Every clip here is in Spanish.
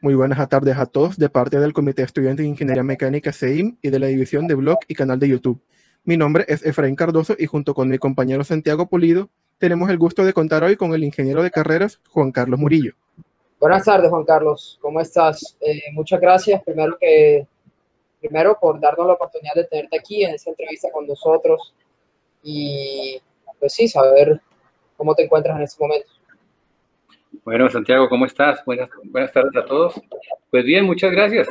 Muy buenas tardes a todos de parte del Comité Estudiante de Ingeniería Mecánica CEIM y de la División de Blog y Canal de YouTube. Mi nombre es Efraín Cardoso y junto con mi compañero Santiago Pulido tenemos el gusto de contar hoy con el ingeniero de carreras Juan Carlos Murillo. Buenas tardes, Juan Carlos. ¿Cómo estás? Muchas gracias primero por darnos la oportunidad de tenerte aquí en esta entrevista con nosotros y pues sí, saber cómo te encuentras en este momento. Bueno, Santiago, ¿cómo estás? Buenas tardes a todos. Pues bien, muchas gracias.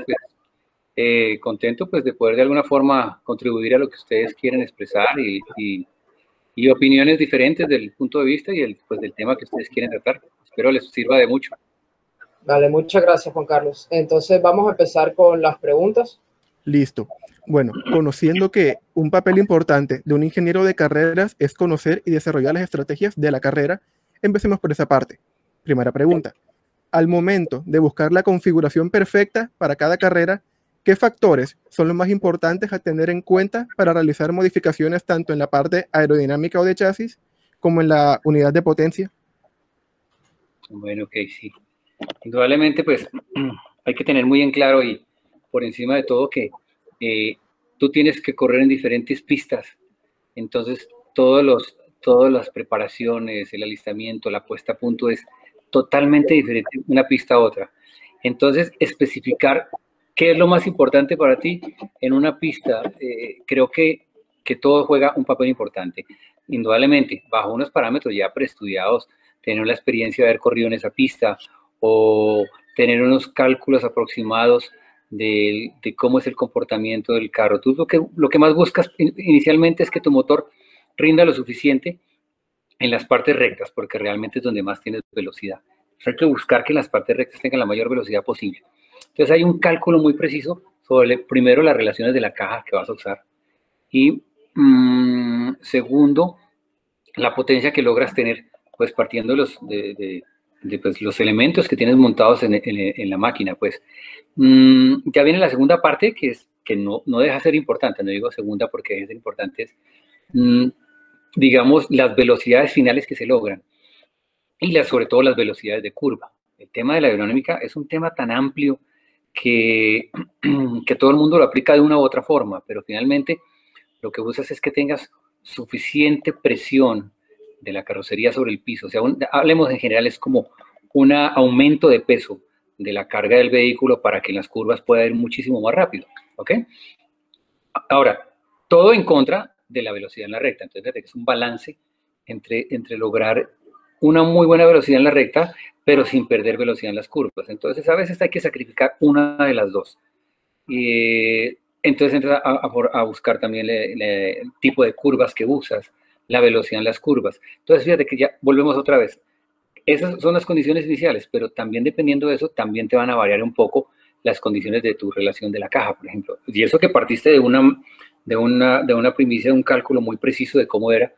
Pues, contento pues de poder de alguna forma contribuir a lo que ustedes quieren expresar y opiniones diferentes del punto de vista y pues del tema que ustedes quieren tratar. Espero les sirva de mucho. Vale, muchas gracias, Juan Carlos. Entonces vamos a empezar con las preguntas. Listo. Bueno, conociendo que un papel importante de un ingeniero de carreras es conocer y desarrollar las estrategias de la carrera, empecemos por esa parte. Primera pregunta. Al momento de buscar la configuración perfecta para cada carrera, ¿qué factores son los más importantes a tener en cuenta para realizar modificaciones tanto en la parte aerodinámica o de chasis como en la unidad de potencia? Bueno, ok, sí. Indudablemente, pues, hay que tener muy en claro y por encima de todo que tú tienes que correr en diferentes pistas. Entonces, todas las preparaciones, el alistamiento, la puesta a punto es totalmente diferente de una pista a otra. Entonces, especificar qué es lo más importante para ti en una pista, creo que todo juega un papel importante. Indudablemente, bajo unos parámetros ya preestudiados, tener la experiencia de haber corrido en esa pista o tener unos cálculos aproximados de cómo es el comportamiento del carro. Tú lo que más buscas inicialmente es que tu motor rinda lo suficiente en las partes rectas, porque realmente es donde más tienes velocidad. Hay que buscar que las partes rectas tengan la mayor velocidad posible. Entonces hay un cálculo muy preciso sobre, primero, las relaciones de la caja que vas a usar y, segundo, la potencia que logras tener, pues partiendo de pues, los elementos que tienes montados en la máquina. Pues ya viene la segunda parte, que no deja de ser importante. No digo segunda porque deja de ser importante, es digamos, las velocidades finales que se logran y sobre todo las velocidades de curva. El tema de la aerodinámica es un tema tan amplio que todo el mundo lo aplica de una u otra forma, pero finalmente lo que buscas es que tengas suficiente presión de la carrocería sobre el piso. O sea, hablemos en general, es como un aumento de peso de la carga del vehículo para que en las curvas pueda ir muchísimo más rápido, ¿ok? Ahora, todo en contra de la velocidad en la recta. Entonces, es un balance entre lograr una muy buena velocidad en la recta, pero sin perder velocidad en las curvas. Entonces, a veces hay que sacrificar una de las dos. Entonces, entras a buscar también el tipo de curvas que usas, la velocidad en las curvas. Entonces, fíjate que ya volvemos otra vez. Esas son las condiciones iniciales, pero también dependiendo de eso, también te van a variar un poco las condiciones de tu relación de la caja, por ejemplo. Y eso que partiste de una primicia, de un cálculo muy preciso de cómo era.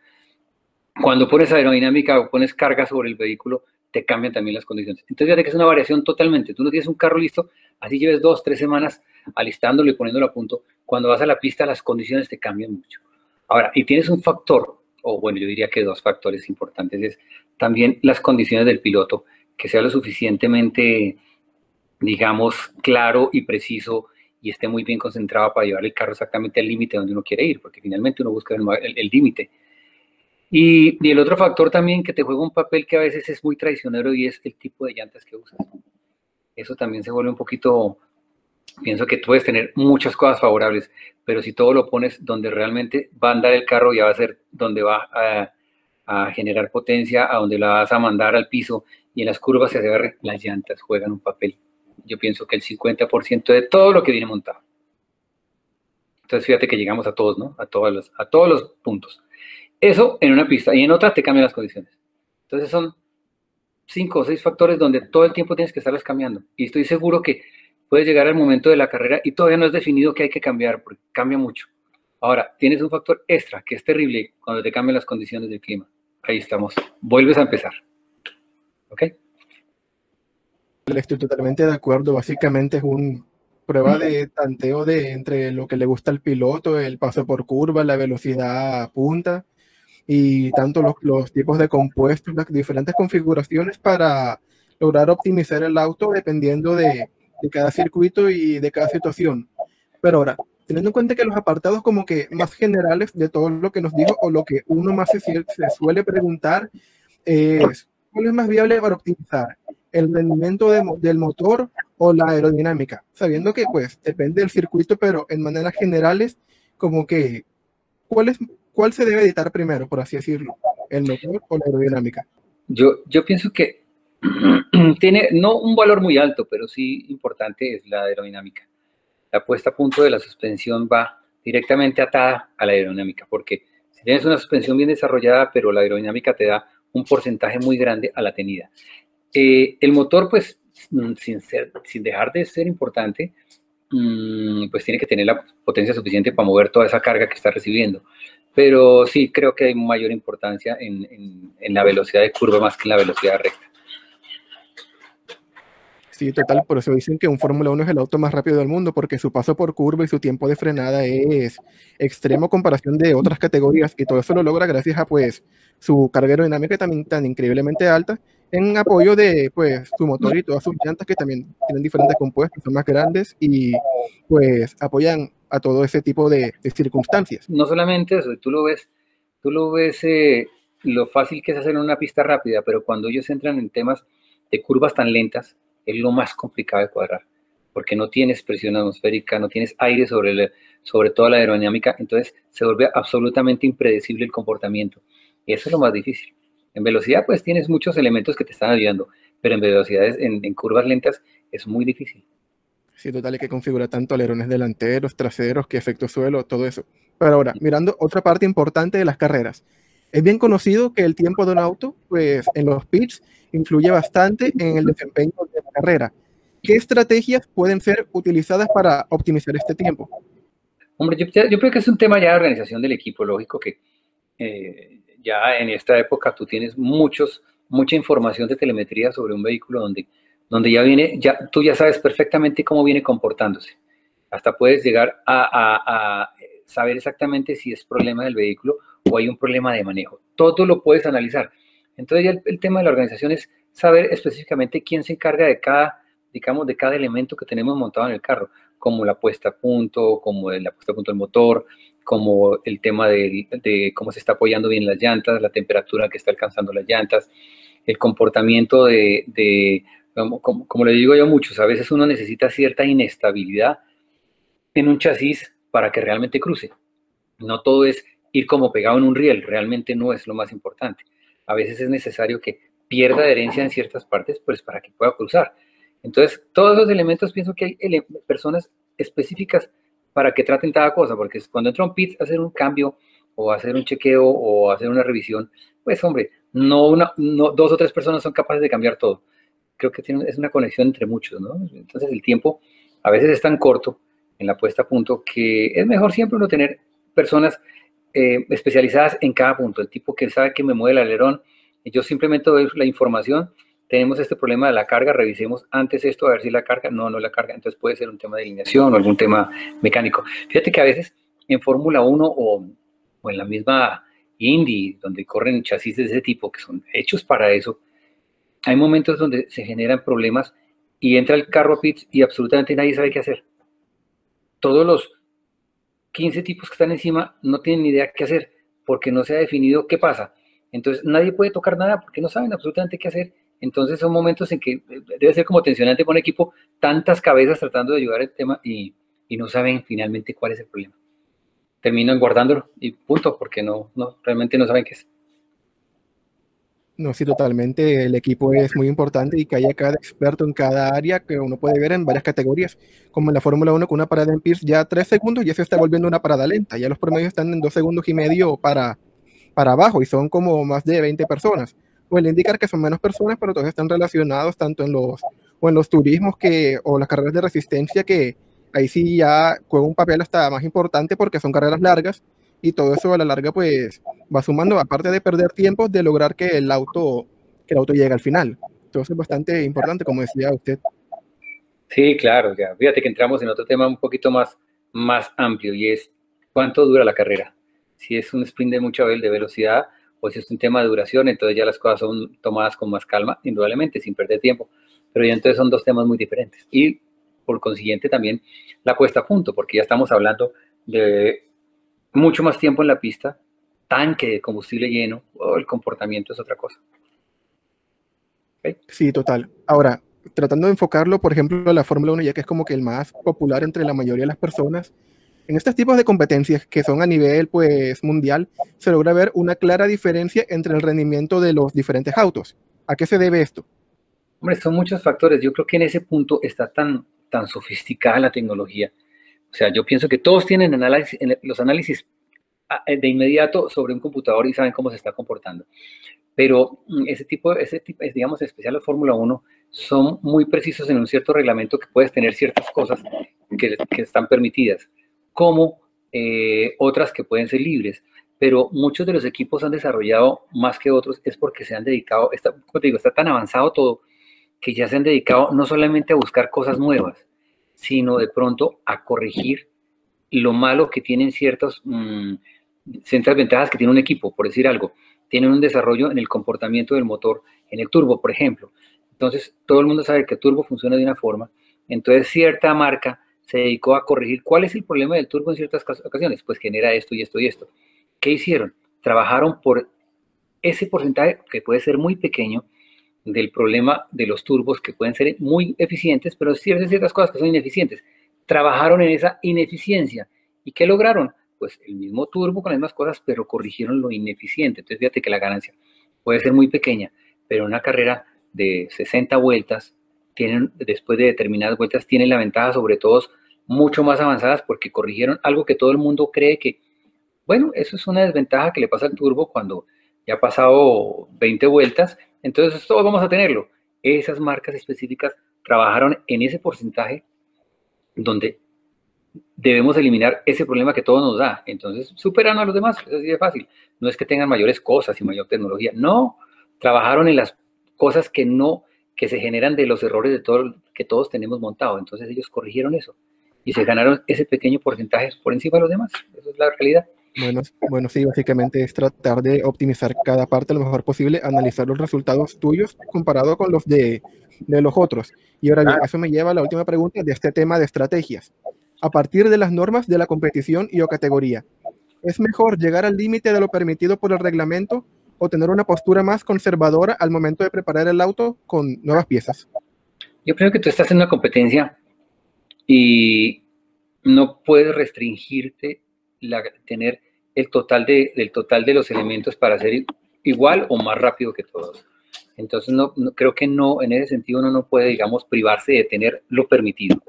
Cuando pones aerodinámica o pones carga sobre el vehículo, te cambian también las condiciones. Entonces, fíjate que es una variación totalmente. Tú no tienes un carro listo, así lleves 2, 3 semanas alistándolo y poniéndolo a punto. Cuando vas a la pista, las condiciones te cambian mucho. Ahora, y tienes un factor, o bueno, yo diría que 2 factores importantes, es también las condiciones del piloto, que sea lo suficientemente, digamos, claro y preciso y esté muy bien concentrado para llevar el carro exactamente al límite donde uno quiere ir, porque finalmente uno busca el límite. Y el otro factor también que te juega un papel que a veces es muy traicionero y es el tipo de llantas que usas. Eso también se vuelve un poquito, pienso que tú puedes tener muchas cosas favorables, pero si todo lo pones donde realmente va a andar el carro, ya va a ser donde va a generar potencia, a donde la vas a mandar al piso y en las curvas se agarre, las llantas juegan un papel. Yo pienso que el 50% de todo lo que viene montado. Entonces fíjate que llegamos a todos, ¿no? A todos los puntos. Eso en una pista y en otra te cambian las condiciones. Entonces son 5 o 6 factores donde todo el tiempo tienes que estarlas cambiando. Y estoy seguro que puedes llegar al momento de la carrera y todavía no es definido que hay que cambiar, porque cambia mucho. Ahora, tienes un factor extra que es terrible cuando te cambian las condiciones del clima. Ahí estamos. Vuelves a empezar. ¿Ok? Estoy totalmente de acuerdo. Básicamente es una prueba de tanteo entre lo que le gusta al piloto, el paso por curva, la velocidad a punta y tanto los tipos de compuestos, las diferentes configuraciones para lograr optimizar el auto dependiendo de de cada circuito y de cada situación. Pero ahora, teniendo en cuenta que los apartados como que más generales de todo lo que nos dijo o lo que uno más se suele preguntar es, ¿cuál es más viable para optimizar? ¿El rendimiento del motor o la aerodinámica? Sabiendo que pues depende del circuito, pero en maneras generales, como que, ¿cuál se debe editar primero, por así decirlo? ¿El motor o la aerodinámica? Yo pienso que tiene no un valor muy alto, pero sí importante es la aerodinámica. La puesta a punto de la suspensión va directamente atada a la aerodinámica, porque si tienes una suspensión bien desarrollada, pero la aerodinámica te da un porcentaje muy grande a la tenida. El motor, pues, sin dejar de ser importante, pues tiene que tener la potencia suficiente para mover toda esa carga que está recibiendo. Pero sí creo que hay mayor importancia en la velocidad de curva más que en la velocidad recta. Sí, total, por eso dicen que un Fórmula 1 es el auto más rápido del mundo, porque su paso por curva y su tiempo de frenada es extremo a comparación de otras categorías, y todo eso lo logra gracias a pues su carga aerodinámica también tan increíblemente alta, en apoyo de pues su motor y todas sus llantas que también tienen diferentes compuestos, son más grandes y pues apoyan a todo ese tipo de circunstancias. No solamente eso, tú lo ves lo fácil que es hacer una pista rápida, pero cuando ellos entran en temas de curvas tan lentas, es lo más complicado de cuadrar, porque no tienes presión atmosférica, no tienes aire sobre toda la aerodinámica, entonces se vuelve absolutamente impredecible el comportamiento. Y eso es lo más difícil. En velocidad, pues tienes muchos elementos que te están ayudando, pero en velocidades, en curvas lentas, es muy difícil. Sí, total, hay que configurar tanto alerones delanteros, traseros, que efecto suelo, todo eso. Pero ahora, mirando otra parte importante de las carreras. Es bien conocido que el tiempo de un auto, pues en los pits, influye bastante en el desempeño de la carrera. ¿Qué estrategias pueden ser utilizadas para optimizar este tiempo? Hombre, yo creo que es un tema ya de organización del equipo. Lógico que ya en esta época tú tienes mucha información de telemetría sobre un vehículo donde tú ya sabes perfectamente cómo viene comportándose. Hasta puedes llegar a saber exactamente si es problema del vehículo o hay un problema de manejo. Todo lo puedes analizar. Entonces ya el tema de la organización es saber específicamente quién se encarga de cada elemento que tenemos montado en el carro, como la puesta a punto, como la puesta a punto del motor, como el tema de cómo se está apoyando bien las llantas, la temperatura que está alcanzando las llantas, el comportamiento como le digo yo a muchos, a veces uno necesita cierta inestabilidad en un chasis para que realmente cruce. No todo es ir como pegado en un riel, realmente no es lo más importante. A veces es necesario que pierda adherencia en ciertas partes, pues para que pueda cruzar. Entonces, todos esos elementos pienso que hay personas específicas para que traten cada cosa, porque cuando entra un pit a hacer un cambio o a hacer un chequeo o a hacer una revisión, pues hombre, no dos o tres personas son capaces de cambiar todo. Creo que es una conexión entre muchos, ¿no? Entonces el tiempo a veces es tan corto en la puesta a punto que es mejor siempre uno tener personas especializadas en cada punto, el tipo que sabe que me mueve el alerón, y yo simplemente doy la información, tenemos este problema de la carga, revisemos antes esto a ver si la carga, no la carga, entonces puede ser un tema de alineación o algún tema mecánico. Fíjate que a veces en Fórmula 1 o en la misma Indy, donde corren chasis de ese tipo, que son hechos para eso, hay momentos donde se generan problemas y entra el carro a pits y absolutamente nadie sabe qué hacer. Todos los 15 tipos que están encima no tienen ni idea qué hacer porque no se ha definido qué pasa. Entonces nadie puede tocar nada porque no saben absolutamente qué hacer. Entonces son momentos en que debe ser como tensionante para un equipo, tantas cabezas tratando de ayudar el tema y no saben finalmente cuál es el problema. Terminan guardándolo y punto, porque realmente no saben qué es. No, sí, totalmente. El equipo es muy importante y que haya cada experto en cada área que uno puede ver en varias categorías, como en la Fórmula 1 con una parada en pits ya 3 segundos ya se está volviendo una parada lenta. Ya los promedios están en 2 segundos y medio para abajo y son como más de 20 personas. Puede indicar que son menos personas, pero todos están relacionados tanto en los turismos o las carreras de resistencia, que ahí sí ya juega un papel hasta más importante porque son carreras largas y todo eso a la larga pues va sumando, aparte de perder tiempo, de lograr que el auto llegue al final. Entonces es bastante importante, como decía usted. Sí, claro, ya. Fíjate que entramos en otro tema un poquito más amplio y es cuánto dura la carrera. Si es un sprint de mucha velocidad o si es un tema de duración, entonces ya las cosas son tomadas con más calma, indudablemente, sin perder tiempo. Pero ya entonces son dos temas muy diferentes. Y por consiguiente también la puesta a punto, porque ya estamos hablando de mucho más tiempo en la pista, tanque de combustible lleno, el comportamiento es otra cosa. ¿Okay? Sí, total. Ahora, tratando de enfocarlo, por ejemplo, a la Fórmula 1, ya que es como que el más popular entre la mayoría de las personas, en estos tipos de competencias que son a nivel pues mundial, se logra ver una clara diferencia entre el rendimiento de los diferentes autos. ¿A qué se debe esto? Hombre, son muchos factores. Yo creo que en ese punto está tan sofisticada la tecnología. O sea, yo pienso que todos tienen los análisis de inmediato sobre un computador y saben cómo se está comportando. Pero ese tipo, digamos, en especial la Fórmula 1, son muy precisos en un cierto reglamento que puedes tener ciertas cosas que están permitidas, como otras que pueden ser libres. Pero muchos de los equipos han desarrollado más que otros, es porque se han dedicado, como te digo, está tan avanzado todo, que ya se han dedicado no solamente a buscar cosas nuevas, sino de pronto a corregir lo malo que tienen ciertas ventajas que tiene un equipo, por decir algo. Tienen un desarrollo en el comportamiento del motor, en el turbo, por ejemplo. Entonces, todo el mundo sabe que el turbo funciona de una forma. Entonces, cierta marca se dedicó a corregir cuál es el problema del turbo en ciertas ocasiones. Pues genera esto y esto y esto. ¿Qué hicieron? Trabajaron por ese porcentaje que puede ser muy pequeño del problema de los turbos, que pueden ser muy eficientes, pero ciertas cosas que son ineficientes. Trabajaron en esa ineficiencia. ¿Y qué lograron? Pues el mismo turbo con las mismas cosas, pero corrigieron lo ineficiente. Entonces fíjate que la ganancia puede ser muy pequeña, pero una carrera de 60 vueltas, después de determinadas vueltas, tienen la ventaja sobre todos mucho más avanzadas porque corrigieron algo que todo el mundo cree que, bueno, eso es una desventaja que le pasa al turbo cuando ya ha pasado 20 vueltas, entonces todos vamos a tenerlo. Esas marcas específicas trabajaron en ese porcentaje donde debemos eliminar ese problema que todo nos da. Entonces, superan a los demás, es así de fácil. No es que tengan mayores cosas y mayor tecnología, no. Trabajaron en las cosas que se generan de los errores que todos tenemos montado. Entonces, ellos corrigieron eso y se ganaron ese pequeño porcentaje por encima de los demás. Esa es la realidad. Bueno, sí, básicamente es tratar de optimizar cada parte lo mejor posible, analizar los resultados tuyos comparado con los de los otros. Y ahora bien, eso me lleva a la última pregunta de este tema de estrategias. A partir de las normas de la competición y o categoría, ¿es mejor llegar al límite de lo permitido por el reglamento o tener una postura más conservadora al momento de preparar el auto con nuevas piezas? Yo creo que tú estás en una competencia y no puedes restringirte tener el total de los elementos para ser igual o más rápido que todos. Entonces, creo que no, en ese sentido uno no puede, digamos, privarse de tener lo permitido.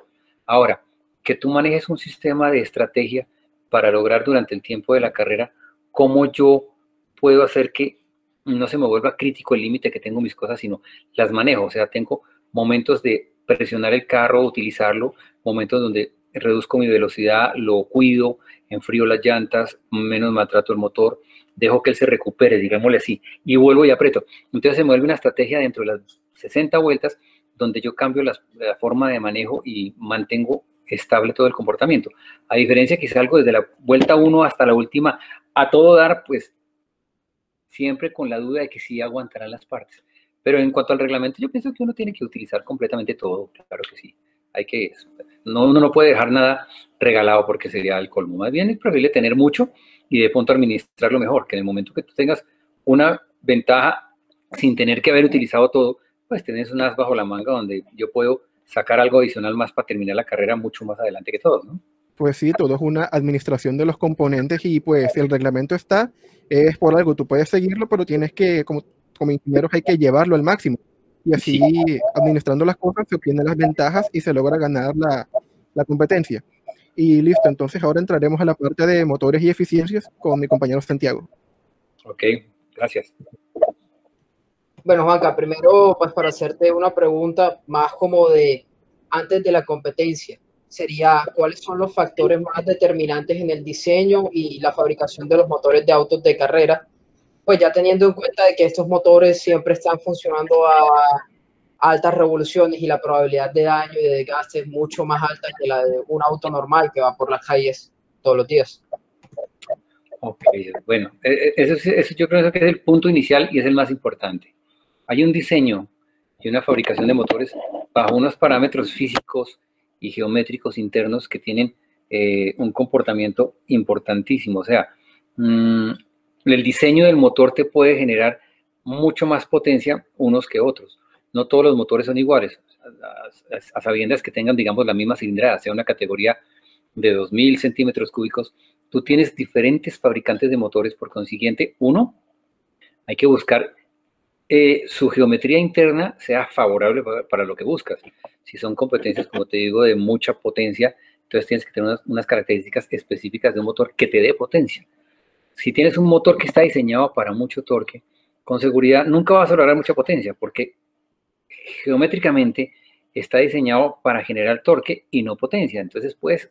Ahora, que tú manejes un sistema de estrategia para lograr durante el tiempo de la carrera cómo yo puedo hacer que no se me vuelva crítico el límite que tengo mis cosas, sino las manejo. O sea, tengo momentos de presionar el carro, utilizarlo, momentos donde reduzco mi velocidad, lo cuido, enfrío las llantas, menos maltrato el motor, dejo que él se recupere, digámosle así, y vuelvo y aprieto. Entonces se me vuelve una estrategia dentro de las 60 vueltas donde yo cambio la forma de manejo y mantengo estable todo el comportamiento. A diferencia que salgo desde la vuelta 1 hasta la última a todo dar, pues siempre con la duda de que sí aguantarán las partes. Pero en cuanto al reglamento, yo pienso que uno tiene que utilizar completamente todo, claro que sí. Uno no puede dejar nada regalado porque sería el colmo. Más bien es preferible tener mucho y de pronto administrarlo mejor, que en el momento que tú tengas una ventaja sin tener que haber utilizado todo, pues tenés un as bajo la manga donde yo puedo sacar algo adicional más para terminar la carrera mucho más adelante que todos, ¿no? Pues sí, todo es una administración de los componentes y pues el reglamento es por algo, tú puedes seguirlo, pero tienes que, como ingenieros hay que llevarlo al máximo. Y así, sí, administrando las cosas, se obtienen las ventajas y se logra ganar la competencia. Y listo, entonces ahora entraremos a la parte de motores y eficiencias con mi compañero Santiago. Ok, gracias. Bueno, Juanca, primero, pues para hacerte una pregunta más como de antes de la competencia, sería ¿cuáles son los factores más determinantes en el diseño y la fabricación de los motores de autos de carrera? Pues ya teniendo en cuenta de que estos motores siempre están funcionando a altas revoluciones y la probabilidad de daño y de desgaste es mucho más alta que la de un auto normal que va por las calles todos los días. Ok, bueno, eso yo creo que es el punto inicial y es el más importante. Hay un diseño y una fabricación de motores bajo unos parámetros físicos y geométricos internos que tienen un comportamiento importantísimo. O sea, el diseño del motor te puede generar mucho más potencia unos que otros. No todos los motores son iguales, a sabiendas que tengan, digamos, la misma cilindrada, sea una categoría de 2000 centímetros cúbicos. Tú tienes diferentes fabricantes de motores, por consiguiente, uno, hay que buscar su geometría interna sea favorable para lo que buscas. Si son competencias, como te digo, de mucha potencia, entonces tienes que tener unas características específicas de un motor que te dé potencia. Si tienes un motor que está diseñado para mucho torque, con seguridad nunca vas a lograr mucha potencia, porque geométricamente está diseñado para generar torque y no potencia. Entonces puedes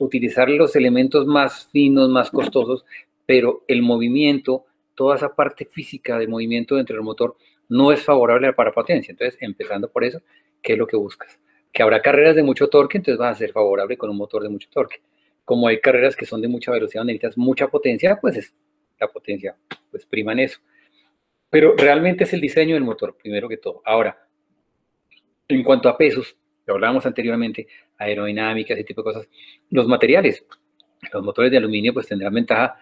utilizar los elementos más finos, más costosos, pero el movimiento, toda esa parte física de movimiento dentro del motor no es favorable para potencia. Entonces, empezando por eso, ¿qué es lo que buscas? Que habrá carreras de mucho torque, entonces vas a ser favorable con un motor de mucho torque. Como hay carreras que son de mucha velocidad, donde necesitas mucha potencia, pues la potencia pues prima en eso. Pero realmente es el diseño del motor, primero que todo. Ahora, en cuanto a pesos, lo hablábamos anteriormente, aerodinámica, ese tipo de cosas, los materiales, los motores de aluminio pues tendrán ventaja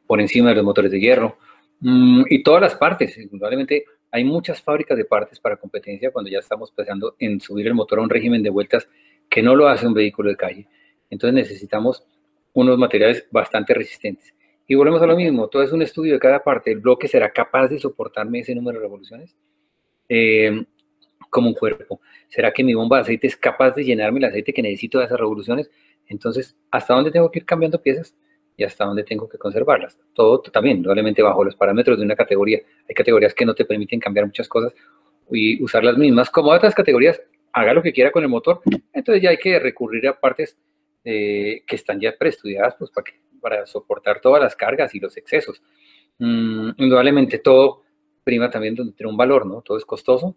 por encima de los motores de hierro, y todas las partes. Indudablemente hay muchas fábricas de partes para competencia cuando ya estamos pensando en subir el motor a un régimen de vueltas que no lo hace un vehículo de calle. Entonces necesitamos unos materiales bastante resistentes. Y volvemos a lo mismo, todo es un estudio de cada parte. ¿El bloque será capaz de soportarme ese número de revoluciones? Como un cuerpo. ¿Será que mi bomba de aceite es capaz de llenarme el aceite que necesito de esas revoluciones? Entonces, ¿hasta dónde tengo que ir cambiando piezas? Y hasta dónde tengo que conservarlas. Todo también, probablemente bajo los parámetros de una categoría. Hay categorías que no te permiten cambiar muchas cosas y usar las mismas. Como otras categorías, haga lo que quiera con el motor. Entonces ya hay que recurrir a partes que están ya preestudiadas pues, para soportar todas las cargas y los excesos. Indudablemente todo prima también donde tiene un valor, ¿no? Todo es costoso.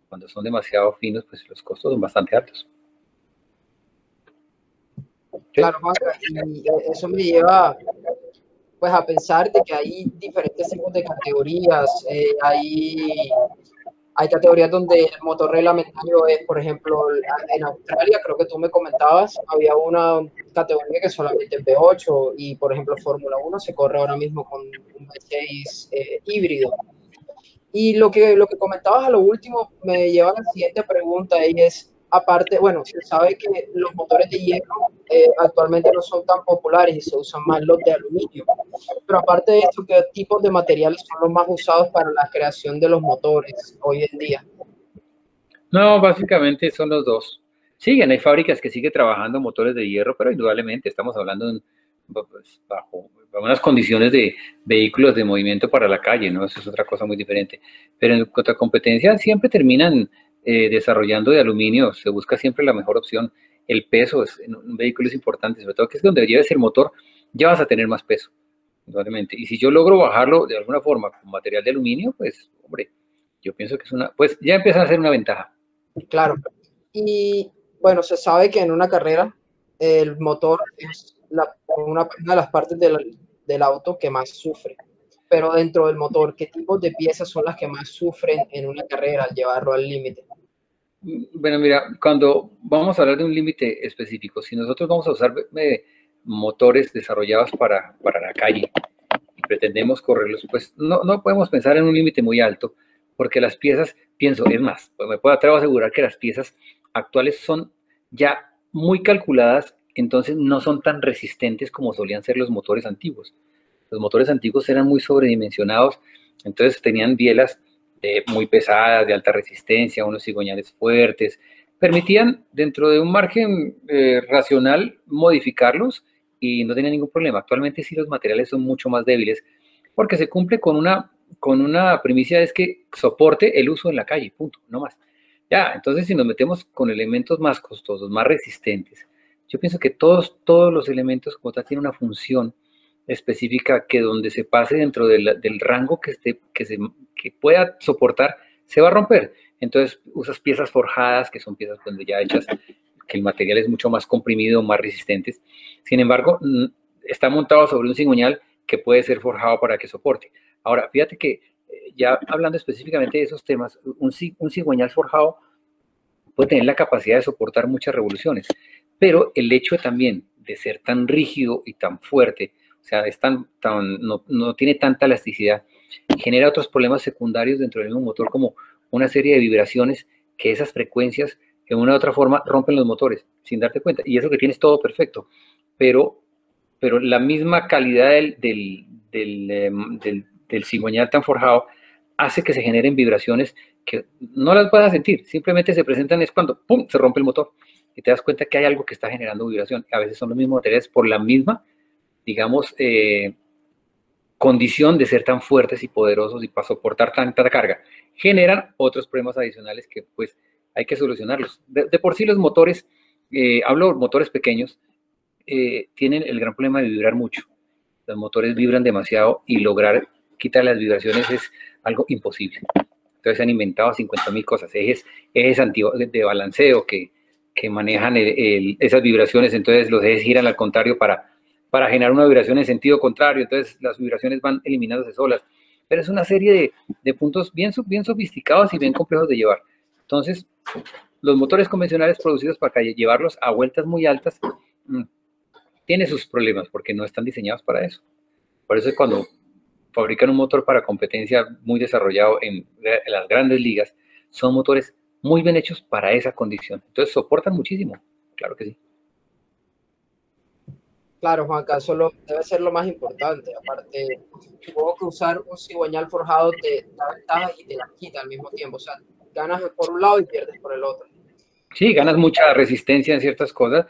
Cuando son demasiado finos, pues los costos son bastante altos. Claro, Juanca, y eso me lleva pues a pensar de que hay diferentes tipos de categorías. Hay categorías donde el motor reglamentario es, por ejemplo, en Australia, creo que tú me comentabas, había una categoría que solamente es V8 y, por ejemplo, Fórmula 1 se corre ahora mismo con un V6 híbrido. Y lo que comentabas a lo último me lleva a la siguiente pregunta y es, aparte, bueno, se sabe que los motores de hierro actualmente no son tan populares y se usan más los de aluminio. Pero aparte de esto, ¿qué tipos de materiales son los más usados para la creación de los motores hoy en día? No, básicamente son los dos. Siguen, hay fábricas que siguen trabajando motores de hierro, pero indudablemente estamos hablando pues, bajo unas condiciones de vehículos de movimiento para la calle, ¿no? Eso es otra cosa muy diferente. Pero en cuanto a competencia, siempre terminan desarrollando de aluminio, se busca siempre la mejor opción. El peso en un vehículo es importante, sobre todo que es donde lleves el motor, ya vas a tener más peso, indudablemente. Y si yo logro bajarlo de alguna forma con material de aluminio, pues, hombre, yo pienso que pues ya empieza a ser una ventaja. Claro. Y bueno, se sabe que en una carrera el motor es una de las partes del auto que más sufre. Pero dentro del motor, ¿qué tipos de piezas son las que más sufren en una carrera al llevarlo al límite? Bueno, mira, cuando vamos a hablar de un límite específico, si nosotros vamos a usar motores desarrollados para la calle y pretendemos correrlos, pues no podemos pensar en un límite muy alto, porque las piezas, es más, pues me atrevo a asegurar que las piezas actuales son ya muy calculadas, entonces no son tan resistentes como solían ser los motores antiguos. Los motores antiguos eran muy sobredimensionados, entonces tenían bielas muy pesadas, de alta resistencia, unos cigüeñales fuertes, permitían dentro de un margen racional modificarlos y no tenía ningún problema. Actualmente sí los materiales son mucho más débiles porque se cumple con una primicia, es que soporte el uso en la calle, punto, no más. Ya, entonces si nos metemos con elementos más costosos, más resistentes, yo pienso que todos los elementos como tal tienen una función específica que donde se pase dentro del rango que pueda soportar, se va a romper. Entonces usas piezas forjadas, que son piezas donde ya hechas, que el material es mucho más comprimido, más resistentes. Sin embargo, está montado sobre un cigüeñal que puede ser forjado para que soporte. Ahora, fíjate que ya hablando específicamente de esos temas, un cigüeñal forjado puede tener la capacidad de soportar muchas revoluciones, pero el hecho también de ser tan rígido y tan fuerte, o sea, no tiene tanta elasticidad, genera otros problemas secundarios dentro del mismo motor, como una serie de vibraciones que esas frecuencias, de una u otra forma, rompen los motores, sin darte cuenta. Y eso que tienes todo perfecto, pero la misma calidad del cigüeñal tan forjado hace que se generen vibraciones que no las puedas sentir, simplemente se presentan es cuando ¡pum!, se rompe el motor y te das cuenta que hay algo que está generando vibración. A veces son los mismos materiales por la misma, digamos, condición de ser tan fuertes y poderosos y para soportar tanta carga. Generan otros problemas adicionales que pues hay que solucionarlos. De por sí los motores, hablo motores pequeños, tienen el gran problema de vibrar mucho. Los motores vibran demasiado y lograr quitar las vibraciones es algo imposible. Entonces se han inventado 50.000 cosas, ejes de balanceo que manejan esas vibraciones, entonces los ejes giran al contrario para generar una vibración en sentido contrario, entonces las vibraciones van eliminándose solas. Pero es una serie de puntos bien sofisticados y bien complejos de llevar. Entonces, los motores convencionales producidos para llevarlos a vueltas muy altas tiene sus problemas porque no están diseñados para eso. Por eso es cuando fabrican un motor para competencia muy desarrollado en las grandes ligas, son motores muy bien hechos para esa condición. Entonces soportan muchísimo, claro que sí. Claro, Juanca, eso debe ser lo más importante. Aparte, supongo que usar un cigüeñal forjado te da ventajas y te las quita al mismo tiempo. O sea, ganas por un lado y pierdes por el otro. Sí, ganas mucha resistencia en ciertas cosas,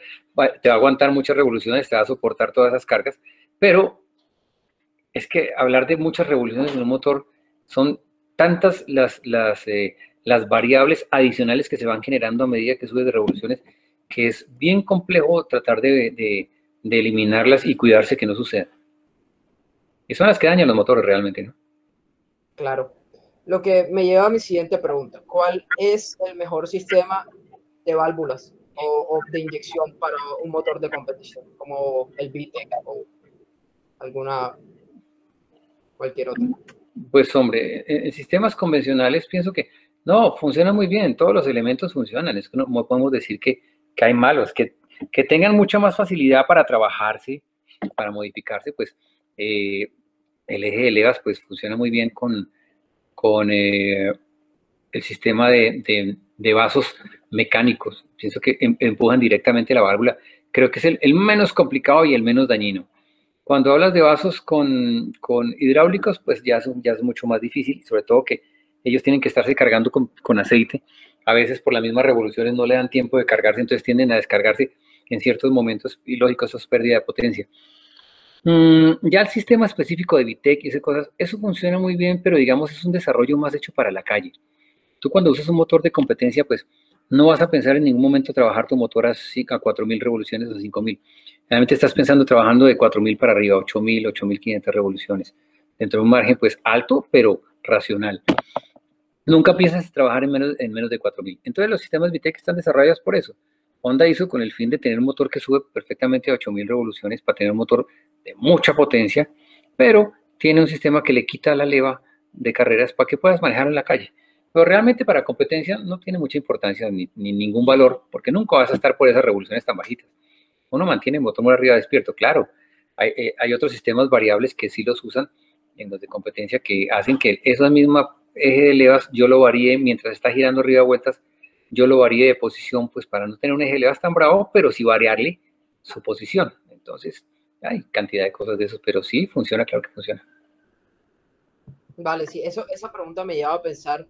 te va a aguantar muchas revoluciones, te va a soportar todas esas cargas, pero es que hablar de muchas revoluciones en un motor son tantas las variables adicionales que se van generando a medida que subes de revoluciones, que es bien complejo tratar de eliminarlas y cuidarse que no suceda. Y son las que dañan los motores realmente, ¿no? Claro. Lo que me lleva a mi siguiente pregunta. ¿Cuál es el mejor sistema de válvulas o de inyección para un motor de competición, como el VTEC o cualquier otro? Pues hombre, en sistemas convencionales pienso que no, funciona muy bien, todos los elementos funcionan, es que no podemos decir que hay malos, que tengan mucha más facilidad para trabajarse, para modificarse, pues el eje de levas pues funciona muy bien con el sistema de vasos mecánicos, pienso que empujan directamente la válvula, creo que es el menos complicado y el menos dañino. Cuando hablas de vasos con hidráulicos, pues ya es mucho más difícil, sobre todo que ellos tienen que estarse cargando con aceite. A veces por las mismas revoluciones no le dan tiempo de cargarse, entonces tienden a descargarse en ciertos momentos y lógico, eso es pérdida de potencia. Ya el sistema específico de VTEC y esas cosas, eso funciona muy bien, pero digamos es un desarrollo más hecho para la calle. Tú cuando usas un motor de competencia, pues no vas a pensar en ningún momento trabajar tu motor a 4.000 revoluciones o 5.000. Realmente estás pensando trabajando de 4.000 para arriba, 8.000, 8.500 revoluciones. Dentro de un margen pues alto, pero racional. Nunca piensas trabajar en menos de 4.000. Entonces los sistemas VTEC están desarrollados por eso. Honda hizo con el fin de tener un motor que sube perfectamente a 8.000 revoluciones para tener un motor de mucha potencia, pero tiene un sistema que le quita la leva de carreras para que puedas manejarlo en la calle. Pero realmente para competencia no tiene mucha importancia ni ningún valor, porque nunca vas a estar por esas revoluciones tan bajitas. Uno mantiene el motor muy arriba despierto, claro. Hay otros sistemas variables que sí los usan en los de competencia que hacen que esa misma eje de levas yo lo varíe mientras está girando arriba de vueltas, yo lo varíe de posición, pues para no tener un eje de levas tan bravo, pero sí variarle su posición. Entonces, hay cantidad de cosas de eso, pero sí funciona, claro que funciona. Vale, sí, esa pregunta me lleva a pensar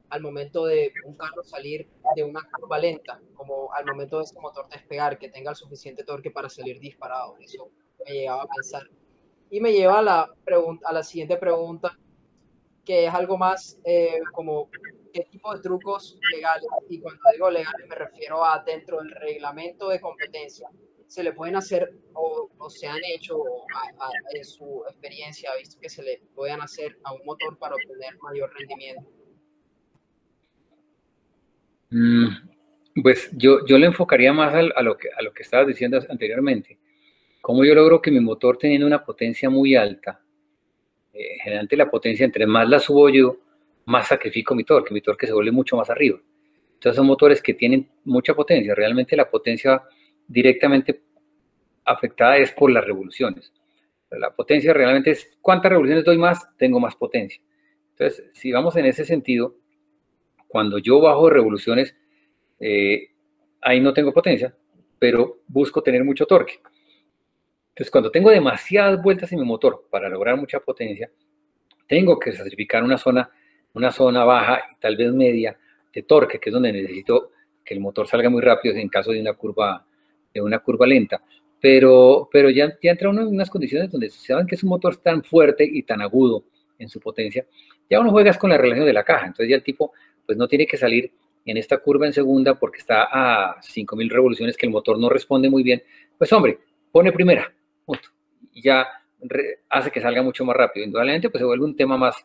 al momento de un carro salir de una curva lenta, como al momento de ese motor despegar, que tenga el suficiente torque para salir disparado. Eso me llevaba a pensar. Y me lleva a la siguiente pregunta, que es algo más como qué tipo de trucos legales, y cuando digo legales me refiero a dentro del reglamento de competencia, se le pueden hacer o se han hecho en su experiencia, visto que se le pueden hacer a un motor para obtener mayor rendimiento. Pues yo le enfocaría más a lo que estabas diciendo anteriormente. ¿Cómo yo logro que mi motor teniendo una potencia muy alta? Generalmente la potencia, entre más la subo yo, más sacrifico mi torque se vuelve mucho más arriba. Entonces son motores que tienen mucha potencia. Realmente la potencia directamente afectada es por las revoluciones. La potencia realmente es cuántas revoluciones doy más, tengo más potencia. Entonces, si vamos en ese sentido, cuando yo bajo de revoluciones, ahí no tengo potencia, pero busco tener mucho torque. Entonces, cuando tengo demasiadas vueltas en mi motor para lograr mucha potencia, tengo que sacrificar una zona baja y tal vez media de torque, que es donde necesito que el motor salga muy rápido en caso de una curva lenta. Pero ya entra uno en unas condiciones donde saben que es un motor tan fuerte y tan agudo en su potencia, ya uno juegas con la relación de la caja. Entonces ya el tipo pues no tiene que salir en esta curva en segunda porque está a 5.000 revoluciones que el motor no responde muy bien. Pues hombre, pone primera, punto. Y ya hace que salga mucho más rápido. Indudablemente pues se vuelve un tema más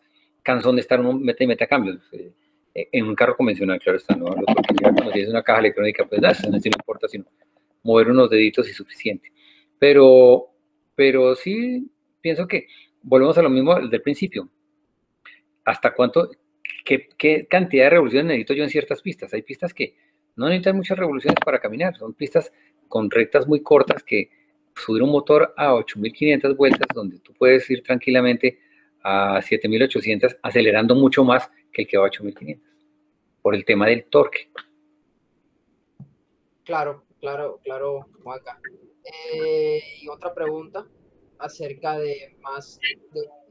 cansón de estar uno mete y mete a cambios. En un carro convencional, claro está, ¿no? Porque ya cuando tienes una caja electrónica, pues eso no importa sino mover unos deditos y suficiente. Pero sí pienso que volvemos a lo mismo del principio. ¿Hasta cuánto, qué cantidad de revoluciones necesito yo en ciertas pistas? Hay pistas que no necesitan muchas revoluciones para caminar. Son pistas con rectas muy cortas que subir un motor a 8.500 vueltas, donde tú puedes ir tranquilamente a 7.800, acelerando mucho más que el que va a 8.500, por el tema del torque. Claro, Juanca. Y otra pregunta acerca de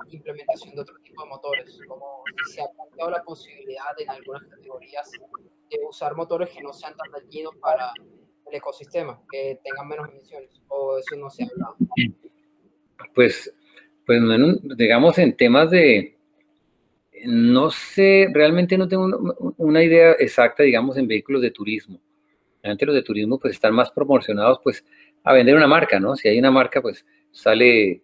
implementación de otro tipo de motores, como si se ha planteado la posibilidad en algunas categorías de usar motores que no sean tan dañinos para el ecosistema, que tengan menos emisiones, o eso no se ha hablado. Pues digamos en temas de, no sé, realmente no tengo una idea exacta, digamos, en vehículos de turismo. Realmente los de turismo pues están más promocionados pues a vender una marca, ¿no? Si hay una marca pues sale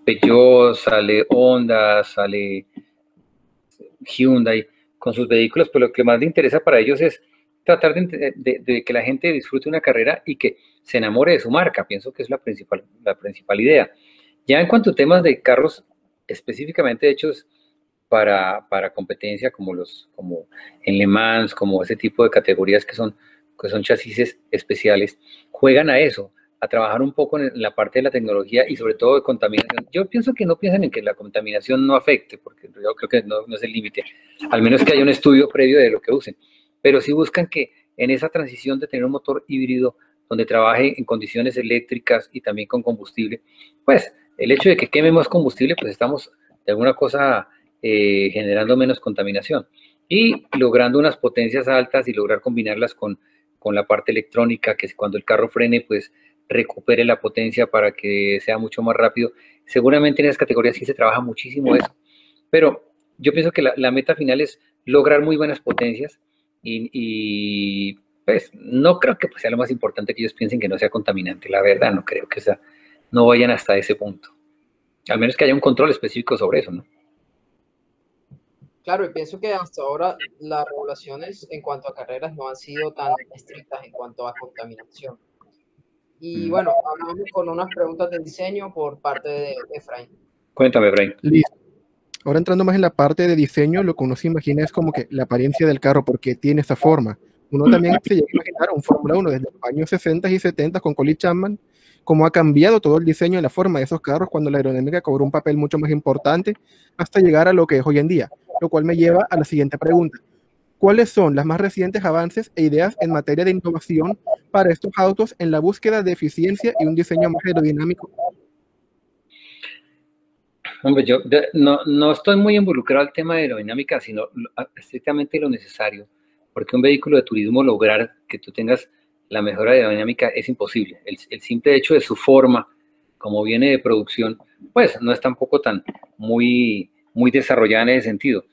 Peugeot, sale Honda, sale Hyundai con sus vehículos, pues lo que más le interesa para ellos es tratar de que la gente disfrute una carrera y que se enamore de su marca. Pienso que es la principal idea. Ya en cuanto a temas de carros específicamente hechos para competencia, como en Le Mans, como ese tipo de categorías que son chasis especiales, juegan a eso, a trabajar un poco en la parte de la tecnología y sobre todo de contaminación. Yo pienso que no piensan en que la contaminación no afecte, porque yo creo que no es el límite, al menos que haya un estudio previo de lo que usen, pero sí buscan que en esa transición de tener un motor híbrido donde trabaje en condiciones eléctricas y también con combustible, pues el hecho de que quememos combustible, pues estamos de alguna cosa generando menos contaminación y logrando unas potencias altas y lograr combinarlas con la parte electrónica, que cuando el carro frene, pues recupere la potencia para que sea mucho más rápido. Seguramente en esas categorías sí se trabaja muchísimo eso, pero yo pienso que la meta final es lograr muy buenas potencias y pues no creo que pues, sea lo más importante que ellos piensen que no sea contaminante. La verdad, no creo que no vayan hasta ese punto. Al menos que haya un control específico sobre eso, ¿no? Claro, y pienso que hasta ahora las regulaciones en cuanto a carreras no han sido tan estrictas en cuanto a contaminación. Y bueno, hablamos con unas preguntas de diseño por parte de Efraín. Cuéntame, Efraín. Listo. Ahora entrando más en la parte de diseño, lo que uno se imagina es como que la apariencia del carro, porque tiene esa forma. Uno también se llega a imaginar un Fórmula 1 desde los años 60 y 70 con Colin Chapman, cómo ha cambiado todo el diseño y la forma de esos carros cuando la aerodinámica cobró un papel mucho más importante hasta llegar a lo que es hoy en día. Lo cual me lleva a la siguiente pregunta. ¿Cuáles son los más recientes avances e ideas en materia de innovación para estos autos en la búsqueda de eficiencia y un diseño más aerodinámico? Hombre, yo no estoy muy involucrado al tema de aerodinámica, sino estrictamente lo necesario, porque un vehículo de turismo lograr que tú tengas la mejor aerodinámica es imposible. El simple hecho de su forma, como viene de producción, pues no es tampoco muy desarrollada en ese sentido.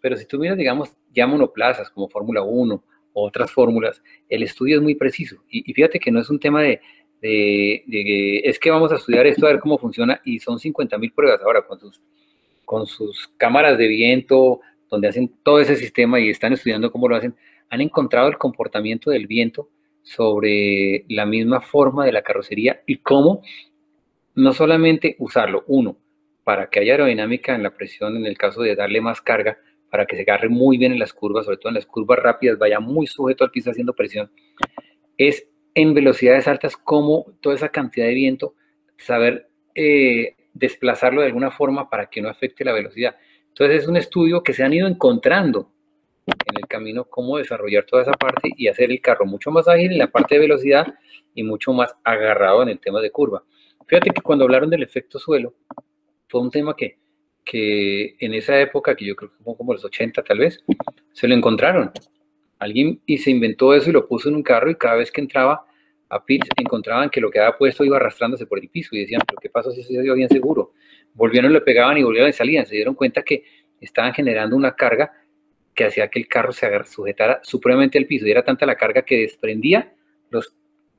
Pero si tú miras, digamos, ya monoplazas como Fórmula 1 o otras fórmulas, el estudio es muy preciso. Y fíjate que no es un tema de es que vamos a estudiar esto a ver cómo funciona y son 50.000 pruebas ahora con sus cámaras de viento, donde hacen todo ese sistema y están estudiando cómo lo hacen, han encontrado el comportamiento del viento sobre la misma forma de la carrocería y cómo no solamente usarlo, uno, para que haya aerodinámica en la presión en el caso de darle más carga, para que se agarre muy bien en las curvas, sobre todo en las curvas rápidas, vaya muy sujeto al piso haciendo presión, es en velocidades altas como toda esa cantidad de viento, saber desplazarlo de alguna forma para que no afecte la velocidad. Entonces es un estudio que se han ido encontrando en el camino cómo desarrollar toda esa parte y hacer el carro mucho más ágil en la parte de velocidad y mucho más agarrado en el tema de curva. Fíjate que cuando hablaron del efecto suelo, fue un tema que en esa época, que yo creo que fue como los 80 tal vez, se lo encontraron. Alguien y se inventó eso y lo puso en un carro y cada vez que entraba a pits encontraban que lo que había puesto iba arrastrándose por el piso y decían, ¿pero qué pasó si eso se dio bien seguro? Volvieron, le pegaban y volvieron y salían. Se dieron cuenta que estaban generando una carga que hacía que el carro se sujetara supremamente al piso y era tanta la carga que desprendía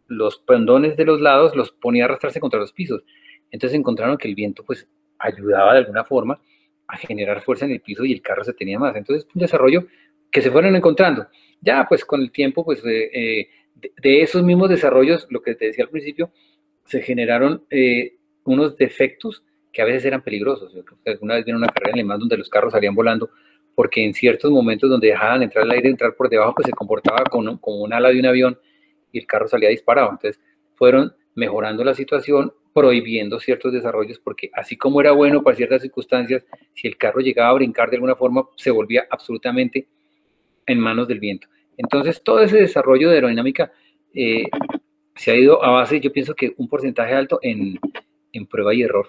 los pendones de los lados, los ponía a arrastrarse contra los pisos. Entonces encontraron que el viento pues ayudaba de alguna forma a generar fuerza en el piso y el carro se tenía más. Entonces un desarrollo que se fueron encontrando. Ya pues con el tiempo pues de esos mismos desarrollos, lo que te decía al principio, se generaron unos defectos que a veces eran peligrosos. Yo creo que alguna vez vino una carrera en Le Mans donde los carros salían volando porque en ciertos momentos donde dejaban entrar el aire, entrar por debajo, pues se comportaba como un ala de un avión y el carro salía disparado. Entonces fueron mejorando la situación, prohibiendo ciertos desarrollos, porque así como era bueno para ciertas circunstancias, si el carro llegaba a brincar de alguna forma, se volvía absolutamente en manos del viento. Entonces todo ese desarrollo de aerodinámica se ha ido a base, yo pienso que un porcentaje alto en prueba y error.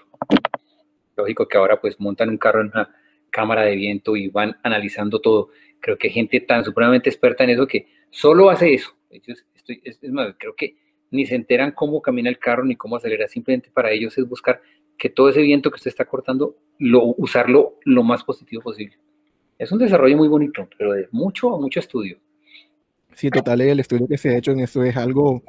Lógico que ahora pues montan un carro en una cámara de viento y van analizando todo. Creo que hay gente tan supremamente experta en eso que solo hace eso. Es más, creo que ni se enteran cómo camina el carro ni cómo acelera. Simplemente para ellos es buscar que todo ese viento que usted está cortando, usarlo lo más positivo posible. Es un desarrollo muy bonito, pero de mucho estudio. Sí, total, el estudio que se ha hecho en eso es algo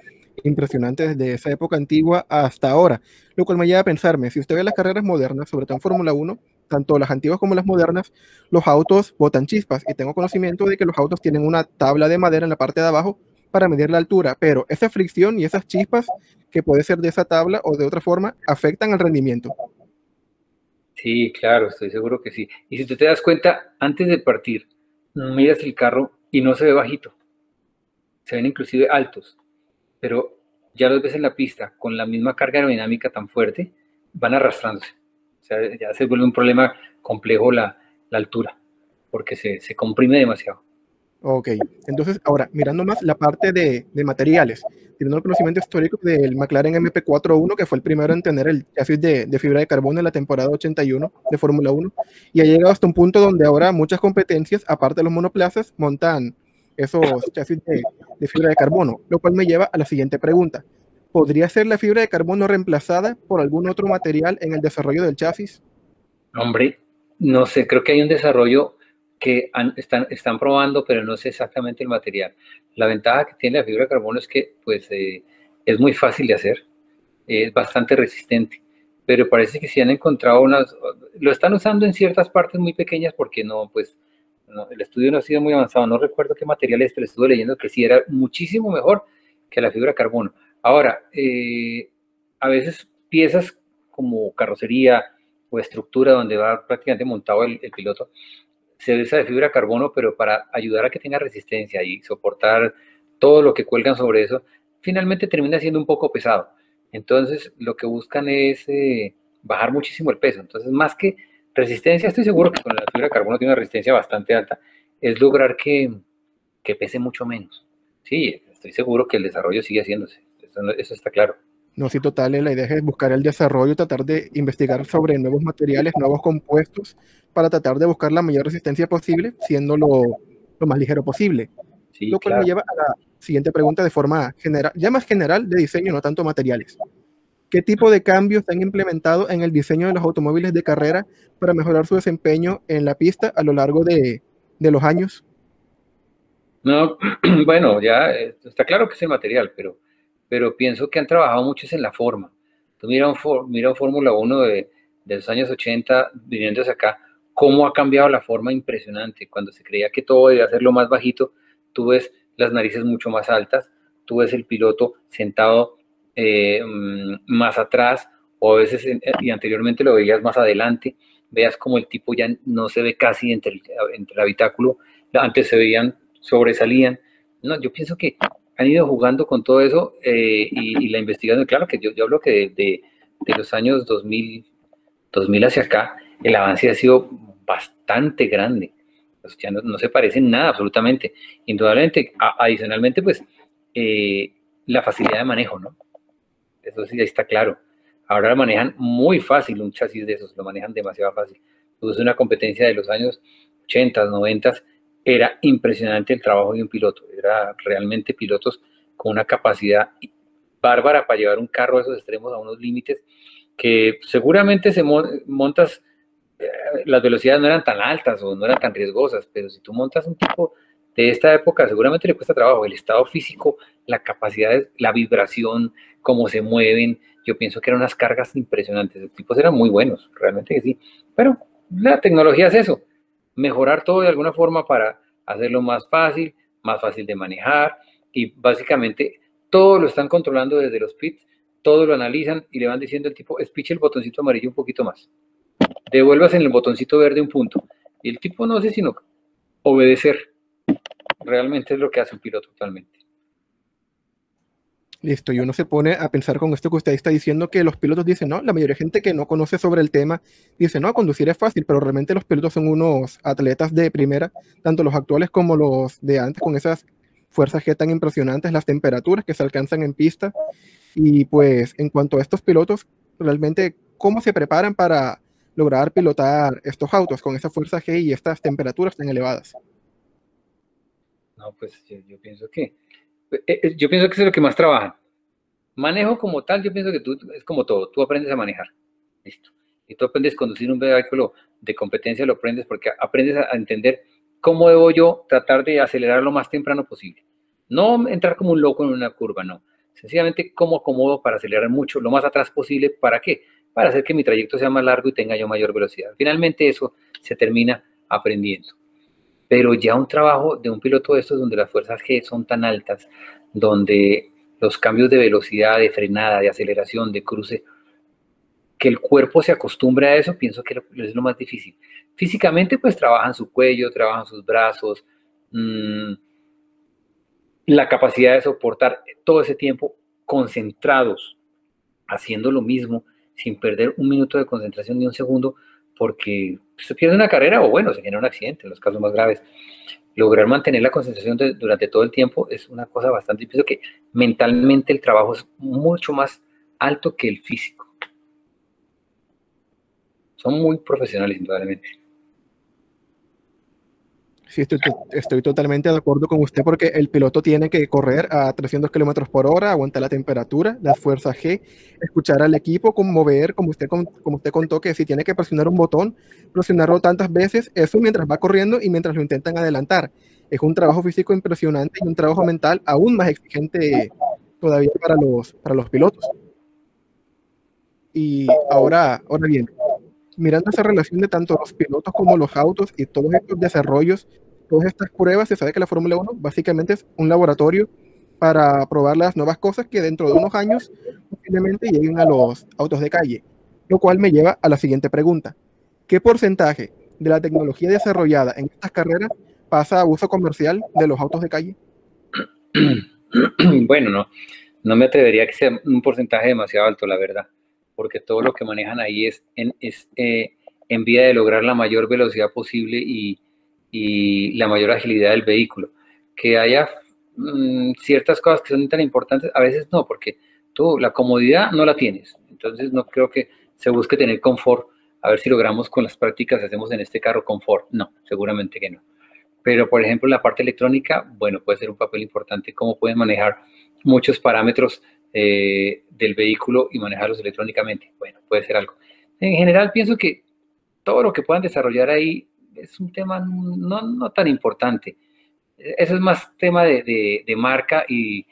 impresionante desde esa época antigua hasta ahora, lo cual me lleva a pensarme, si usted ve las carreras modernas, sobre todo en Fórmula 1, tanto las antiguas como las modernas, los autos botan chispas y tengo conocimiento de que los autos tienen una tabla de madera en la parte de abajo para medir la altura, pero esa fricción y esas chispas, que puede ser de esa tabla o de otra forma, afectan al rendimiento. Sí, claro, estoy seguro que sí. Y si tú te das cuenta, antes de partir, miras el carro y no se ve bajito, se ven inclusive altos, pero ya los ves en la pista con la misma carga aerodinámica tan fuerte, van arrastrándose. O sea, ya se vuelve un problema complejo la altura, porque se comprime demasiado. Ok, entonces ahora, mirando más la parte de materiales, teniendo el conocimiento histórico del McLaren MP41, que fue el primero en tener el chasis de fibra de carbono en la temporada 81 de Fórmula 1, y ha llegado hasta un punto donde ahora muchas competencias, aparte de los monoplazas, montan esos chasis de fibra de carbono, lo cual me lleva a la siguiente pregunta. ¿Podría ser la fibra de carbono reemplazada por algún otro material en el desarrollo del chasis? Hombre, no sé, creo que hay un desarrollo que están probando, pero no sé exactamente el material. La ventaja que tiene la fibra de carbono es que pues, es muy fácil de hacer, es bastante resistente, pero parece que sí han encontrado lo están usando en ciertas partes muy pequeñas porque no, pues, no, el estudio no ha sido muy avanzado, no recuerdo qué material es, pero estuve leyendo que sí era muchísimo mejor que la fibra de carbono. Ahora, a veces piezas como carrocería o estructura donde va prácticamente montado el piloto, se usa de fibra de carbono, pero para ayudar a que tenga resistencia y soportar todo lo que cuelgan sobre eso, finalmente termina siendo un poco pesado. Entonces, lo que buscan es bajar muchísimo el peso. Entonces, más que resistencia, estoy seguro que con la fibra de carbono tiene una resistencia bastante alta, es lograr que pese mucho menos. Sí, estoy seguro que el desarrollo sigue haciéndose. Eso está claro. No, sí, total, la idea es buscar el desarrollo, tratar de investigar sobre nuevos materiales, nuevos compuestos, para tratar de buscar la mayor resistencia posible, siendo lo más ligero posible. Sí, Lo cual claro. me lleva a la siguiente pregunta de forma general, ya más general de diseño, no tanto materiales. ¿Qué tipo de cambios se han implementado en el diseño de los automóviles de carrera para mejorar su desempeño en la pista a lo largo de los años? No, bueno, ya está claro que es el material, pero pienso que han trabajado mucho en la forma. Tú mira un Fórmula 1 de los años 80, viniendo hacia acá, cómo ha cambiado la forma impresionante. Cuando se creía que todo debía ser lo más bajito, tú ves las narices mucho más altas, tú ves el piloto sentado más atrás, o a veces, y anteriormente lo veías más adelante, veas como el tipo ya no se ve casi entre el habitáculo, antes se veían, sobresalían. No, yo pienso que han ido jugando con todo eso y la investigación, claro que yo hablo que de los años 2000 hacia acá, el avance ha sido bastante grande. Pues ya no se parecen nada absolutamente. Indudablemente, adicionalmente, pues la facilidad de manejo, ¿no? Eso sí, ahí está claro. Ahora lo manejan muy fácil un chasis de esos, lo manejan demasiado fácil. Pues una competencia de los años 80, 90, era impresionante el trabajo de un piloto. Era realmente pilotos con una capacidad bárbara para llevar un carro a esos extremos, a unos límites que seguramente montas, las velocidades no eran tan altas o no eran tan riesgosas, pero si tú montas un tipo de esta época, seguramente le cuesta trabajo. El estado físico, la capacidad, la vibración, cómo se mueven, yo pienso que eran unas cargas impresionantes. Los tipos eran muy buenos, realmente que sí. Pero la tecnología es eso, mejorar todo de alguna forma para hacerlo más fácil de manejar, y básicamente todo lo están controlando desde los pits, todo lo analizan y le van diciendo al tipo, espiche el botoncito amarillo un poquito más, devuelvas en el botoncito verde un punto, y el tipo no hace sino obedecer. Realmente es lo que hace un piloto totalmente. Listo, y uno se pone a pensar con esto que usted está diciendo, que los pilotos dicen, no, la mayoría de gente que no conoce sobre el tema dice, no, conducir es fácil, pero realmente los pilotos son unos atletas de primera, tanto los actuales como los de antes, con esas fuerzas G tan impresionantes, las temperaturas que se alcanzan en pista. Y pues en cuanto a estos pilotos, realmente, ¿cómo se preparan para lograr pilotar estos autos con esa fuerza G y estas temperaturas tan elevadas? No, pues yo pienso que eso es lo que más trabajan. Manejo como tal, yo pienso que es como todo, tú aprendes a manejar, listo. Y tú aprendes a conducir un vehículo de competencia, lo aprendes porque aprendes a entender cómo debo yo tratar de acelerar lo más temprano posible. No entrar como un loco en una curva, no. Sencillamente cómo acomodo para acelerar mucho, lo más atrás posible. ¿Para qué? Para hacer que mi trayecto sea más largo y tenga yo mayor velocidad. Finalmente eso se termina aprendiendo. Pero ya un trabajo de un piloto de estos donde las fuerzas G son tan altas, donde los cambios de velocidad, de frenada, de aceleración, de cruce, que el cuerpo se acostumbre a eso, pienso que es lo más difícil. Físicamente, pues trabajan su cuello, trabajan sus brazos, la capacidad de soportar todo ese tiempo concentrados, haciendo lo mismo, sin perder un minuto de concentración ni un segundo, porque se pierde una carrera o bueno, se genera un accidente en los casos más graves. Lograr mantener la concentración durante todo el tiempo es una cosa bastante difícil, que mentalmente el trabajo es mucho más alto que el físico. Son muy profesionales, indudablemente. Sí, estoy totalmente de acuerdo con usted, porque el piloto tiene que correr a 300 kilómetros por hora, aguantar la temperatura, las fuerzas G, escuchar al equipo, mover, como usted contó, que si tiene que presionar un botón, presionarlo tantas veces, eso mientras va corriendo y mientras lo intentan adelantar. Es un trabajo físico impresionante y un trabajo mental aún más exigente todavía para los pilotos. Y ahora bien, mirando esa relación de tanto los pilotos como los autos y todos estos desarrollos, todas estas pruebas, se sabe que la Fórmula 1 básicamente es un laboratorio para probar las nuevas cosas que dentro de unos años posiblemente lleguen a los autos de calle. Lo cual me lleva a la siguiente pregunta. ¿Qué porcentaje de la tecnología desarrollada en estas carreras pasa a uso comercial de los autos de calle? Bueno, no me atrevería a que sea un porcentaje demasiado alto, la verdad, porque todo lo que manejan ahí es en vía de lograr la mayor velocidad posible y la mayor agilidad del vehículo. Que haya ciertas cosas que son tan importantes, a veces no, porque tú la comodidad no la tienes, entonces no creo que se busque tener confort. A ver si logramos con las prácticas, hacemos en este carro confort. No, seguramente que no. Pero, por ejemplo, en la parte electrónica, bueno, puede ser un papel importante, cómo pueden manejar muchos parámetros del vehículo y manejarlos electrónicamente. Bueno, puede ser algo. En general, pienso que todo lo que puedan desarrollar ahí es un tema no tan importante. Eso es más tema de marca y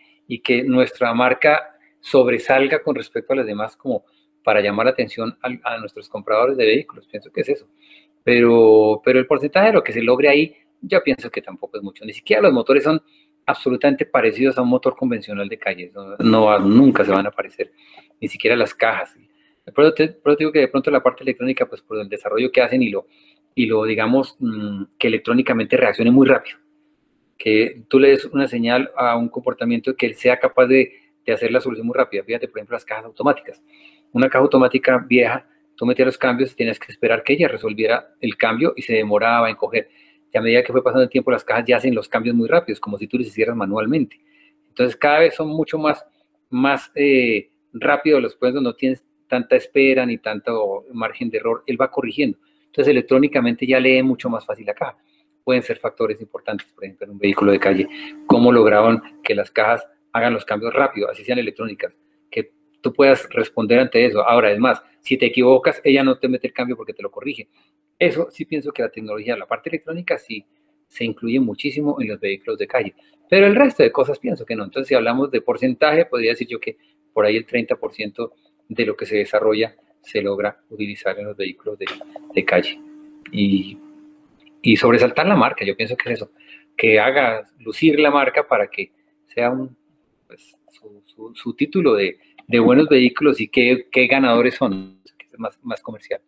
que nuestra marca sobresalga con respecto a las demás, como para llamar la atención a nuestros compradores de vehículos. Pienso que es eso. Pero el porcentaje de lo que se logre ahí, yo pienso que tampoco es mucho. Ni siquiera los motores son absolutamente parecidos a un motor convencional de calle. Nunca se van a parecer. Ni siquiera las cajas. Pero te digo que de pronto la parte electrónica, pues por el desarrollo que hacen y lo digamos, que electrónicamente reaccione muy rápido. Que tú le des una señal a un comportamiento que él sea capaz de hacer la solución muy rápida. Fíjate, por ejemplo, las cajas automáticas. Una caja automática vieja, tú metías los cambios y tenías que esperar que ella resolviera el cambio y se demoraba en coger. Y a medida que fue pasando el tiempo, las cajas ya hacen los cambios muy rápidos, como si tú los hicieras manualmente. Entonces, cada vez son mucho más rápidos los puestos, no tienes tanta espera ni tanto margen de error, él va corrigiendo. Entonces, electrónicamente ya lee mucho más fácil la caja. Pueden ser factores importantes, por ejemplo, en un vehículo de calle, cómo lograban que las cajas hagan los cambios rápido, así sean electrónicas, que tú puedas responder ante eso. Ahora, es más, si te equivocas, ella no te mete el cambio porque te lo corrige. Eso sí pienso que la tecnología, la parte electrónica sí se incluye muchísimo en los vehículos de calle, pero el resto de cosas pienso que no. Entonces, si hablamos de porcentaje, podría decir yo que por ahí el 30% de lo que se desarrolla se logra utilizar en los vehículos de calle. Y sobresaltar la marca, yo pienso que es eso, que haga lucir la marca para que sea pues, su título de buenos vehículos y qué ganadores son, que es más comercial.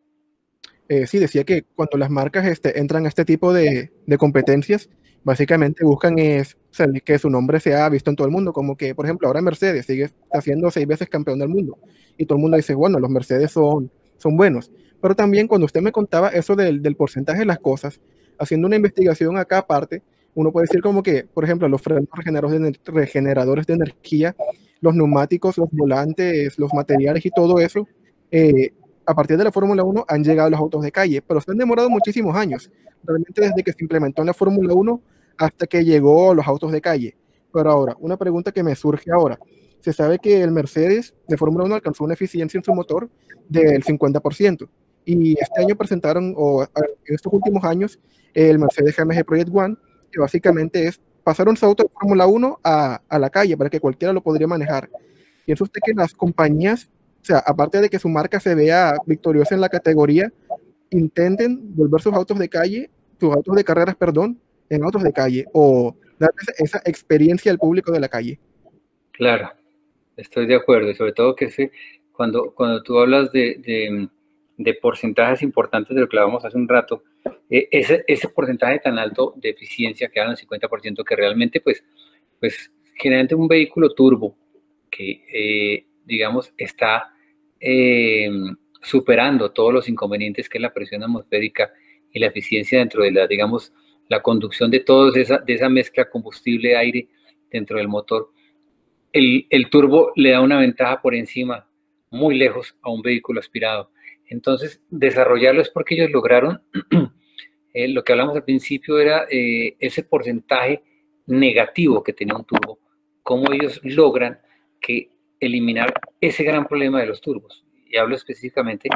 Sí, decía que cuando las marcas entran a este tipo de competencias, básicamente buscan que su nombre sea visto en todo el mundo, como que, por ejemplo, ahora Mercedes sigue siendo 6 veces campeón del mundo, y todo el mundo dice, bueno, los Mercedes son buenos. Pero también cuando usted me contaba eso del porcentaje de las cosas, haciendo una investigación acá aparte, uno puede decir como que, por ejemplo, los frenos regeneradores de energía, los neumáticos, los volantes, los materiales y todo eso, a partir de la Fórmula 1 han llegado los autos de calle, pero se han demorado muchísimos años, realmente desde que se implementó en la Fórmula 1 hasta que llegó los autos de calle. Pero ahora, una pregunta que me surge ahora. Se sabe que el Mercedes de Fórmula 1 alcanzó una eficiencia en su motor del 50%. Y este año presentaron, o en estos últimos años, el Mercedes AMG Project One, que básicamente es pasar un auto de Fórmula 1 a la calle para que cualquiera lo podría manejar. ¿Piensa usted que las compañías, o sea, aparte de que su marca se vea victoriosa en la categoría, intenten volver sus autos de calle, sus autos de carreras, perdón, en autos de calle, o dar esa experiencia al público de la calle? Claro, estoy de acuerdo, y sobre todo que cuando tú hablas de porcentajes importantes de lo que hablábamos hace un rato, ese porcentaje tan alto de eficiencia que dan el 50%, que realmente pues generalmente un vehículo turbo que digamos está superando todos los inconvenientes que es la presión atmosférica y la eficiencia dentro de digamos, la conducción de esa mezcla combustible-aire dentro del motor. El turbo le da una ventaja por encima, muy lejos, a un vehículo aspirado. Entonces, desarrollarlo es porque ellos lograron, lo que hablamos al principio era ese porcentaje negativo que tenía un turbo, cómo ellos logran eliminar ese gran problema de los turbos. Y hablo específicamente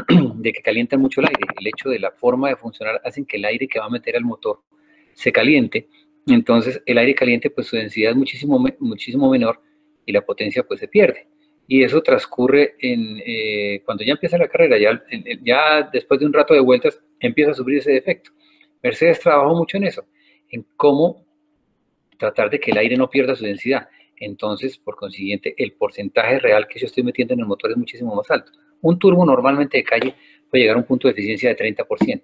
de que calientan mucho el aire. El hecho de la forma de funcionar hacen que el aire que va a meter al motor se caliente. Entonces, el aire caliente, pues su densidad es muchísimo menor y la potencia, pues se pierde. Y eso transcurre cuando ya empieza la carrera, ya después de un rato de vueltas, empieza a sufrir ese defecto. Mercedes trabajó mucho en eso, en cómo tratar de que el aire no pierda su densidad. Entonces, por consiguiente, el porcentaje real que yo estoy metiendo en el motor es muchísimo más alto. Un turbo normalmente de calle puede llegar a un punto de eficiencia de 30%,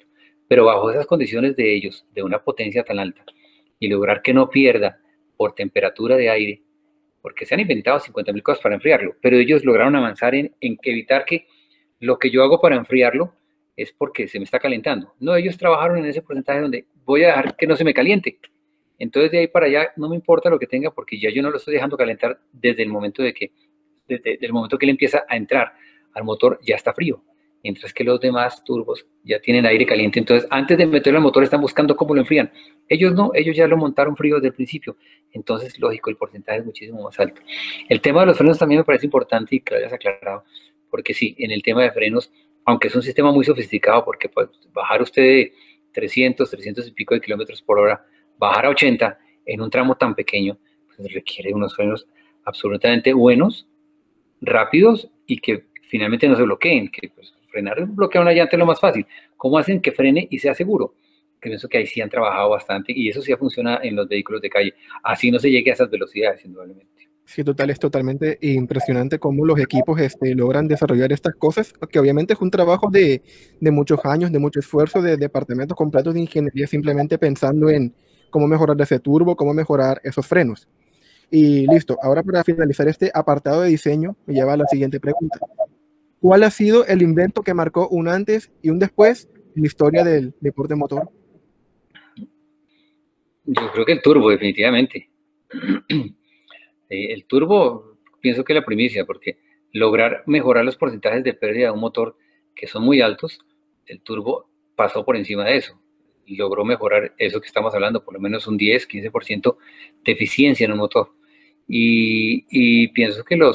pero bajo esas condiciones de ellos, de una potencia tan alta, y lograr que no pierda por temperatura de aire, porque se han inventado 50.000 cosas para enfriarlo, pero ellos lograron avanzar en evitar que lo que yo hago para enfriarlo es porque se me está calentando. No, ellos trabajaron en ese porcentaje donde voy a dejar que no se me caliente. Entonces de ahí para allá no me importa lo que tenga porque ya yo no lo estoy dejando calentar desde el momento desde el momento que él empieza a entrar al motor ya está frío, mientras que los demás turbos ya tienen aire caliente. Entonces antes de meterlo al motor están buscando cómo lo enfrían. Ellos no, ellos ya lo montaron frío desde el principio. Entonces lógico, el porcentaje es muchísimo más alto. El tema de los frenos también me parece importante y que lo hayas aclarado, porque sí, en el tema de frenos, aunque es un sistema muy sofisticado, porque pues, bajar usted de 300 y pico de kilómetros por hora, bajar a 80 en un tramo tan pequeño, pues requiere unos frenos absolutamente buenos, rápidos y que finalmente no se bloqueen, que pues, frenar bloquear una llanta es lo más fácil. ¿Cómo hacen que frene y sea seguro? Que pienso que ahí sí han trabajado bastante y eso sí funciona en los vehículos de calle. Así no se llegue a esas velocidades, indudablemente. Sí, total, es totalmente impresionante cómo los equipos logran desarrollar estas cosas, que obviamente es un trabajo de muchos años, de mucho esfuerzo, de departamentos completos de ingeniería, simplemente pensando en cómo mejorar ese turbo, cómo mejorar esos frenos. Y listo, ahora para finalizar este apartado de diseño, me lleva a la siguiente pregunta. ¿Cuál ha sido el invento que marcó un antes y un después en la historia del deporte motor? Yo creo que el turbo, definitivamente. El turbo, pienso que es la primicia, porque lograr mejorar los porcentajes de pérdida de un motor que son muy altos, el turbo pasó por encima de eso y logró mejorar eso que estamos hablando, por lo menos un 10, 15% de eficiencia en un motor. Y pienso que lo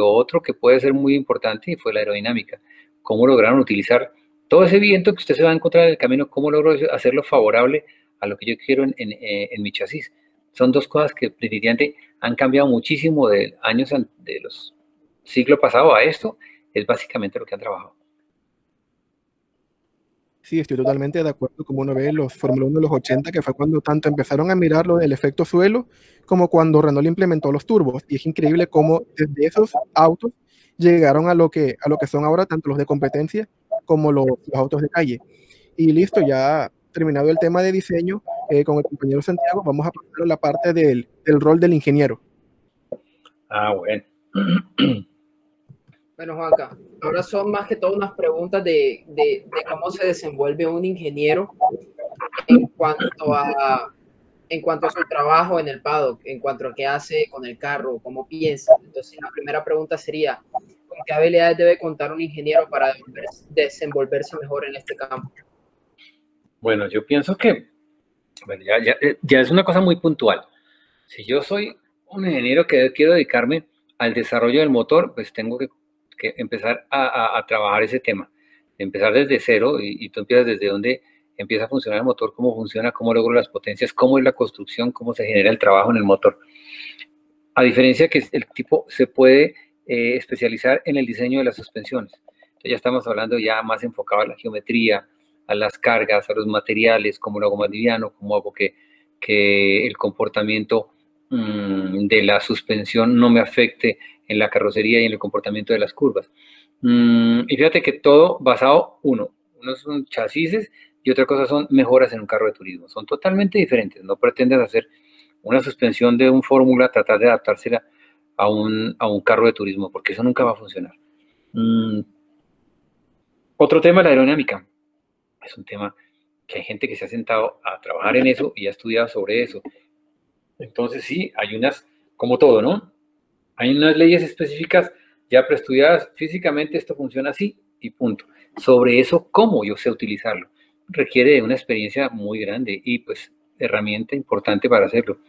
otro que puede ser muy importante fue la aerodinámica. Cómo lograron utilizar todo ese viento que usted se va a encontrar en el camino, cómo logró hacerlo favorable a lo que yo quiero en mi chasis. Son dos cosas que definitivamente han cambiado muchísimo de años de los siglos pasados a esto. Es básicamente lo que han trabajado. Sí, estoy totalmente de acuerdo, como uno ve los Fórmula 1 de los 80, que fue cuando tanto empezaron a mirar lo del efecto suelo, como cuando Renault implementó los turbos. Y es increíble cómo desde esos autos llegaron a lo que son ahora tanto los de competencia como los autos de calle. Y listo, ya terminado el tema de diseño, con el compañero Santiago, vamos a pasar a la parte del rol del ingeniero. Ah, bueno. Bueno, Juanca, ahora son más que todo unas preguntas de cómo se desenvuelve un ingeniero en cuanto a, en cuanto a su trabajo en el paddock, en cuanto a qué hace con el carro, cómo piensa. Entonces, la primera pregunta sería, ¿con qué habilidades debe contar un ingeniero para desenvolverse mejor en este campo? Bueno, yo pienso que bueno, ya es una cosa muy puntual. Si yo soy un ingeniero que quiero dedicarme al desarrollo del motor, pues tengo que empezar a trabajar ese tema. Empezar desde cero y tú empiezas desde donde empieza a funcionar el motor, cómo funciona, cómo logro las potencias, cómo es la construcción, cómo se genera el trabajo en el motor. A diferencia que el tipo se puede especializar en el diseño de las suspensiones. Entonces ya estamos hablando ya más enfocado a la geometría, a las cargas, a los materiales, cómo lo hago más liviano, cómo hago que el comportamiento de la suspensión no me afecte en la carrocería y en el comportamiento de las curvas. Y fíjate que todo basado, uno son chasis y otra cosa son mejoras en un carro de turismo. Son totalmente diferentes. No pretendes hacer una suspensión de un fórmula, tratar de adaptársela a un carro de turismo, porque eso nunca va a funcionar. Otro tema, la aerodinámica. Es un tema que hay gente que se ha sentado a trabajar en eso y ha estudiado sobre eso. Entonces sí, hay unas, como todo, ¿no? Hay unas leyes específicas ya preestudiadas, físicamente esto funciona así y punto. Sobre eso, ¿cómo yo sé utilizarlo? Requiere de una experiencia muy grande y pues herramienta importante para hacerlo.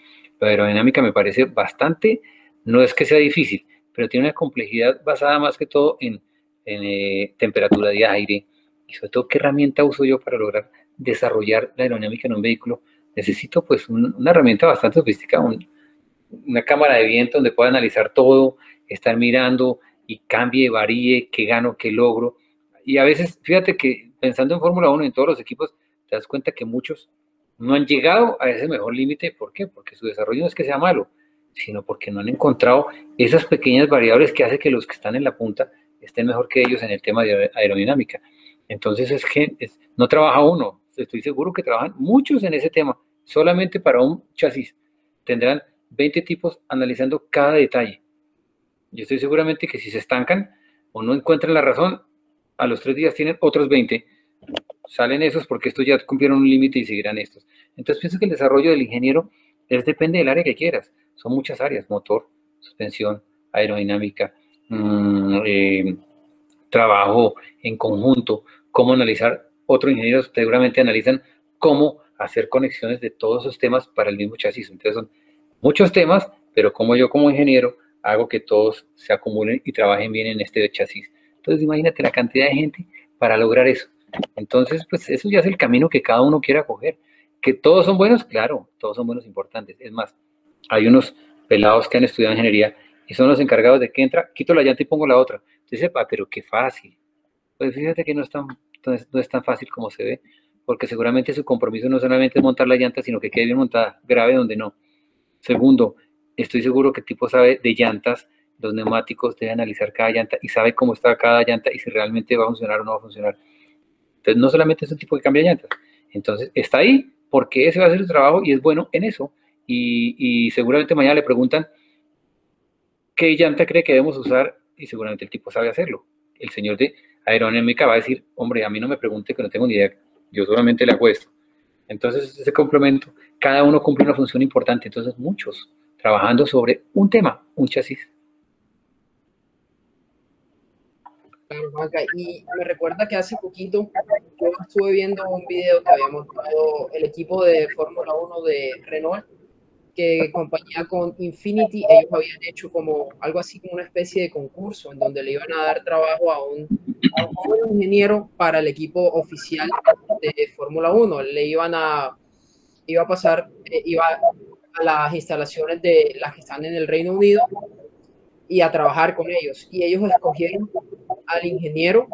La aerodinámica me parece bastante, no es que sea difícil, pero tiene una complejidad basada más que todo en temperatura de aire y sobre todo qué herramienta uso yo para lograr desarrollar la aerodinámica en un vehículo. Necesito pues una herramienta bastante sofisticada, una cámara de viento donde pueda analizar todo, estar mirando y cambie, varíe, qué gano, qué logro. Y a veces, fíjate que pensando en Fórmula 1 en todos los equipos, te das cuenta que muchos no han llegado a ese mejor límite. ¿Por qué? Porque su desarrollo no es que sea malo, sino porque no han encontrado esas pequeñas variables que hacen que los que están en la punta estén mejor que ellos en el tema de aerodinámica. Entonces no trabaja uno, estoy seguro que trabajan muchos en ese tema, solamente para un chasis. Tendrán 20 tipos analizando cada detalle. Yo estoy seguramente que si se estancan o no encuentran la razón, a los 3 días tienen otros 20. Salen esos porque estos ya cumplieron un límite y seguirán estos. Entonces pienso que el desarrollo del ingeniero depende del área que quieras. Son muchas áreas: motor, suspensión, aerodinámica, trabajo en conjunto, cómo analizar. Otros ingenieros seguramente analizan cómo hacer conexiones de todos esos temas para el mismo chasis. Entonces son muchos temas, pero como yo como ingeniero hago que todos se acumulen y trabajen bien en este chasis. Entonces imagínate la cantidad de gente para lograr eso. Entonces, pues eso ya es el camino que cada uno quiera coger. ¿Que todos son buenos? Claro, todos son buenos, importantes. Es más, hay unos pelados que han estudiado ingeniería y son los encargados de que entra, quito la llanta y pongo la otra. Entonces, pero qué fácil. Pues fíjate que no es tan fácil como se ve, porque seguramente su compromiso no solamente es montar la llanta, sino que quede bien montada, grave donde no. Segundo, estoy seguro que el tipo sabe de llantas, los neumáticos, debe analizar cada llanta y sabe cómo está cada llanta y si realmente va a funcionar o no va a funcionar. Entonces, no solamente es un tipo que cambia llantas. Entonces, está ahí porque ese va a ser su trabajo y es bueno en eso. Y seguramente mañana le preguntan qué llanta cree que debemos usar y seguramente el tipo sabe hacerlo. El señor de aerodinámica va a decir, hombre, a mí no me pregunte que no tengo ni idea, yo solamente le hago esto. Entonces, ese complemento, cada uno cumple una función importante, entonces muchos trabajando sobre un tema, un chasis. Claro, Juanca, y me recuerda que hace poquito yo estuve viendo un video que había montado el equipo de Fórmula 1 de Renault, que compañía con Infinity, ellos habían hecho como algo así como una especie de concurso en donde le iban a dar trabajo a un ingeniero para el equipo oficial de Fórmula 1. Iba a pasar, iba a las instalaciones de las que están en el Reino Unido y a trabajar con ellos. Y ellos escogieron al ingeniero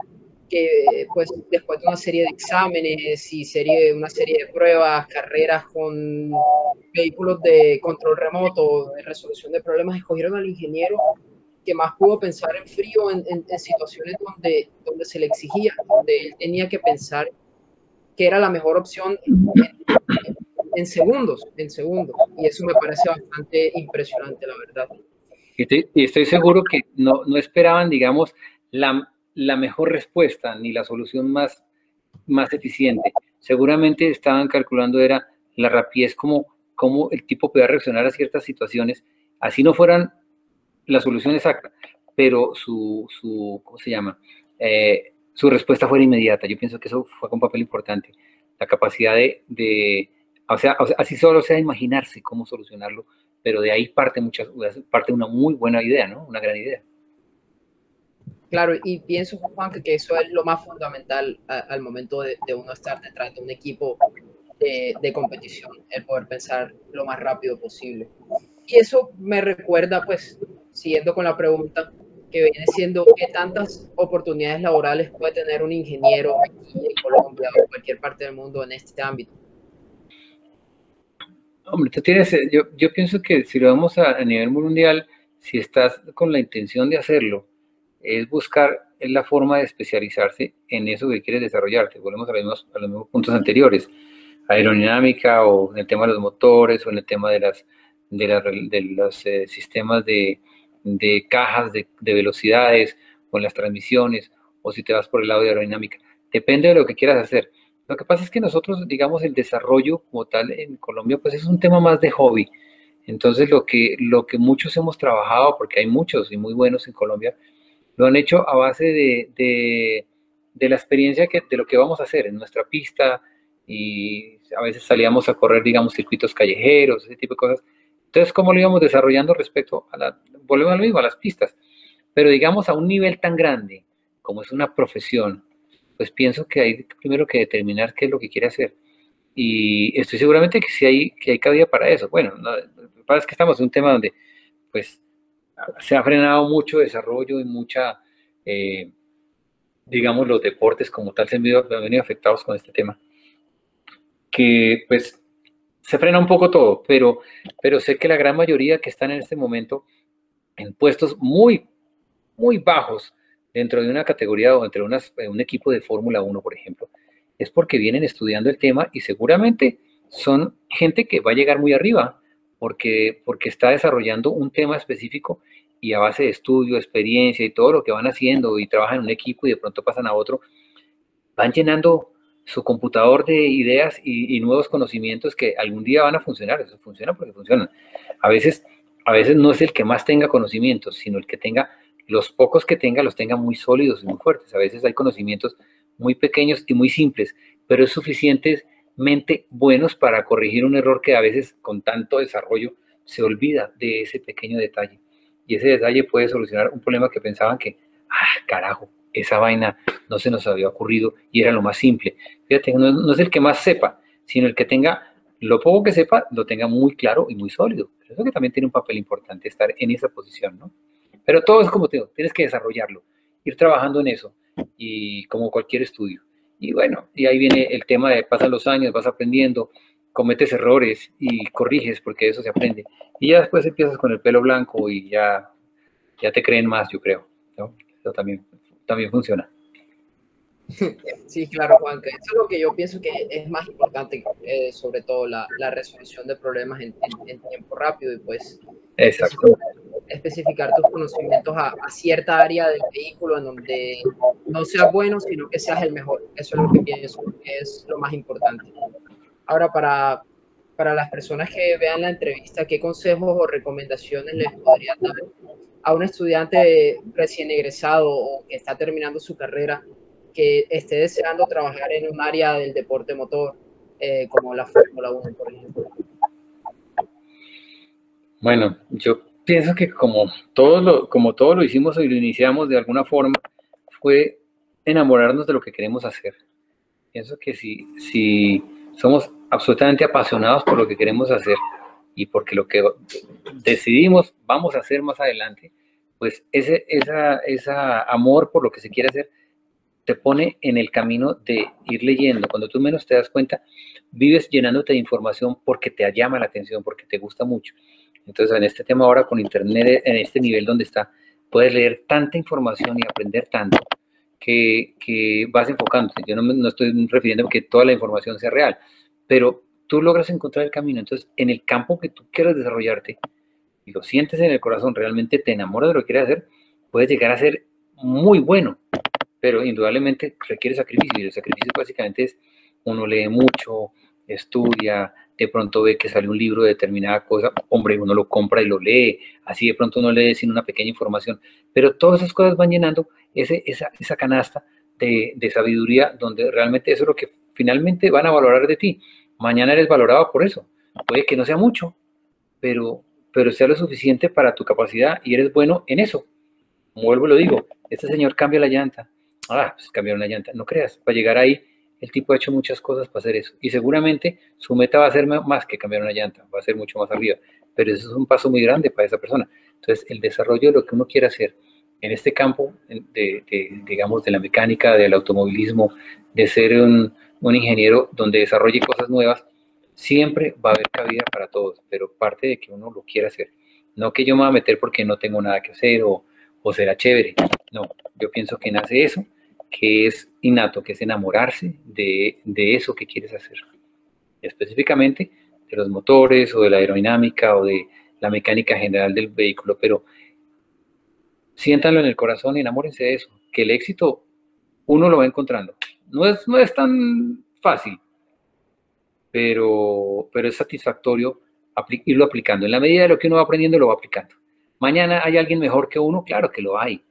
que, pues, después de una serie de exámenes y una serie de pruebas, carreras con vehículos de control remoto, de resolución de problemas, escogieron al ingeniero que más pudo pensar en frío en situaciones donde se le exigía, donde él tenía que pensar que era la mejor opción en segundos. Y eso me parece bastante impresionante, la verdad. Y estoy seguro que no esperaban, digamos, la mejor respuesta ni la solución más eficiente. Seguramente estaban calculando era la rapidez, cómo el tipo podía reaccionar a ciertas situaciones, así no fueran la solución exacta, pero ¿cómo se llama? Su respuesta fuera inmediata. Yo pienso que eso fue un papel importante. La capacidad o sea, así solo sea imaginarse cómo solucionarlo, pero de ahí parte una muy buena idea, ¿no? Una gran idea. Claro, y pienso, Juan, que eso es lo más fundamental al momento de uno estar detrás de un equipo de competición, el poder pensar lo más rápido posible. Y eso me recuerda, pues, siguiendo con la pregunta, que viene siendo qué tantas oportunidades laborales puede tener un ingeniero aquí en Colombia o en cualquier parte del mundo en este ámbito. Hombre, yo pienso que si lo vemos a nivel mundial, si estás con la intención de hacerlo, es buscar la forma de especializarse en eso que quieres desarrollarte. Volvemos a los mismos puntos anteriores, aerodinámica o en el tema de los motores o en el tema de los sistemas de cajas de velocidades o en las transmisiones, o si te vas por el lado de aerodinámica. Depende de lo que quieras hacer. Lo que pasa es que nosotros, digamos, el desarrollo como tal en Colombia, pues es un tema más de hobby. Entonces, lo que muchos hemos trabajado, porque hay muchos y muy buenos en Colombia, lo han hecho a base de la experiencia de lo que vamos a hacer en nuestra pista, y a veces salíamos a correr, digamos, circuitos callejeros, ese tipo de cosas. Entonces, ¿cómo lo íbamos desarrollando respecto volvemos a lo mismo, a las pistas? Pero digamos a un nivel tan grande como es una profesión, pues pienso que hay primero que determinar qué es lo que quiere hacer. Y estoy seguramente que sí hay cabida para eso. Bueno, lo que pasa es que estamos en un tema donde, pues, se ha frenado mucho desarrollo y mucha, digamos, los deportes como tal se han venido afectados con este tema. Que, pues, se frena un poco todo, pero sé que la gran mayoría que están en este momento en puestos muy, muy bajos dentro de una categoría o entre un equipo de Fórmula 1, por ejemplo, es porque vienen estudiando el tema y seguramente son gente que va a llegar muy arriba porque está desarrollando un tema específico y a base de estudio, experiencia y todo lo que van haciendo y trabajan en un equipo y de pronto pasan a otro, van llenando su computador de ideas y nuevos conocimientos que algún día van a funcionar. Eso funciona porque funcionan. A veces no es el que más tenga conocimientos, sino el que tenga, los pocos que tenga, los tenga muy sólidos y muy fuertes. A veces hay conocimientos muy pequeños y muy simples, pero es suficientemente buenos para corregir un error que a veces con tanto desarrollo se olvida de ese pequeño detalle. Y ese detalle puede solucionar un problema que pensaban que, carajo, esa vaina no se nos había ocurrido y era lo más simple. Fíjate, no es el que más sepa, sino el que tenga, lo poco que sepa, lo tenga muy claro y muy sólido. Eso que también tiene un papel importante, estar en esa posición, ¿no? Pero todo es como te digo, tienes que desarrollarlo, ir trabajando en eso, y como cualquier estudio. Y bueno, y ahí viene el tema de pasan los años, vas aprendiendo, cometes errores y corriges porque de eso se aprende. Y ya después empiezas con el pelo blanco y ya te creen más, yo creo, ¿no? Eso también funciona. Sí, claro, Juan, que eso es lo que yo pienso que es más importante, sobre todo la resolución de problemas en tiempo rápido y pues especificar tus conocimientos a cierta área del vehículo en donde no seas bueno, sino que seas el mejor. Eso es lo que pienso que es lo más importante. Ahora, para las personas que vean la entrevista, ¿qué consejos o recomendaciones les podrían dar a un estudiante recién egresado o que está terminando su carrera, que esté deseando trabajar en un área del deporte motor, como la Fórmula 1, por ejemplo? Bueno, yo pienso que como todo lo hicimos y lo iniciamos de alguna forma, fue enamorarnos de lo que queremos hacer. Pienso que si somos absolutamente apasionados por lo que queremos hacer y porque lo que decidimos vamos a hacer más adelante, pues ese amor por lo que se quiere hacer te pone en el camino de ir leyendo. Cuando tú menos te das cuenta, vives llenándote de información porque te llama la atención, porque te gusta mucho. Entonces, en este tema ahora con Internet, en este nivel donde está, puedes leer tanta información y aprender tanto que vas enfocándote. Yo no estoy refiriendo a que toda la información sea real, pero tú logras encontrar el camino. Entonces, en el campo que tú quieras desarrollarte y lo sientes en el corazón, realmente te enamoras de lo que quieres hacer, puedes llegar a ser muy bueno, pero indudablemente requiere sacrificio, y el sacrificio básicamente es, uno lee mucho, estudia, de pronto ve que sale un libro de determinada cosa, hombre, uno lo compra y lo lee, así de pronto no lee sin una pequeña información, pero todas esas cosas van llenando esa canasta de sabiduría, donde realmente eso es lo que finalmente van a valorar de ti. Mañana eres valorado por eso, puede que no sea mucho, pero sea lo suficiente para tu capacidad y eres bueno en eso. Como vuelvo y lo digo, este señor cambia la llanta, pues cambiaron la llanta, no creas, para llegar ahí el tipo ha hecho muchas cosas para hacer eso y seguramente su meta va a ser más que cambiar una llanta, va a ser mucho más arriba, pero eso es un paso muy grande para esa persona. Entonces, el desarrollo de lo que uno quiere hacer en este campo, digamos, de la mecánica, del automovilismo, de ser un ingeniero donde desarrolle cosas nuevas, siempre va a haber cabida para todos, pero parte de que uno lo quiera hacer. No que yo me voy a meter porque no tengo nada que hacer o será chévere. No, yo pienso que nace eso, que es innato, que es enamorarse de eso que quieres hacer. Específicamente de los motores o de la aerodinámica o de la mecánica general del vehículo, pero siéntanlo en el corazón y enamórense de eso, que el éxito uno lo va encontrando. No es tan fácil, pero es satisfactorio irlo aplicando. En la medida de lo que uno va aprendiendo, lo va aplicando. Mañana hay alguien mejor que uno, claro que lo hay.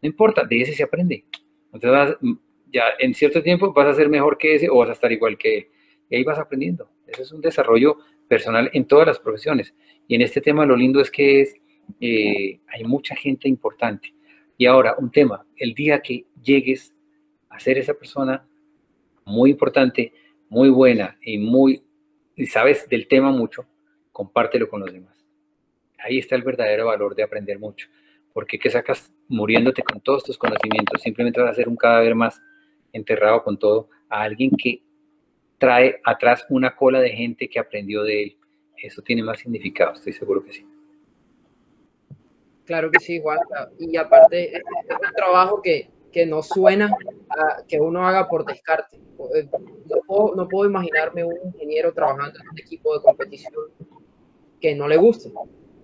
No importa, de ese se aprende. Entonces, ya en cierto tiempo vas a ser mejor que ese o vas a estar igual que él. Y ahí vas aprendiendo. Ese es un desarrollo personal en todas las profesiones. Y en este tema lo lindo es que hay mucha gente importante. Y ahora, un tema, el día que llegues a ser esa persona muy importante, muy buena y sabes del tema mucho, compártelo con los demás. Ahí está el verdadero valor de aprender mucho. Porque ¿qué sacas muriéndote con todos tus conocimientos? Simplemente vas a ser un cadáver más enterrado con todo a alguien que trae atrás una cola de gente que aprendió de él. Eso tiene más significado, estoy seguro que sí. Claro que sí, Juan. Y aparte, es un trabajo que no suena a que uno haga por descarte. No puedo imaginarme un ingeniero trabajando en un equipo de competición que no le guste.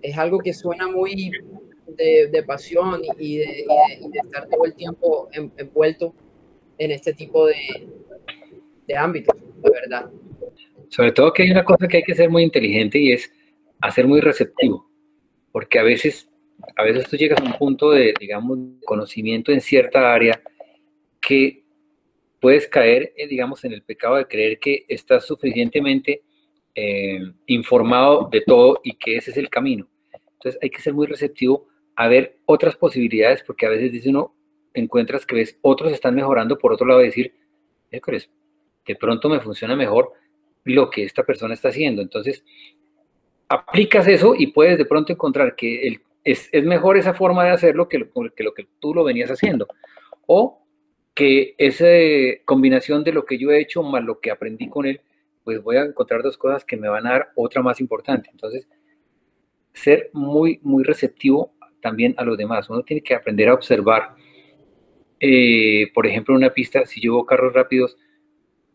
Es algo que suena muy de pasión y de estar todo el tiempo envuelto en este tipo de ámbitos, de verdad. Sobre todo que hay una cosa que hay que ser muy inteligente y es hacer muy receptivo, porque a veces tú llegas a un punto de, digamos, conocimiento en cierta área que puedes caer, digamos, en el pecado de creer que estás suficientemente informado de todo y que ese es el camino. Entonces hay que ser muy receptivo a ver otras posibilidades, porque a veces dice uno, encuentras que ves otros están mejorando, por otro lado decir, de pronto me funciona mejor lo que esta persona está haciendo. Entonces aplicas eso y puedes de pronto encontrar que es mejor esa forma de hacerlo que lo que tú lo venías haciendo. O que esa combinación de lo que yo he hecho más lo que aprendí con él pues voy a encontrar dos cosas que me van a dar otra más importante. Entonces, ser muy, muy receptivo también a los demás. Uno tiene que aprender a observar. Por ejemplo, en una pista, si yo veo carros rápidos,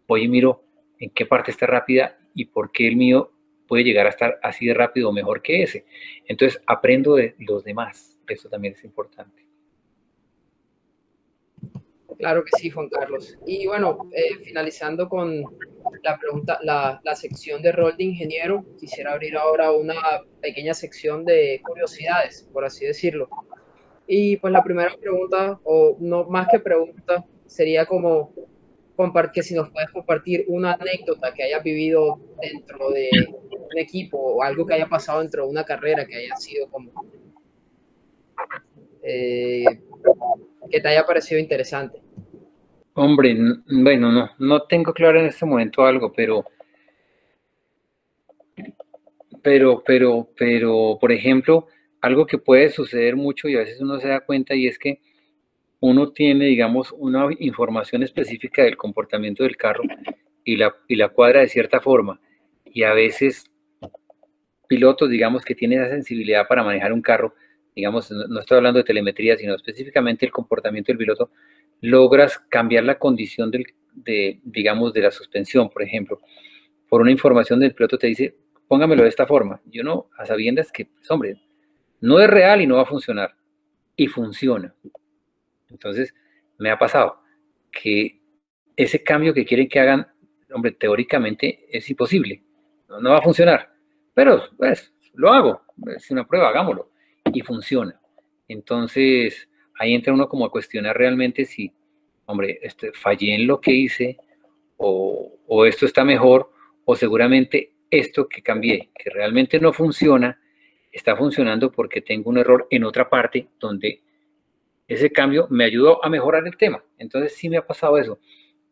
voy y miro en qué parte está rápida y por qué el mío puede llegar a estar así de rápido o mejor que ese. Entonces, aprendo de los demás. Eso también es importante. Claro que sí, Juan Carlos. Y bueno, finalizando con la pregunta, la sección de rol de ingeniero, quisiera abrir ahora una pequeña sección de curiosidades, por así decirlo. Y pues la primera pregunta, o no más que pregunta, sería como que si nos puedes compartir una anécdota que hayas vivido dentro de un equipo o algo que haya pasado dentro de una carrera que haya sido como que te haya parecido interesante. Hombre, bueno, no tengo claro en este momento algo, pero, por ejemplo, algo que puede suceder mucho y a veces uno se da cuenta y es que uno tiene, digamos, una información específica del comportamiento del carro y la cuadra de cierta forma. Y a veces pilotos, digamos, que tienen esa sensibilidad para manejar un carro, digamos, no estoy hablando de telemetría, sino específicamente el comportamiento del piloto, logras cambiar la condición digamos, de la suspensión, por ejemplo. Por una información del piloto te dice, póngamelo de esta forma. Yo no, a sabiendas que, pues, hombre, no es real y no va a funcionar. Y funciona. Entonces, me ha pasado que ese cambio que quieren que hagan, hombre, teóricamente es imposible. No va a funcionar. Pero, pues, lo hago. Es una prueba, hagámoslo. Y funciona. Entonces, ahí entra uno como a cuestionar realmente si, hombre, fallé en lo que hice o esto está mejor o seguramente esto que cambié, que realmente no funciona, está funcionando porque tengo un error en otra parte donde ese cambio me ayudó a mejorar el tema. Entonces sí me ha pasado eso,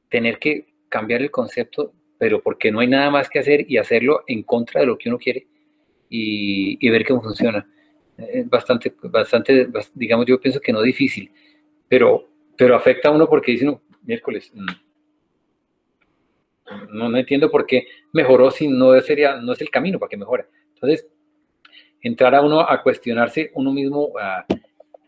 tener que cambiar el concepto, pero porque no hay nada más que hacer y hacerlo en contra de lo que uno quiere y ver cómo funciona. Bastante, digamos, yo pienso que no difícil, pero afecta a uno porque dice, no, miércoles, no entiendo por qué mejoró si no es el camino para que mejore. Entonces, entrar a uno a cuestionarse uno mismo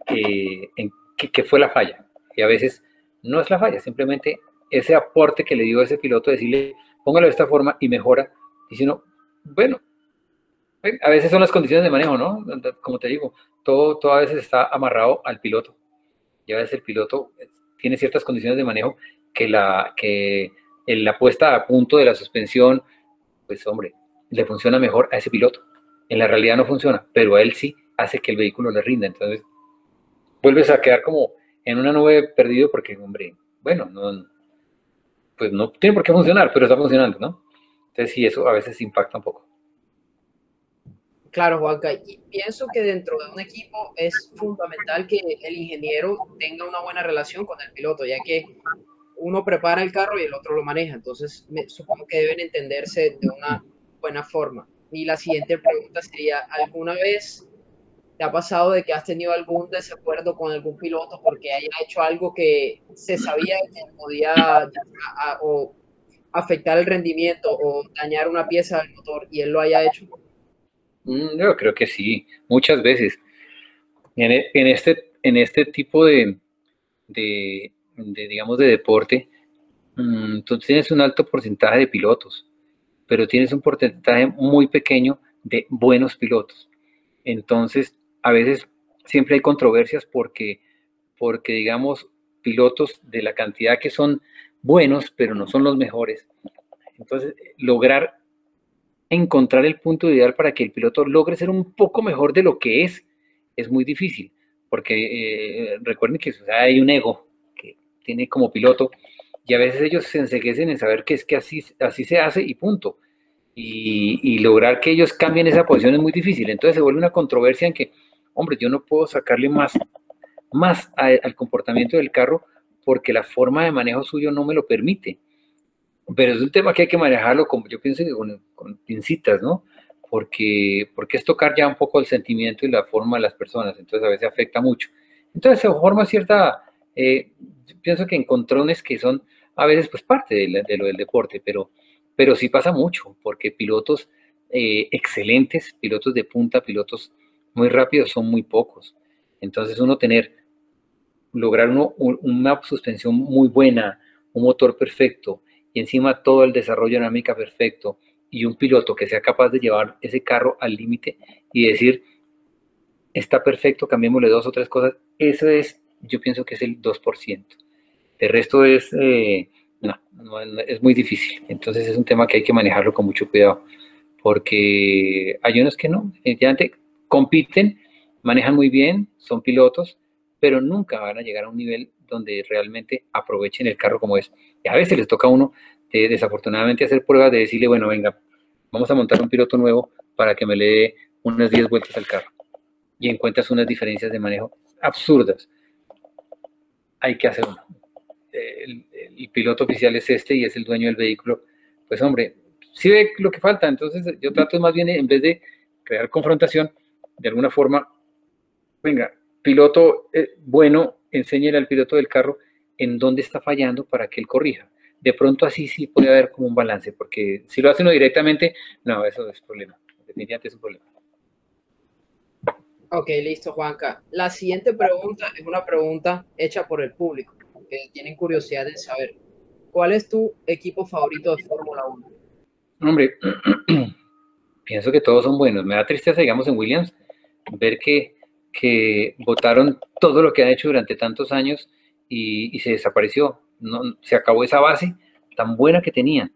en qué fue la falla. Y a veces no es la falla, simplemente ese aporte que le dio ese piloto, decirle, póngalo de esta forma y mejora. Y si no, bueno, a veces son las condiciones de manejo, ¿no? Como te digo, todo a veces está amarrado al piloto. Y a veces el piloto tiene ciertas condiciones de manejo que la puesta a punto de la suspensión, pues hombre, le funciona mejor a ese piloto. En la realidad no funciona, pero a él sí hace que el vehículo le rinda. Entonces, vuelves a quedar como en una nube perdido porque, hombre, bueno, pues no tiene por qué funcionar, pero está funcionando, ¿no? Entonces sí, eso a veces impacta un poco. Claro, Juanca, y pienso que dentro de un equipo es fundamental que el ingeniero tenga una buena relación con el piloto, ya que uno prepara el carro y el otro lo maneja, entonces supongo que deben entenderse de una buena forma. Y la siguiente pregunta sería, ¿alguna vez te ha pasado de que has tenido algún desacuerdo con algún piloto porque haya hecho algo que se sabía que podía o afectar el rendimiento o dañar una pieza del motor y él lo haya hecho? Yo creo que sí, muchas veces. En este tipo digamos, de deporte, tú tienes un alto porcentaje de pilotos, pero tienes un porcentaje muy pequeño de buenos pilotos. Entonces, a veces siempre hay controversias porque digamos, pilotos de la cantidad que son buenos, pero no son los mejores. Entonces, lograr encontrar el punto ideal para que el piloto logre ser un poco mejor de lo que es muy difícil, porque recuerden que hay un ego que tiene como piloto y a veces ellos se enceguecen en saber que es que así se hace y punto. Y lograr que ellos cambien esa posición es muy difícil. Entonces se vuelve una controversia en que, hombre, yo no puedo sacarle más al comportamiento del carro porque la forma de manejo suyo no me lo permite. Pero es un tema que hay que manejarlo, como yo pienso, con pincitas, ¿no? Porque es tocar ya un poco el sentimiento y la forma de las personas, entonces a veces afecta mucho. Entonces se forma cierta, pienso que encontrones que son a veces pues parte de lo del deporte, pero pero sí pasa mucho, porque pilotos excelentes, pilotos de punta, pilotos muy rápidos son muy pocos. Entonces lograr una suspensión muy buena, un motor perfecto y encima todo el desarrollo dinámica perfecto y un piloto que sea capaz de llevar ese carro al límite y decir, está perfecto, cambiémosle 2 o 3 cosas, eso es, yo pienso que es el 2%. El resto es, no, es muy difícil. Entonces es un tema que hay que manejarlo con mucho cuidado, porque hay unos que no, definitivamente compiten, manejan muy bien, son pilotos, pero nunca van a llegar a un nivel donde realmente aprovechen el carro como es. Y a veces les toca a uno, desafortunadamente, hacer pruebas de decirle, bueno, venga, vamos a montar un piloto nuevo para que me le dé unas 10 vueltas al carro. Y encuentras unas diferencias de manejo absurdas. Hay que hacer uno. El piloto oficial es este y es el dueño del vehículo. Pues hombre, sí ve lo que falta. Entonces yo trato más bien, en vez de crear confrontación, de alguna forma, venga, piloto bueno, enséñele al piloto del carro en dónde está fallando para que él corrija. De pronto así sí puede haber como un balance, porque si lo hace uno directamente, no, eso es problema. Definitivamente es un problema. Ok, listo, Juanca. La siguiente pregunta es una pregunta hecha por el público, que tienen curiosidad de saber. ¿Cuál es tu equipo favorito de Fórmula 1? Hombre, pienso que todos son buenos. Me da tristeza, digamos, en Williams, ver que votaron todo lo que han hecho durante tantos años y se desapareció. No, se acabó esa base tan buena que tenían.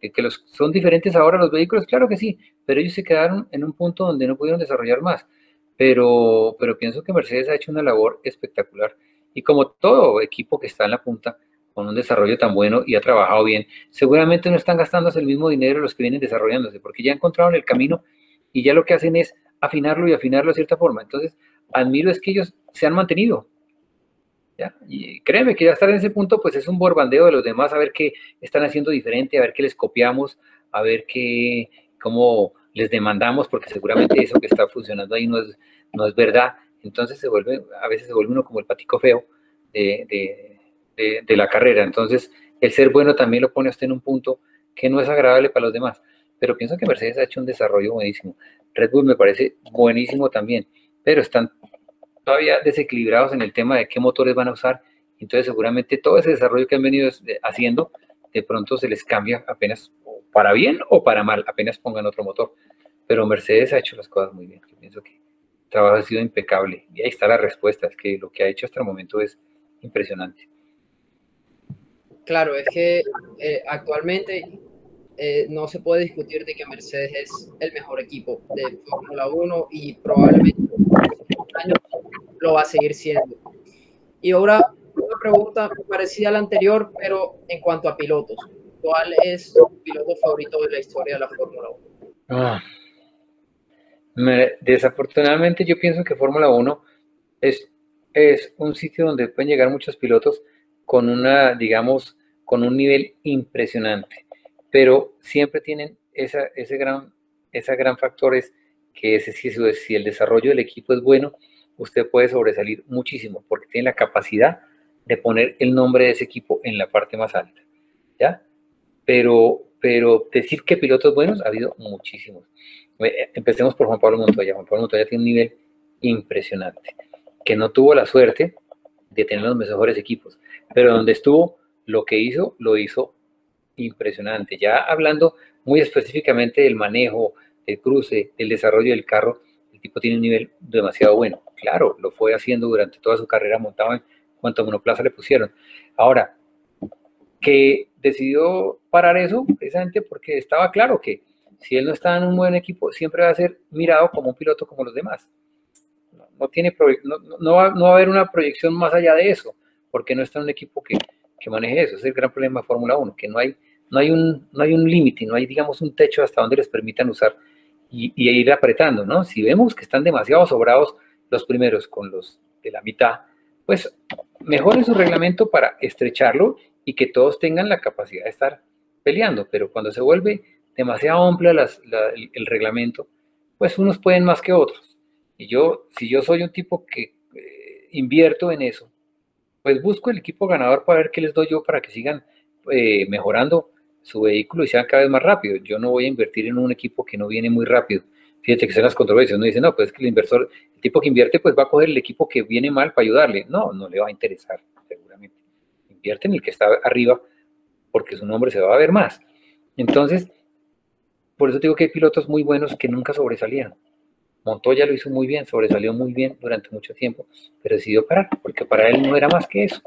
Que son diferentes ahora los vehículos, claro que sí, pero ellos se quedaron en un punto donde no pudieron desarrollar más. Pero pienso que Mercedes ha hecho una labor espectacular. Y como todo equipo que está en la punta, con un desarrollo tan bueno y ha trabajado bien, seguramente no están gastándose el mismo dinero los que vienen desarrollándose, porque ya encontraron el camino y ya lo que hacen es afinarlo y afinarlo de cierta forma. Entonces, admiro es que ellos se han mantenido. ¿Ya? Y créeme que ya estar en ese punto, pues es un borbandeo de los demás, a ver qué están haciendo diferente, a ver qué les copiamos, a ver cómo les demandamos, porque seguramente eso que está funcionando ahí no es verdad. Entonces a veces se vuelve uno como el patico feo de la carrera. Entonces, el ser bueno también lo pone a usted en un punto que no es agradable para los demás. Pero pienso que Mercedes ha hecho un desarrollo buenísimo. Red Bull me parece buenísimo también, pero están todavía desequilibrados en el tema de qué motores van a usar. Entonces, seguramente todo ese desarrollo que han venido haciendo, de pronto se les cambia apenas, para bien o para mal, apenas pongan otro motor. Pero Mercedes ha hecho las cosas muy bien. Yo pienso que el trabajo ha sido impecable. Y ahí está la respuesta, es que lo que ha hecho hasta el momento es impresionante. Claro, es que actualmente no se puede discutir de que Mercedes es el mejor equipo de Fórmula 1 y probablemente en los próximos años lo va a seguir siendo. Y ahora una pregunta parecida a la anterior, pero en cuanto a pilotos. ¿Cuál es tu piloto favorito de la historia de la Fórmula 1? Desafortunadamente yo pienso que Fórmula 1 es un sitio donde pueden llegar muchos pilotos con digamos, con un nivel impresionante, pero siempre tienen ese gran factor es que si el desarrollo del equipo es bueno, usted puede sobresalir muchísimo, porque tiene la capacidad de poner el nombre de ese equipo en la parte más alta, ¿ya? Pero decir que pilotos buenos ha habido muchísimos. Empecemos por Juan Pablo Montoya. Juan Pablo Montoya tiene un nivel impresionante, que no tuvo la suerte de tener los mejores equipos, pero donde estuvo, lo hizo impresionante. Ya hablando muy específicamente del manejo, del cruce, del desarrollo del carro, el tipo tiene un nivel demasiado bueno. Claro, lo fue haciendo durante toda su carrera, montado en cuanto monoplaza le pusieron. Ahora, que decidió parar eso precisamente porque estaba claro que si él no está en un buen equipo, siempre va a ser mirado como un piloto como los demás. No va a haber una proyección más allá de eso, porque no está en un equipo que maneje eso. Ese es el gran problema de Fórmula 1, que no hay un límite, no hay, digamos, un techo hasta donde les permitan usar y ir apretando, ¿no? Si vemos que están demasiado sobrados los primeros con los de la mitad, pues mejoren su reglamento para estrecharlo y que todos tengan la capacidad de estar peleando, pero cuando se vuelve demasiado amplio el reglamento, pues unos pueden más que otros. Y si yo soy un tipo que invierto en eso, pues busco el equipo ganador para ver qué les doy yo para que sigan mejorando su vehículo y sea cada vez más rápido. Yo no voy a invertir en un equipo que no viene muy rápido. Fíjate que son las controversias. Uno dice, no, pues es que el inversor, el tipo que invierte, pues va a coger el equipo que viene mal para ayudarle. No, no le va a interesar, seguramente. Invierte en el que está arriba porque su nombre se va a ver más. Entonces, por eso digo que hay pilotos muy buenos que nunca sobresalían. Montoya lo hizo muy bien, sobresalió muy bien durante mucho tiempo, pero decidió parar, porque para él no era más que eso.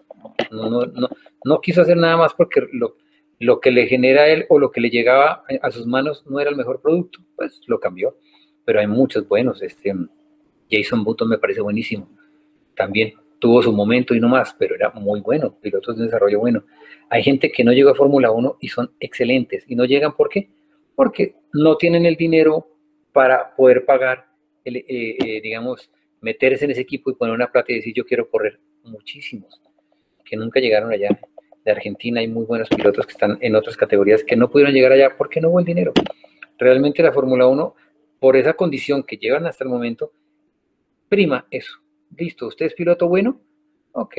No quiso hacer nada más porque lo que le genera a él o lo que le llegaba a sus manos no era el mejor producto, pues lo cambió. Pero hay muchos buenos. Jason Button me parece buenísimo. También tuvo su momento y no más, pero era muy bueno, pilotos de desarrollo bueno. Hay gente que no llegó a Fórmula 1 y son excelentes. ¿Y no llegan por qué? Porque no tienen el dinero para poder pagar, digamos, meterse en ese equipo y poner una plata y decir yo quiero correr. Muchísimos que nunca llegaron allá. De Argentina hay muy buenos pilotos que están en otras categorías que no pudieron llegar allá porque no hubo el dinero. Realmente la Fórmula 1, por esa condición que llevan hasta el momento, prima eso. Listo, ¿usted es piloto bueno? Ok,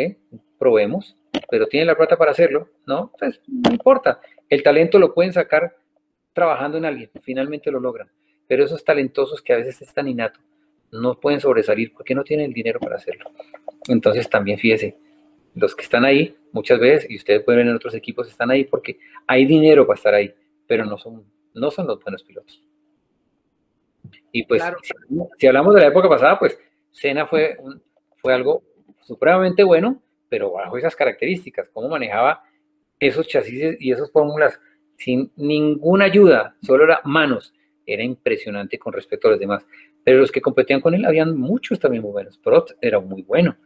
probemos, pero ¿tiene la plata para hacerlo? No, pues no importa. El talento lo pueden sacar trabajando en alguien, finalmente lo logran. Pero esos talentosos que a veces es tan innato, no pueden sobresalir porque no tienen el dinero para hacerlo. Entonces también fíjese, los que están ahí, muchas veces, y ustedes pueden ver en otros equipos, están ahí porque hay dinero para estar ahí, pero no son los buenos pilotos. Y pues, Claro. si hablamos de la época pasada, pues Senna fue algo supremamente bueno, pero bajo esas características, cómo manejaba esos chasis y esas fórmulas sin ninguna ayuda, solo era manos, era impresionante con respecto a los demás. Pero los que competían con él, habían muchos también muy buenos. Prost era muy bueno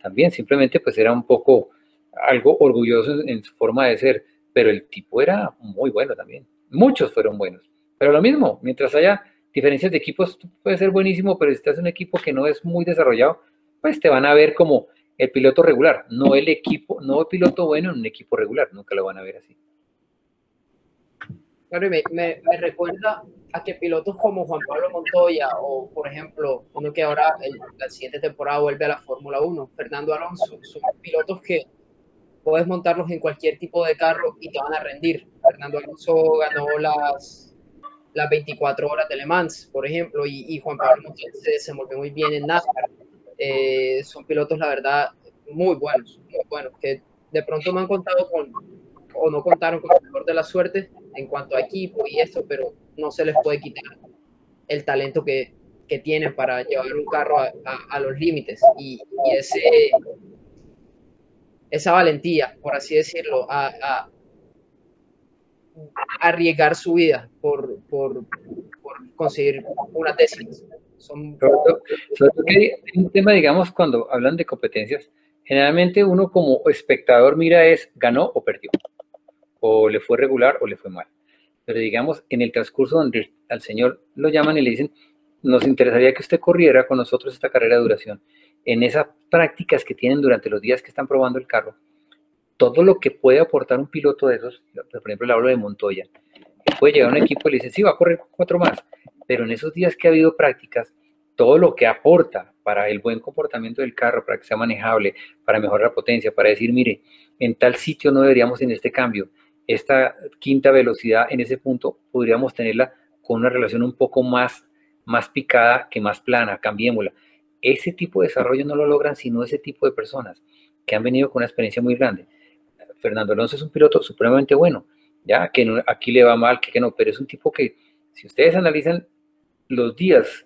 también, simplemente pues era un poco algo orgulloso en su forma de ser, pero el tipo era muy bueno también. Muchos fueron buenos, pero lo mismo, mientras haya diferencias de equipos, tú puedes ser buenísimo, pero si estás en un equipo que no es muy desarrollado, pues te van a ver como el piloto regular, no el piloto bueno en un equipo regular, nunca lo van a ver así. Claro, y me recuerda a que pilotos como Juan Pablo Montoya o, por ejemplo, uno que ahora la siguiente temporada vuelve a la Fórmula 1, Fernando Alonso, son pilotos que puedes montarlos en cualquier tipo de carro y te van a rendir. Fernando Alonso ganó las 24 horas de Le Mans, por ejemplo, y Juan Pablo Montoya se desenvolvió muy bien en NASCAR. Son pilotos, la verdad, muy buenos, que de pronto no han contado o no contaron con el mejor de la suerte en cuanto a equipo y esto, pero no se les puede quitar el talento que tienen para llevar un carro a los límites y esa valentía, por así decirlo, a arriesgar su vida por conseguir unas décimas. Sobre todo que hay un tema, digamos, cuando hablan de competencias, generalmente uno como espectador mira ganó o perdió, o le fue regular o le fue mal. Pero digamos, en el transcurso donde al señor lo llaman y le dicen, nos interesaría que usted corriera con nosotros esta carrera de duración, en esas prácticas que tienen durante los días que están probando el carro, todo lo que puede aportar un piloto de esos, por ejemplo, le hablo de Montoya, que puede llegar a un equipo y le dice, sí, va a correr 4 más, pero en esos días que ha habido prácticas, todo lo que aporta para el buen comportamiento del carro, para que sea manejable, para mejorar la potencia, para decir, mire, en tal sitio no deberíamos en este cambio, esta quinta velocidad en ese punto podríamos tenerla con una relación un poco más picada que más plana, cambiémosla. Ese tipo de desarrollo no lo logran sino ese tipo de personas que han venido con una experiencia muy grande. Fernando Alonso es un piloto supremamente bueno, ya que no, aquí le va mal, que no, pero es un tipo que, si ustedes analizan los días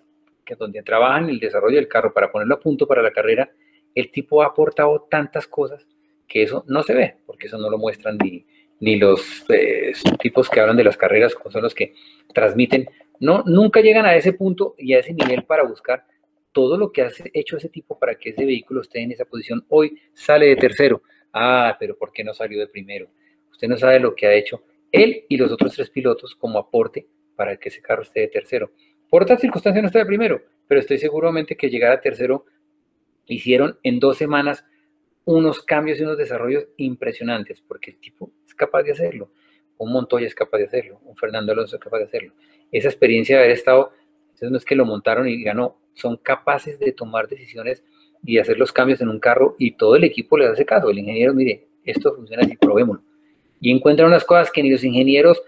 donde trabajan en el desarrollo del carro para ponerlo a punto para la carrera, el tipo ha aportado tantas cosas que eso no se ve, porque eso no lo muestran ni los tipos que hablan de las carreras, como son los que transmiten, nunca llegan a ese punto y a ese nivel para buscar todo lo que ha hecho ese tipo para que ese vehículo esté en esa posición. Hoy sale de tercero. Ah, pero ¿por qué no salió de primero? Usted no sabe lo que ha hecho él y los otros 3 pilotos como aporte para que ese carro esté de tercero. Por otras circunstancias no está de primero, pero estoy seguramente que llegar a tercero hicieron en 2 semanas unos cambios y unos desarrollos impresionantes, porque el tipo es capaz de hacerlo. Un Montoya es capaz de hacerlo, un Fernando Alonso es capaz de hacerlo. Esa experiencia de haber estado, entonces no es que lo montaron y ganó, son capaces de tomar decisiones y hacer los cambios en un carro y todo el equipo le hace caso. El ingeniero, mire, esto funciona así, probémoslo. y encuentran unas cosas que ni los ingenieros,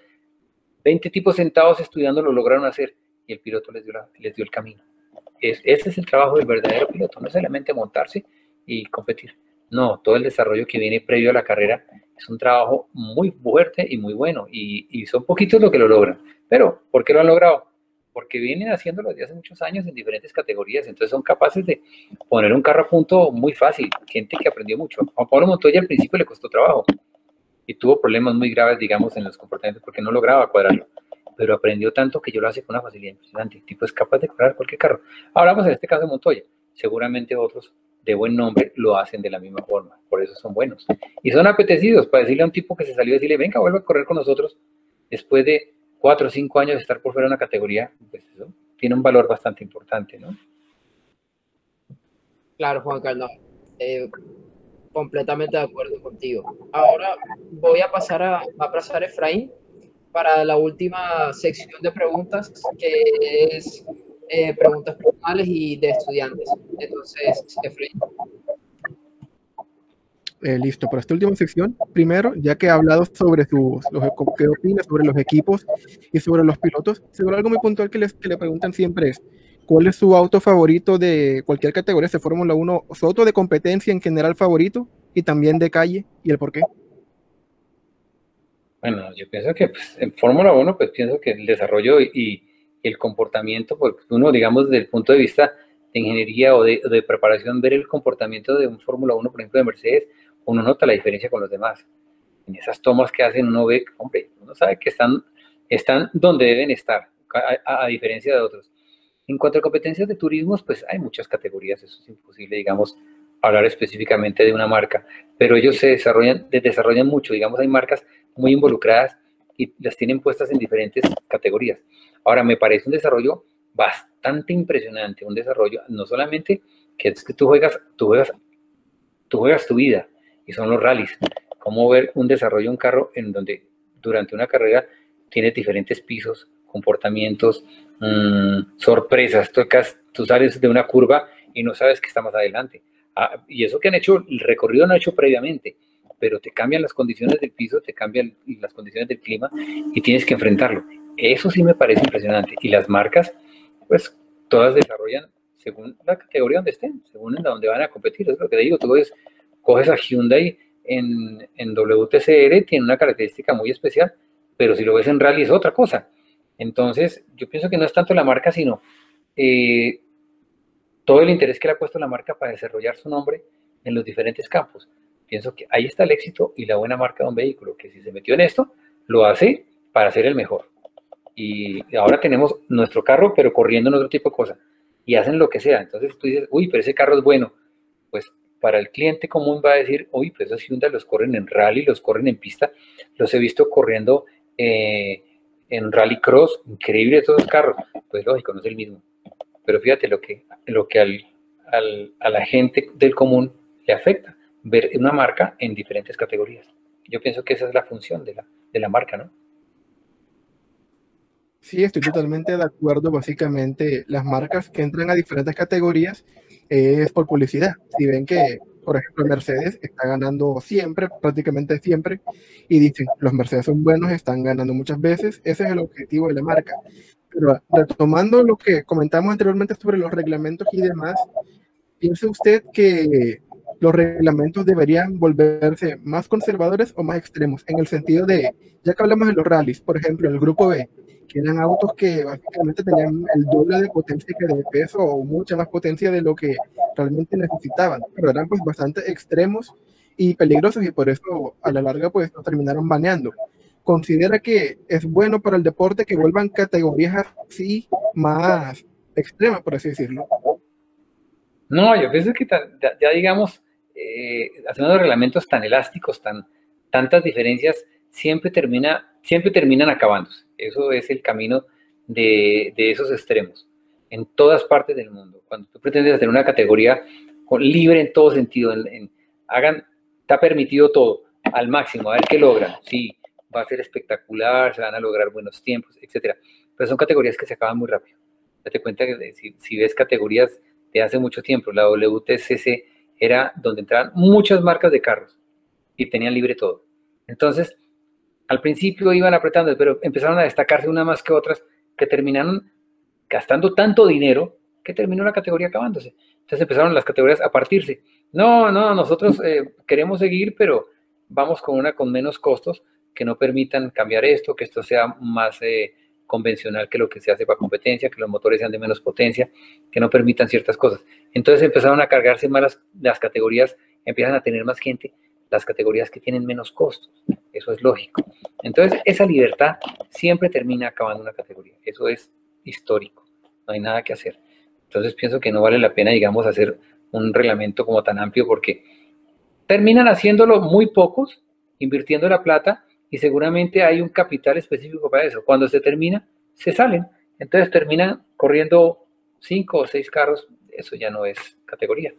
20 tipos sentados estudiando, lo lograron hacer, y el piloto les dio el camino. Ese es el trabajo del verdadero piloto, no es solamente montarse y competir. No, todo el desarrollo que viene previo a la carrera es un trabajo muy fuerte y muy bueno, y son poquitos los que lo logran. Pero, ¿por qué lo han logrado? Porque vienen haciéndolo desde hace muchos años en diferentes categorías, entonces son capaces de poner un carro a punto muy fácil, gente que aprendió mucho. A Juan Pablo Montoya al principio le costó trabajo, y tuvo problemas muy graves, digamos, en los comportamientos, porque no lograba cuadrarlo, pero aprendió tanto que yo lo hace con una facilidad impresionante. El tipo es capaz de cuadrar cualquier carro. Hablamos en este caso de Montoya, seguramente otros de buen nombre lo hacen de la misma forma, por eso son buenos. Y son apetecidos para decirle a un tipo que se salió, decirle, venga, vuelve a correr con nosotros, después de 4 o 5 años de estar por fuera de una categoría, pues eso tiene un valor bastante importante, ¿no? Claro, Juan Carlos, completamente de acuerdo contigo. Ahora voy a pasar a Efraín para la última sección de preguntas, que es preguntas personales y de estudiantes. Entonces, Efraín. Listo, para esta última sección, primero, ya que ha hablado sobre qué opina sobre los equipos y sobre los pilotos, seguro algo muy puntual que le preguntan siempre es, ¿cuál es su auto favorito de cualquier categoría de Fórmula 1, su auto de competencia en general favorito y también de calle, y el por qué? Bueno, yo pienso que pues, en Fórmula 1, pues pienso que el desarrollo y el comportamiento, porque uno, digamos, desde el punto de vista de ingeniería o de preparación, ver el comportamiento de un Fórmula 1, por ejemplo, de Mercedes, uno nota la diferencia con los demás. En esas tomas que hacen, uno ve, hombre, uno sabe que están donde deben estar, a diferencia de otros. En cuanto a competencias de turismos, pues hay muchas categorías, eso es imposible, digamos, hablar específicamente de una marca, pero ellos se desarrollan mucho, digamos, hay marcas muy involucradas y las tienen puestas en diferentes categorías. Ahora, me parece un desarrollo bastante impresionante, un desarrollo no solamente que es que tú juegas tu vida, y son los rallies. Cómo ver un desarrollo de un carro en donde durante una carrera tienes diferentes pisos, comportamientos, sorpresas. Tú sales de una curva y no sabes que está más adelante. Y eso que han hecho, el recorrido no han hecho previamente, pero te cambian las condiciones del piso, te cambian las condiciones del clima y tienes que enfrentarlo. Eso sí me parece impresionante. Y las marcas, pues todas desarrollan según la categoría donde estén, según en donde van a competir. Es lo que te digo, tú coges a Hyundai en WTCR, tiene una característica muy especial, pero si lo ves en rally es otra cosa. Entonces, yo pienso que no es tanto la marca, sino todo el interés que le ha puesto la marca para desarrollar su nombre en los diferentes campos. Pienso que ahí está el éxito y la buena marca de un vehículo, que si se metió en esto, lo hace para ser el mejor. Y ahora tenemos nuestro carro, pero corriendo en otro tipo de cosas. Y hacen lo que sea. Entonces tú dices, uy, pero ese carro es bueno. Pues para el cliente común va a decir, uy, pues esos Hyundai los corren en rally, los corren en pista. Los he visto corriendo en rally cross. Increíble todos los carros. Pues lógico, no es el mismo. Pero fíjate lo que a la gente del común le afecta, ver una marca en diferentes categorías. Yo pienso que esa es la función de la marca, ¿no? Sí, estoy totalmente de acuerdo. Básicamente, las marcas que entran a diferentes categorías es por publicidad. Si ven que, por ejemplo, Mercedes está ganando siempre, prácticamente siempre, y dicen, los Mercedes son buenos, están ganando muchas veces, ese es el objetivo de la marca. Pero retomando lo que comentamos anteriormente sobre los reglamentos y demás, ¿piensa usted que los reglamentos deberían volverse más conservadores o más extremos? En el sentido de, ya que hablamos de los rallies, por ejemplo, el grupo B, que eran autos que básicamente tenían el doble de potencia que de peso o mucha más potencia de lo que realmente necesitaban, pero eran pues bastante extremos y peligrosos y por eso a la larga pues los terminaron baneando. ¿Considera que es bueno para el deporte que vuelvan categorías así más extremas, por así decirlo? No, yo pienso que ya digamos, haciendo reglamentos tan elásticos, tantas diferencias, siempre terminan acabándose. Eso es el camino de esos extremos, en todas partes del mundo. Cuando tú pretendes hacer una categoría libre en todo sentido, está permitido todo, al máximo, a ver qué logran. Sí, va a ser espectacular, se van a lograr buenos tiempos, etcétera. Pero son categorías que se acaban muy rápido. Date cuenta que si ves categorías de hace mucho tiempo, la WTCC era donde entraban muchas marcas de carros y tenían libre todo. Entonces, Al principio iban apretando, pero empezaron a destacarse unas más que otras, que terminaron gastando tanto dinero que terminó la categoría acabándose. Entonces empezaron las categorías a partirse. No, nosotros queremos seguir, pero vamos con una con menos costos que no permitan cambiar esto, que esto sea más convencional que lo que se hace para competencia, que los motores sean de menos potencia, que no permitan ciertas cosas. Entonces empezaron a cargarse más las categorías, empiezan a tener más gente las categorías que tienen menos costos. Eso es lógico. Entonces esa libertad siempre termina acabando una categoría. Eso es histórico. No hay nada que hacer. Entonces pienso que no vale la pena, digamos, hacer un reglamento como tan amplio porque terminan haciéndolo muy pocos, invirtiendo la plata y seguramente hay un capital específico para eso. Cuando se termina, se salen. Entonces terminan corriendo 5 o 6 carros. Eso ya no es categoría.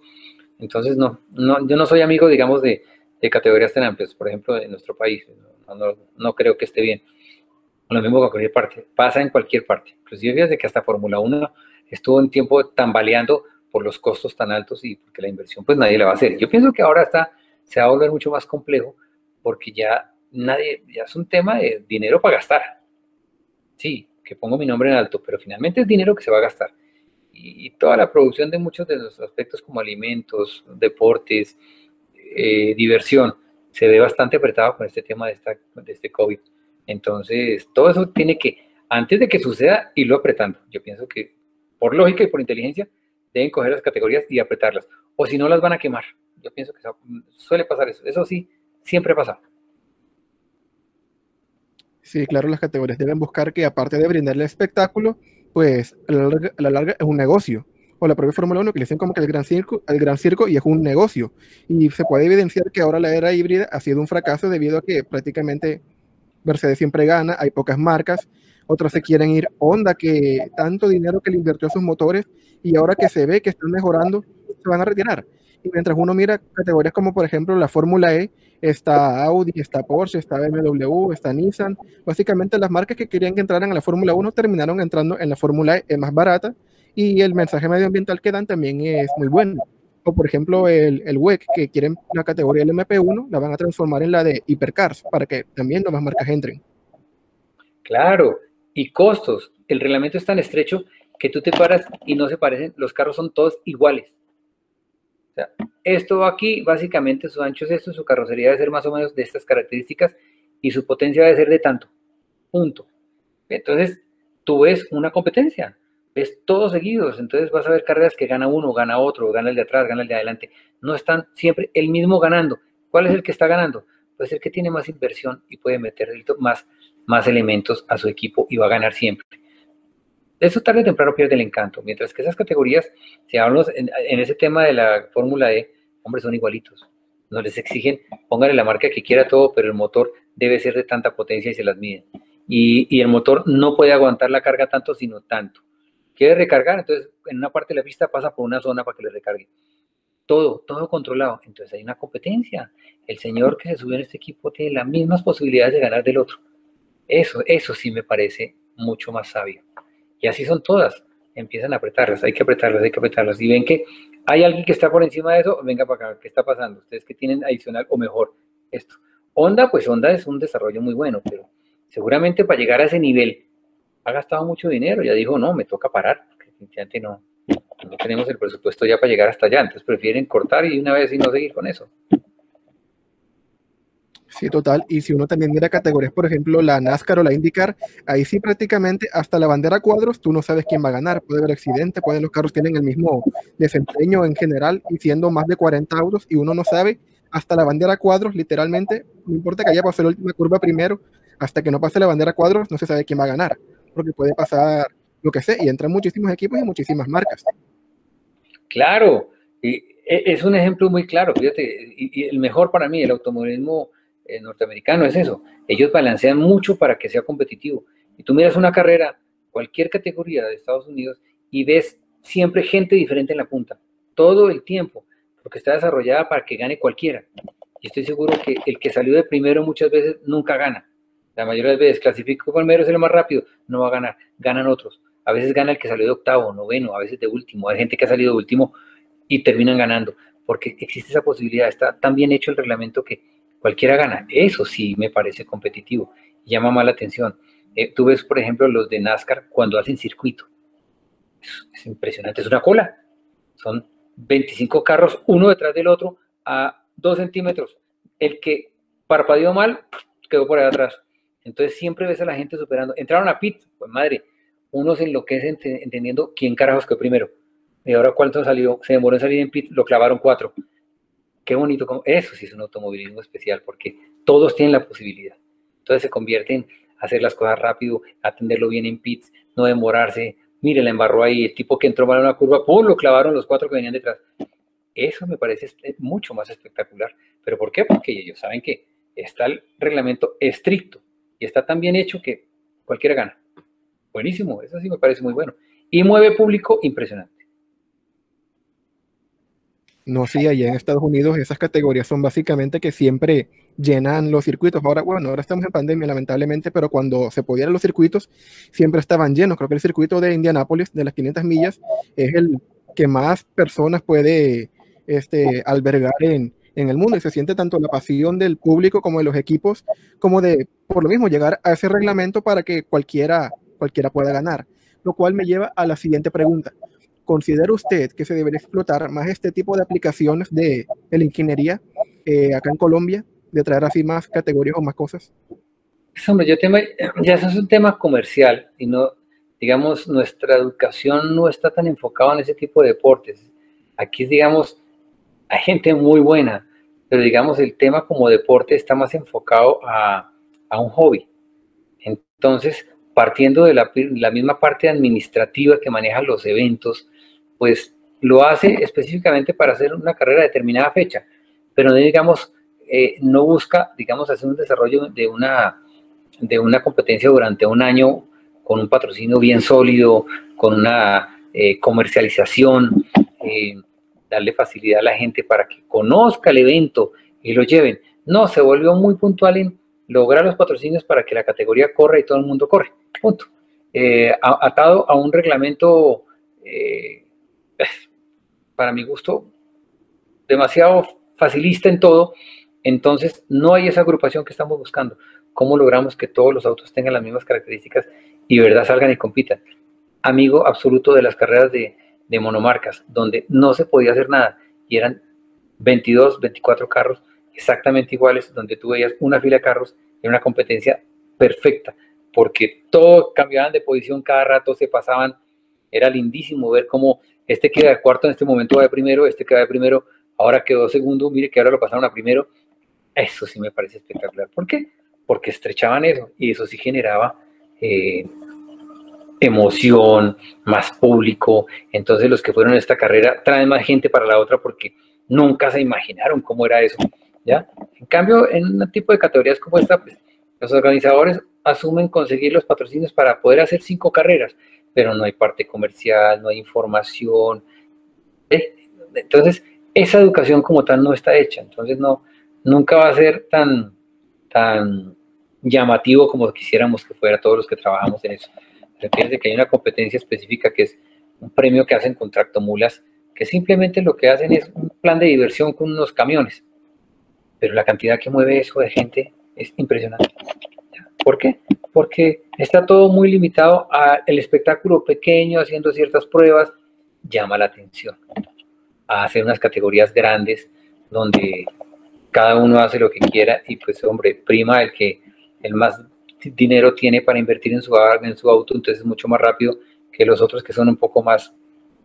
Entonces yo no soy amigo, digamos, de categorías tan amplias. Por ejemplo, en nuestro país. No creo que esté bien. Lo mismo con cualquier parte. Pasa en cualquier parte. Inclusive fíjate que hasta Fórmula 1 estuvo un tiempo tambaleando por los costos tan altos y porque la inversión pues nadie la va a hacer. Yo pienso que ahora se va a volver mucho más complejo porque ya es un tema de dinero para gastar. Sí, que pongo mi nombre en alto, pero finalmente es dinero que se va a gastar. Y toda la producción de muchos de los aspectos como alimentos, deportes, diversión, se ve bastante apretado con este tema de este COVID. Entonces, todo eso tiene que, antes de que suceda, irlo apretando. Yo pienso que por lógica y por inteligencia deben coger las categorías y apretarlas, o si no las van a quemar. Yo pienso que suele pasar eso. Eso sí, siempre pasa. Sí, claro, las categorías deben buscar que aparte de brindarle espectáculo, pues a la larga es un negocio. O la propia Fórmula 1 que le dicen como que el gran circo y es un negocio. Y se puede evidenciar que ahora la era híbrida ha sido un fracaso debido a que prácticamente Mercedes siempre gana, hay pocas marcas, otros se quieren ir. Honda, que tanto dinero que le invirtió a sus motores y ahora que se ve que están mejorando, se van a retirar. Y mientras uno mira categorías como por ejemplo la Fórmula E, está Audi, está Porsche, está BMW, está Nissan. Básicamente las marcas que querían que entraran a la Fórmula 1 terminaron entrando en la Fórmula E, es más barata y el mensaje medioambiental que dan también es muy bueno. O por ejemplo el WEC, que quieren la categoría del MP1, la van a transformar en la de Hypercars para que también nuevas marcas entren. Claro, y costos. El reglamento es tan estrecho que tú te paras y no se parecen, los carros son todos iguales. O sea, esto aquí, básicamente, su ancho es esto, su carrocería debe ser más o menos de estas características y su potencia debe ser de tanto. Punto. Entonces, tú ves una competencia, ves todos seguidos, entonces vas a ver carreras que gana uno, gana otro, gana el de atrás, gana el de adelante. No están siempre el mismo ganando. ¿Cuál es el que está ganando? Pues el que tiene más inversión y puede meter más elementos a su equipo y va a ganar siempre. Eso tarde o temprano pierde el encanto, mientras que esas categorías, si hablamos en ese tema de la Fórmula E, hombre, son igualitos. No les exigen, pónganle la marca que quiera todo, pero el motor debe ser de tanta potencia y se las miden. Y el motor no puede aguantar la carga tanto, sino tanto. Quiere recargar, entonces en una parte de la pista pasa por una zona para que le recargue. Todo controlado. Entonces hay una competencia. El señor que se subió en este equipo tiene las mismas posibilidades de ganar del otro. Eso sí me parece mucho más sabio. Y así son todas. Empiezan a apretarlas, hay que apretarlas. Y ven que hay alguien que está por encima de eso, venga para acá, ¿qué está pasando? Ustedes que tienen adicional o mejor esto. Honda, pues Honda es un desarrollo muy bueno, pero seguramente para llegar a ese nivel ha gastado mucho dinero. Ya dijo, no, me toca parar, porque definitivamente no tenemos el presupuesto ya para llegar hasta allá. Entonces prefieren cortar y una vez y no seguir con eso. Sí, total. Y si uno también mira categorías, por ejemplo, la NASCAR o la IndyCar, ahí sí prácticamente hasta la bandera cuadros, tú no sabes quién va a ganar. Puede haber accidente, los carros tienen el mismo desempeño en general y siendo más de 40 autos y uno no sabe hasta la bandera cuadros, literalmente, no importa que haya pasado la última curva primero, hasta que no pase la bandera cuadros, no se sabe quién va a ganar, porque puede pasar lo que sea y entran muchísimos equipos y muchísimas marcas. Claro, y es un ejemplo muy claro, fíjate, y el mejor para mí, el automovilismo norteamericano es eso. Ellos balancean mucho para que sea competitivo. Y tú miras una carrera, cualquier categoría de Estados Unidos, y ves siempre gente diferente en la punta, todo el tiempo, porque está desarrollada para que gane cualquiera. Y estoy seguro que el que salió de primero muchas veces nunca gana. La mayoría de las veces clasificó primero, es el más rápido, no va a ganar, ganan otros. A veces gana el que salió de octavo, noveno, a veces de último. Hay gente que ha salido de último y terminan ganando, porque existe esa posibilidad. Está tan bien hecho el reglamento que cualquiera gana. Eso sí me parece competitivo, llama más la atención. Tú ves, por ejemplo, los de NASCAR cuando hacen circuito. Es impresionante, es una cola. Son 25 carros, uno detrás del otro, a 2 centímetros. El que parpadeó mal, quedó por allá atrás. Entonces siempre ves a la gente superando. Entraron a pit, pues madre, uno se enloquece entendiendo quién carajos quedó primero. Y ahora cuánto salió, se demoró en salir en pit, lo clavaron 4. Qué bonito, eso sí es un automovilismo especial, porque todos tienen la posibilidad. Entonces se convierte en hacer las cosas rápido, atenderlo bien en pits, no demorarse. Mire, la embarró ahí, el tipo que entró mal en una curva, ¡pum!, lo clavaron los 4 que venían detrás. Eso me parece mucho más espectacular. ¿Pero por qué? Porque ellos saben que está el reglamento estricto y está tan bien hecho que cualquiera gana. Buenísimo, eso sí me parece muy bueno. Y mueve público impresionante. No, sí, allá en Estados Unidos esas categorías son básicamente que siempre llenan los circuitos. Ahora, bueno, ahora estamos en pandemia, lamentablemente, pero cuando se podían los circuitos, siempre estaban llenos. Creo que el circuito de Indianápolis, de las 500 millas, es el que más personas puede albergar en el mundo, y se siente tanto la pasión del público como de los equipos, como de, por lo mismo, llegar a ese reglamento para que cualquiera pueda ganar. Lo cual me lleva a la siguiente pregunta. ¿Considera usted que se debería explotar más este tipo de aplicaciones de la ingeniería acá en Colombia, de traer así más categorías o más cosas? Hombre, ya eso es un tema comercial y no, digamos, nuestra educación no está tan enfocada en ese tipo de deportes. Aquí, digamos, hay gente muy buena, pero digamos, el tema como deporte está más enfocado a un hobby. Entonces, partiendo de la misma parte administrativa que maneja los eventos, pues lo hace específicamente para hacer una carrera a determinada fecha, pero digamos, no busca, digamos, hacer un desarrollo de una competencia durante un año con un patrocinio bien sólido, con una comercialización, darle facilidad a la gente para que conozca el evento y lo lleven. No, se volvió muy puntual en lograr los patrocinios para que la categoría corra y todo el mundo corre, punto. Atado a un reglamento, para mi gusto, demasiado facilista en todo. Entonces no hay esa agrupación que estamos buscando. ¿Cómo logramos que todos los autos tengan las mismas características y de verdad salgan y compitan? Amigo absoluto de las carreras de monomarcas, donde no se podía hacer nada y eran 22, 24 carros exactamente iguales, donde tú veías una fila de carros en una competencia perfecta, porque todos cambiaban de posición cada rato, se pasaban. Era lindísimo ver cómo este queda de cuarto, en este momento va de primero, este queda de primero, ahora quedó segundo, mire que ahora lo pasaron a primero. Eso sí me parece espectacular. ¿Por qué? Porque estrechaban eso y eso sí generaba emoción, más público. Entonces los que fueron a esta carrera traen más gente para la otra porque nunca se imaginaron cómo era eso, ¿ya? En cambio, en un tipo de categorías como esta, pues, los organizadores asumen conseguir los patrocinios para poder hacer 5 carreras, pero no hay parte comercial, no hay información. Entonces, esa educación como tal no está hecha. Entonces, nunca va a ser tan llamativo como quisiéramos que fuera todos los que trabajamos en eso. Fíjense que hay una competencia específica que es un premio que hacen con tractomulas, que simplemente lo que hacen es un plan de diversión con unos camiones. Pero la cantidad que mueve eso de gente es impresionante. ¿Por qué? Porque está todo muy limitado al espectáculo pequeño, haciendo ciertas pruebas, llama la atención. A hacer unas categorías grandes, donde cada uno hace lo que quiera y pues, hombre, prima el que el más dinero tiene para invertir en su auto, entonces es mucho más rápido que los otros que son un poco más,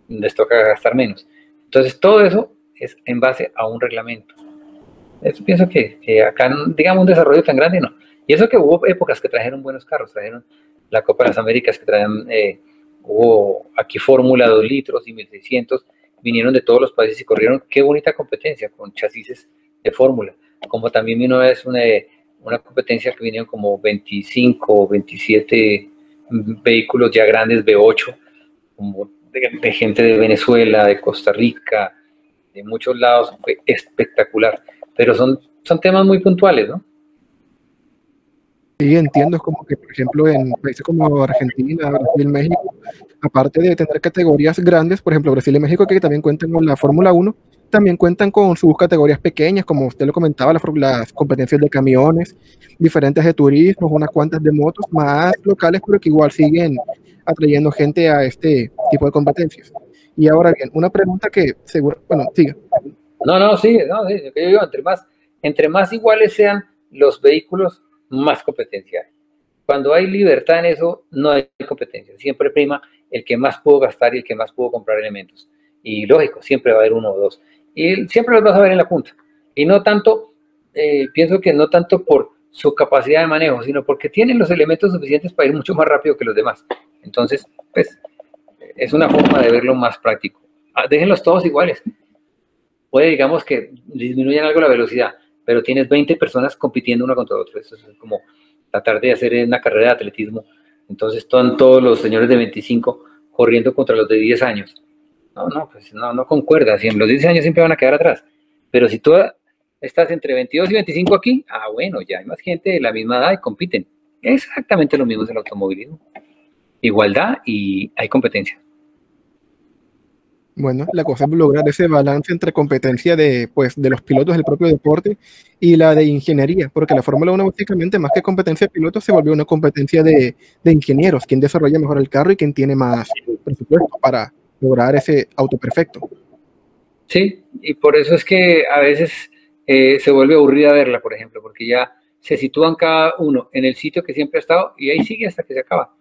les toca gastar menos. Entonces, todo eso es en base a un reglamento. Eso pienso que acá, digamos, un desarrollo tan grande, no. Y eso que hubo épocas que trajeron buenos carros, trajeron la Copa de las Américas, que traían, hubo aquí Fórmula 2 litros y 1600, vinieron de todos los países y corrieron. Qué bonita competencia con chasis de Fórmula. Como también vino una competencia que vinieron como 25 o 27 vehículos ya grandes, V8, como de gente de Venezuela, de Costa Rica, de muchos lados. Fue espectacular. Pero son temas muy puntuales, ¿no? Sí, entiendo, es como que, por ejemplo, en países como Argentina, Brasil, México, aparte de tener categorías grandes, por ejemplo, Brasil y México, que también cuentan con la Fórmula 1, también cuentan con sus categorías pequeñas, como usted lo comentaba, las competencias de camiones, diferentes de turismos, unas cuantas de motos, más locales, pero que igual siguen atrayendo gente a este tipo de competencias. Y ahora bien, una pregunta que seguro, bueno, siga. No, sí, yo digo, entre más iguales sean los vehículos, más competencia hay. Cuando hay libertad en eso, no hay competencia. Siempre prima el que más pudo gastar y el que más pudo comprar elementos. Y lógico, siempre va a haber uno o dos. Y siempre los vas a ver en la punta. Y no tanto, pienso que no tanto por su capacidad de manejo, sino porque tienen los elementos suficientes para ir mucho más rápido que los demás. Entonces, pues, es una forma de verlo más práctico. Déjenlos todos iguales. Puede, digamos, que disminuyan algo la velocidad, pero tienes 20 personas compitiendo una contra otra. Eso es como tratar de hacer una carrera de atletismo. Entonces están todos los señores de 25 corriendo contra los de 10 años. Pues no concuerda. Si en los 10 años siempre van a quedar atrás. Pero si tú estás entre 22 y 25 aquí, bueno, ya hay más gente de la misma edad y compiten. Exactamente lo mismo es el automovilismo. Igualdad y hay competencia. Bueno, la cosa es lograr ese balance entre competencia de los pilotos del propio deporte y la de ingeniería, porque la Fórmula 1 básicamente, más que competencia de pilotos, se volvió una competencia de ingenieros, quien desarrolla mejor el carro y quien tiene más presupuesto para lograr ese auto perfecto. Sí, y por eso es que a veces se vuelve aburrida verla, por ejemplo, porque ya se sitúan cada uno en el sitio que siempre ha estado y ahí sigue hasta que se acaba.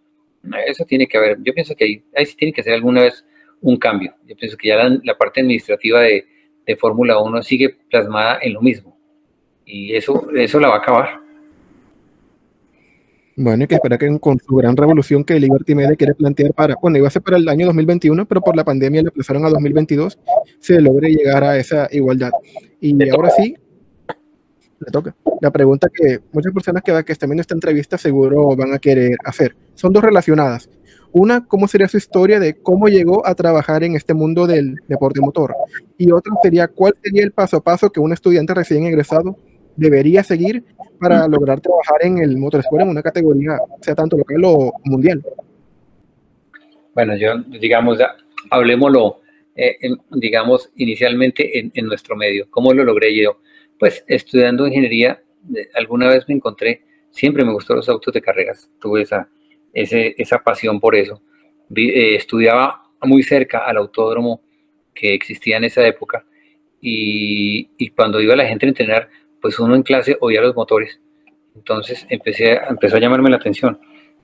Eso tiene que haber, yo pienso que ahí sí tiene que hacer alguna vez un cambio. Yo pienso que ya la parte administrativa de Fórmula 1 sigue plasmada en lo mismo. Y eso la va a acabar. Bueno, y que espera que con su gran revolución que Liberty Media quiere plantear iba a ser para el año 2021, pero por la pandemia le aplazaron a 2022, se logre llegar a esa igualdad. Y ahora sí, le toca. La pregunta que muchas personas que están viendo esta entrevista seguro van a querer hacer. Son dos relacionadas. Una, ¿cómo sería su historia de cómo llegó a trabajar en este mundo del deporte motor? Y otra sería, ¿cuál sería el paso a paso que un estudiante recién egresado debería seguir para lograr trabajar en el motorsport en una categoría, sea tanto local o mundial? Bueno, digamos, hablemoslo, digamos, inicialmente en nuestro medio. ¿Cómo lo logré yo? Pues estudiando ingeniería, alguna vez me encontré, siempre me gustó los autos de carreras, tuve esa pasión por eso. Estudiaba muy cerca al autódromo que existía en esa época y cuando iba la gente a entrenar, pues uno en clase oía los motores. Entonces empezó a llamarme la atención.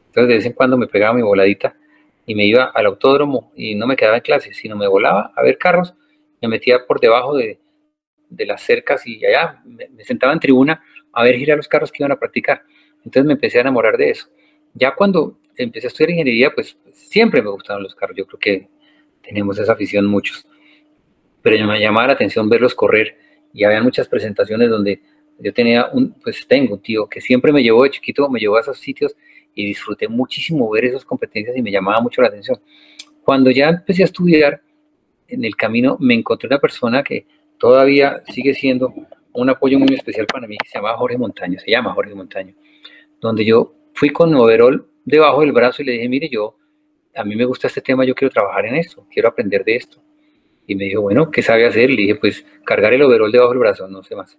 Entonces de vez en cuando me pegaba mi voladita y me iba al autódromo y no me quedaba en clase, sino me volaba a ver carros, me metía por debajo de las cercas y allá me sentaba en tribuna a ver girar los carros que iban a practicar. Entonces me empecé a enamorar de eso. Ya cuando empecé a estudiar ingeniería, pues siempre me gustaban los carros. Yo creo que tenemos esa afición muchos. Pero me llamaba la atención verlos correr y había muchas presentaciones donde yo tengo un tío que siempre me llevó de chiquito, me llevó a esos sitios y disfruté muchísimo ver esas competencias y me llamaba mucho la atención. Cuando ya empecé a estudiar, en el camino me encontré una persona que todavía sigue siendo un apoyo muy especial para mí, que se llama Jorge Montaño, donde yo fui con overol debajo del brazo y le dije, mire, a mí me gusta este tema, yo quiero trabajar en esto, quiero aprender de esto. Y me dijo, bueno, ¿qué sabe hacer? Le dije, pues cargar el overol debajo del brazo, no sé más.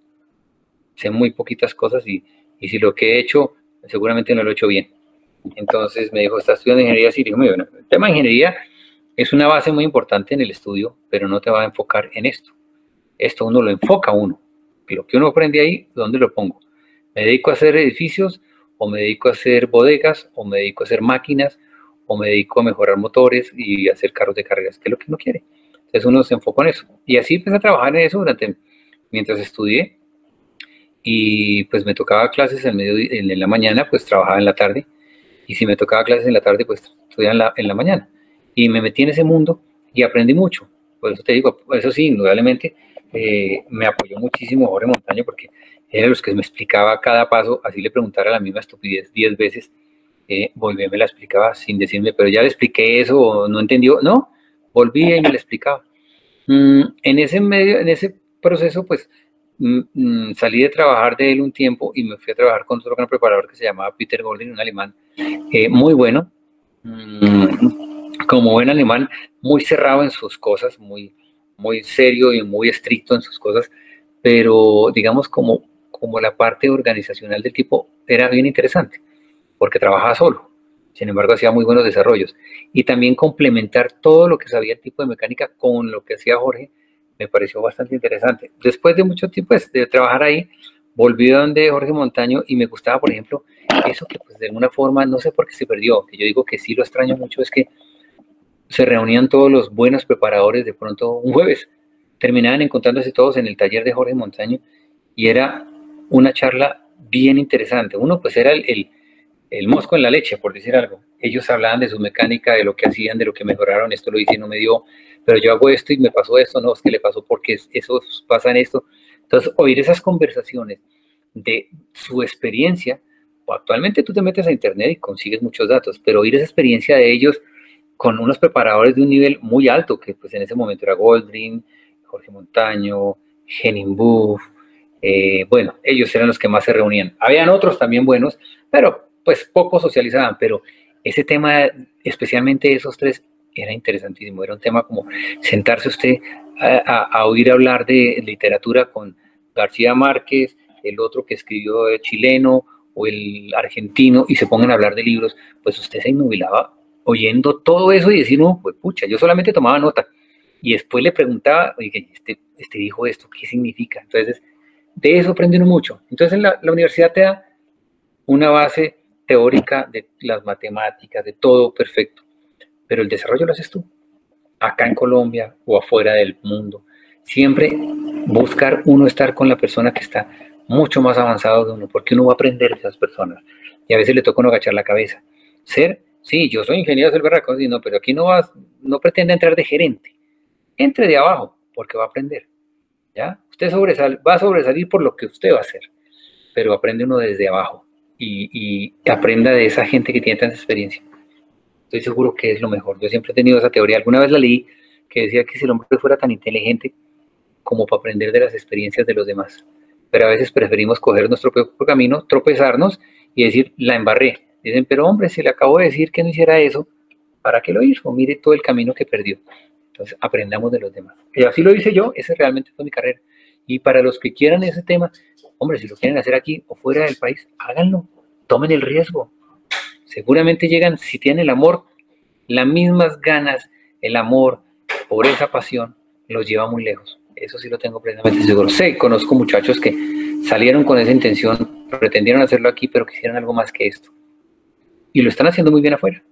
Sé muy poquitas cosas y si lo que he hecho, seguramente no lo he hecho bien. Entonces me dijo, ¿estás estudiando ingeniería? Sí, le dije, bueno, el tema de ingeniería es una base muy importante en el estudio, pero no te va a enfocar en esto. Esto uno lo enfoca uno. Lo que uno aprende ahí, ¿dónde lo pongo? ¿Me dedico a hacer edificios? ¿O me dedico a hacer bodegas? ¿O me dedico a hacer máquinas? ¿O me dedico a mejorar motores y hacer carros de carreras? ¿Qué es lo que uno quiere? Entonces uno se enfocó en eso. Y así empecé a trabajar en eso mientras estudié. Y pues me tocaba clases en la mañana, pues trabajaba en la tarde. Y si me tocaba clases en la tarde, pues estudiaba en la mañana. Y me metí en ese mundo y aprendí mucho. Por eso te digo, eso sí, indudablemente me apoyó muchísimo Jorge Montaño porque era los que me explicaba cada paso, así le preguntara la misma estupidez 10 veces, volví y me la explicaba sin decirme, pero ya le expliqué eso o no entendió, no, volvía y me la explicaba. En ese proceso, pues salí de trabajar de él un tiempo y me fui a trabajar con otro gran preparador que se llamaba Peter Golding, un alemán muy bueno, como buen alemán, muy cerrado en sus cosas, muy muy serio y muy estricto en sus cosas, pero digamos como la parte organizacional del tipo era bien interesante, porque trabajaba solo, sin embargo hacía muy buenos desarrollos. Y también complementar todo lo que sabía el tipo de mecánica con lo que hacía Jorge, me pareció bastante interesante. Después de mucho tiempo de trabajar ahí, volví a donde Jorge Montaño y me gustaba, por ejemplo, eso que pues de alguna forma, no sé por qué se perdió, que yo digo que sí lo extraño mucho, es que se reunían todos los buenos preparadores de pronto un jueves, terminaban encontrándose todos en el taller de Jorge Montaño y era una charla bien interesante. Uno pues era el mosco en la leche, por decir algo. Ellos hablaban de su mecánica, de lo que hacían, de lo que mejoraron, esto lo hice y no me dio, pero yo hago esto y me pasó esto, no, es que le pasó porque eso pasa en esto. Entonces, oír esas conversaciones de su experiencia, o actualmente tú te metes a internet y consigues muchos datos, pero oír esa experiencia de ellos con unos preparadores de un nivel muy alto, que pues en ese momento era Goldring, Jorge Montaño, Henning Buff, bueno, ellos eran los que más se reunían. Habían otros también buenos, pero pues poco socializaban, pero ese tema, especialmente esos tres, era interesantísimo. Era un tema como sentarse usted a oír hablar de literatura con García Márquez, el otro que escribió el chileno o el argentino, y se pongan a hablar de libros, pues usted se inmovilaba oyendo todo eso y decir, no, pues pucha, yo solamente tomaba nota. Y después le preguntaba, oye, este dijo esto, ¿qué significa? Entonces, de eso aprende uno mucho. Entonces, la universidad te da una base teórica de las matemáticas, de todo perfecto, pero el desarrollo lo haces tú, acá en Colombia o afuera del mundo. Siempre buscar uno estar con la persona que está mucho más avanzado que uno, porque uno va a aprender de esas personas. Y a veces le toca uno agachar la cabeza. Sí, yo soy ingeniero del berraco, no, pero aquí no pretende entrar de gerente. Entre de abajo, porque va a aprender. ¿Ya? Usted va a sobresalir por lo que usted va a hacer, pero aprende uno desde abajo y aprenda de esa gente que tiene tanta experiencia. Estoy seguro que es lo mejor. Yo siempre he tenido esa teoría. Alguna vez la leí que decía que si el hombre fuera tan inteligente como para aprender de las experiencias de los demás, pero a veces preferimos coger nuestro propio camino, tropezarnos y decir, la embarré. Dicen, pero hombre, si le acabo de decir que no hiciera eso, ¿para qué lo hizo? Mire todo el camino que perdió. Entonces, aprendamos de los demás. Y así lo hice yo, ese realmente fue mi carrera. Y para los que quieran ese tema, hombre, si lo quieren hacer aquí o fuera del país, háganlo, tomen el riesgo. Seguramente llegan, si tienen el amor, las mismas ganas, el amor por esa pasión, los lleva muy lejos. Eso sí lo tengo plenamente seguro. Sé, conozco muchachos que salieron con esa intención, pretendieron hacerlo aquí, pero quisieran algo más que esto. Y lo están haciendo muy bien afuera.